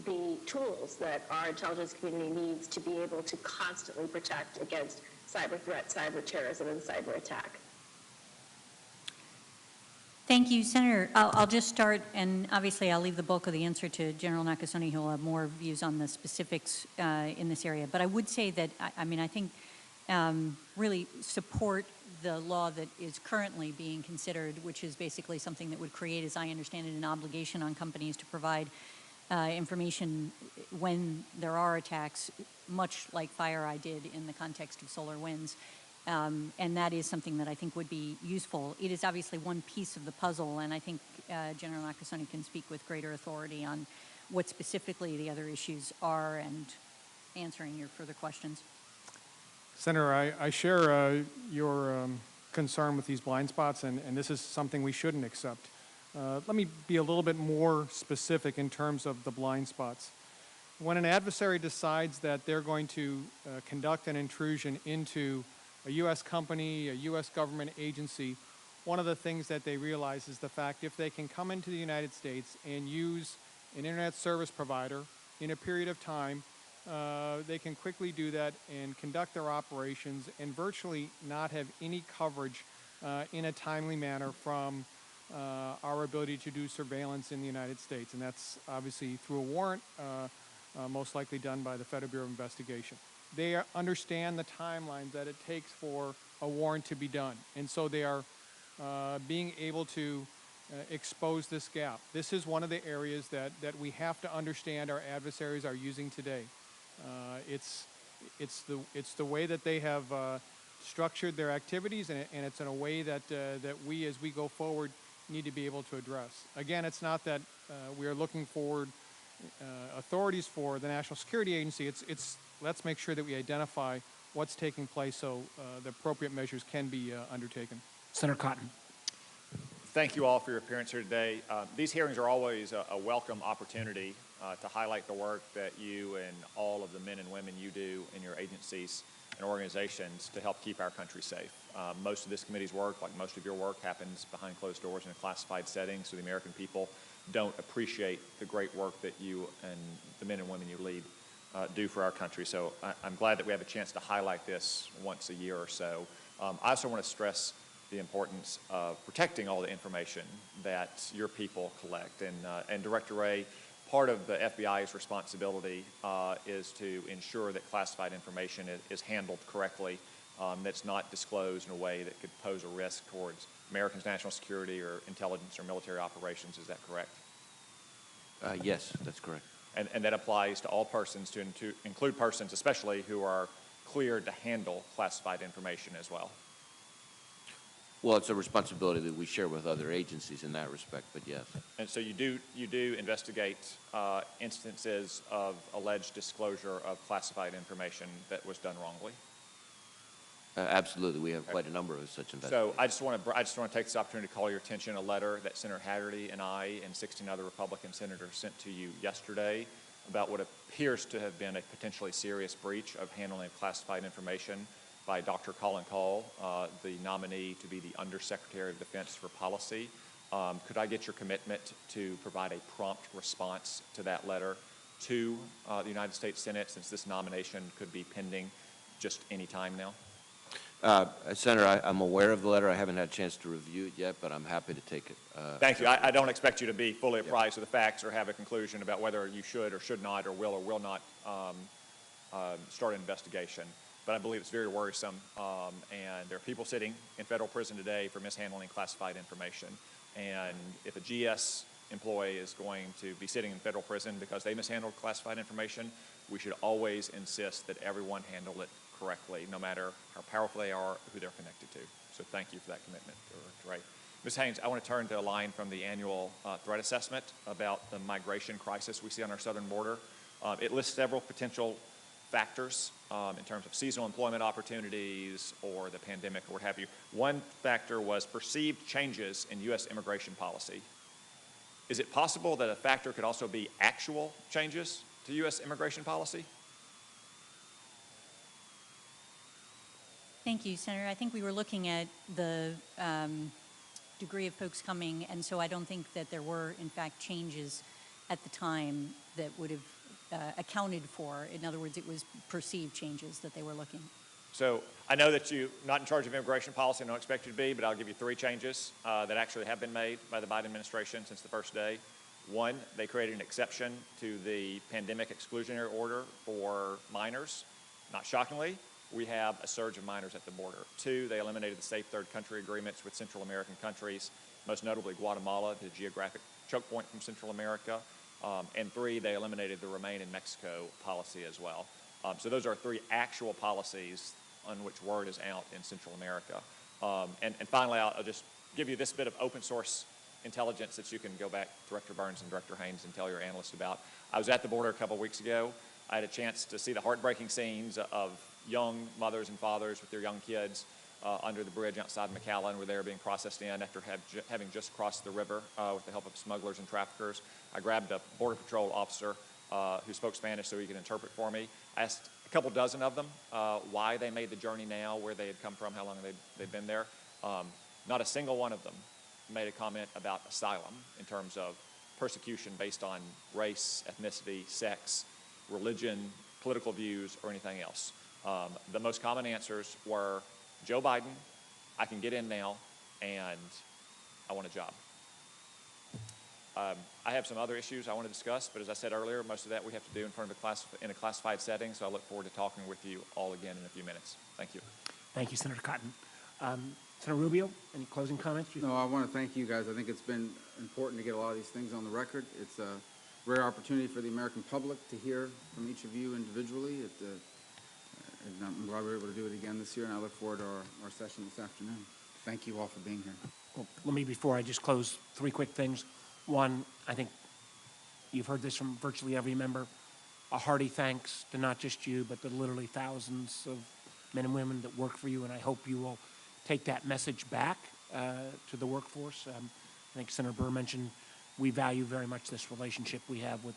the tools that our intelligence community needs to be able to constantly protect against cyber threat, cyber terrorism, and cyber attack? Thank you, Senator. I'll just start, and obviously I'll leave the bulk of the answer to General Nakasone, who will have more views on the specifics in this area. But I would say that, I think really support the law that is currently being considered, which is basically something that would create, as I understand it, an obligation on companies to provide information when there are attacks, much like FireEye did in the context of SolarWinds. And that is something that I think would be useful. It is obviously one piece of the puzzle, and I think General Nakasone can speak with greater authority on what specifically the other issues are and answering your further questions. Senator, I share your concern with these blind spots, and this is something we shouldn't accept. Let me be a little bit more specific in terms of the blind spots. When an adversary decides that they're going to conduct an intrusion into a U.S. company, a U.S. government agency, one of the things that they realize is the fact if they can come into the United States and use an internet service provider in a period of time, they can quickly do that and conduct their operations and virtually not have any coverage in a timely manner from our ability to do surveillance in the United States. And that's obviously through a warrant, most likely done by the Federal Bureau of Investigation. They understand the timeline that it takes for a warrant to be done. And so they are being able to expose this gap. This is one of the areas that we have to understand our adversaries are using today. It's the way that they have structured their activities, and it's in a way that we, as we go forward, need to be able to address. Again, it's not that we are looking forward authorities for the National Security Agency. It's let's make sure that we identify what's taking place so the appropriate measures can be undertaken. Senator Cotton. Thank you all for your appearance here today. These hearings are always a welcome opportunity to highlight the work that you and all of the men and women you do in your agencies and organizations to help keep our country safe. Most of this committee's work, like most of your work, happens behind closed doors in a classified setting, so the American people don't appreciate the great work that you and the men and women you lead do for our country. So I'm glad that we have a chance to highlight this once a year or so. I also want to stress the importance of protecting all the information that your people collect. And Director Wray, part of the FBI's responsibility is to ensure that classified information is handled correctly, that's not disclosed in a way that could pose a risk towards Americans' national security or intelligence or military operations. Is that correct? Yes, that's correct. And that applies to all persons, to include persons especially who are cleared to handle classified information as well. Well, it's a responsibility that we share with other agencies in that respect, but yes. And so you do investigate instances of alleged disclosure of classified information that was done wrongly? Absolutely, we have quite a number of such investigations. So I just want to take this opportunity to call your attention to a letter that Senator Haggerty and I and 16 other Republican senators sent to you yesterday about what appears to have been a potentially serious breach of handling of classified information by Dr. Colin Call, the nominee to be the Undersecretary of Defense for Policy. Could I get your commitment to provide a prompt response to that letter to the United States Senate, since this nomination could be pending just any time now? Senator, I'm aware of the letter. I haven't had a chance to review it yet, but I'm happy to take it. Thank you. I don't expect you to be fully apprised of the facts or have a conclusion about whether you should or should not or will not start an investigation. But I believe it's very worrisome, and there are people sitting in federal prison today for mishandling classified information. And if a GS employee is going to be sitting in federal prison because they mishandled classified information, we should always insist that everyone handle it correctly, no matter how powerful they are or who they're connected to. So thank you for that commitment, Director Wray. Ms. Haynes, I want to turn to a line from the annual threat assessment about the migration crisis we see on our southern border. It lists several potential factors in terms of seasonal employment opportunities or the pandemic or what have you. One factor was perceived changes in U.S. immigration policy. Is it possible that a factor could also be actual changes to U.S. immigration policy? Thank you, Senator. I think we were looking at the degree of folks coming, and so I don't think that there were, in fact, changes at the time that would have accounted for. In other words, it was perceived changes that they were looking. So I know that you're not in charge of immigration policy, and I don't expect you to be, but I'll give you 3 changes that actually have been made by the Biden administration since the first day. 1, they created an exception to the pandemic exclusionary order for minors. Not shockingly, we have a surge of minors at the border. 2, they eliminated the safe third country agreements with Central American countries, most notably Guatemala, the geographic choke point from Central America. And 3, they eliminated the Remain in Mexico policy as well. So those are 3 actual policies on which word is out in Central America. And finally, I'll just give you this bit of open source intelligence that you can go back, Director Burns and Director Haynes, and tell your analysts about. I was at the border a couple of weeks ago. I had a chance to see the heartbreaking scenes of young mothers and fathers with their young kids under the bridge outside McAllen, where they were being processed in after having just crossed the river with the help of smugglers and traffickers. I grabbed a Border Patrol officer who spoke Spanish so he could interpret for me. I asked a couple dozen of them why they made the journey now, where they had come from, how long they'd been there. Not a single one of them made a comment about asylum in terms of persecution based on race, ethnicity, sex, religion, political views, or anything else. The most common answers were, Joe Biden, I can get in now, and I want a job. I have some other issues I want to discuss, but as I said earlier, most of that we have to do in front of in a classified setting, so I look forward to talking with you all again in a few minutes. Thank you. Thank you, Senator Cotton. Senator Rubio, any closing comments? No, I want to thank you guys. I think it's been important to get a lot of these things on the record. It's a rare opportunity for the American public to hear from each of you individually. And I'm glad we were able to do it again this year, and I look forward to our session this afternoon. Thank you all for being here. Well, let me, before I just close, 3 quick things. 1, I think you've heard this from virtually every member. A hearty thanks to not just you, but the literally thousands of men and women that work for you, and I hope you will take that message back to the workforce. I think Senator Burr mentioned we value very much this relationship we have with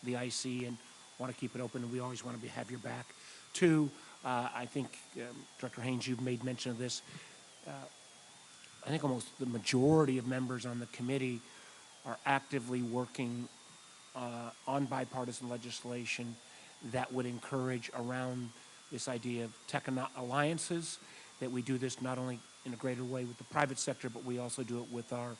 the IC and want to keep it open, and we always want to have your back. 2, I think, Director Haynes, you've made mention of this. I think almost the majority of members on the committee are actively working on bipartisan legislation that would encourage around this idea of tech alliances, that we do this not only in a greater way with the private sector, but we also do it with our,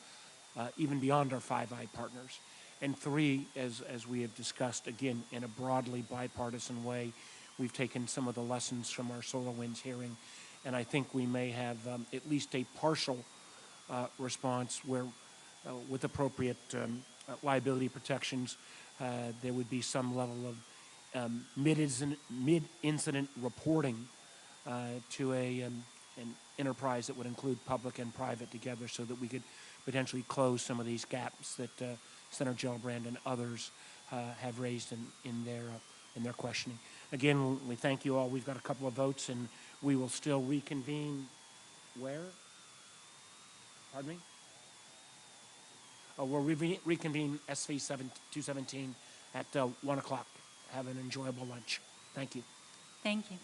even beyond our Five Eye partners. And 3, as we have discussed, again, in a broadly bipartisan way, we've taken some of the lessons from our SolarWinds hearing, and I think we may have at least a partial response where, with appropriate liability protections, there would be some level of mid-incident reporting to an enterprise that would include public and private together, so that we could potentially close some of these gaps that Senator Gillibrand and others have raised in their questioning. Again, we thank you all. We've got a couple of votes, and we will still reconvene. Where? Pardon me? Oh, we'll reconvene SV 217 at 1 o'clock. Have an enjoyable lunch. Thank you. Thank you.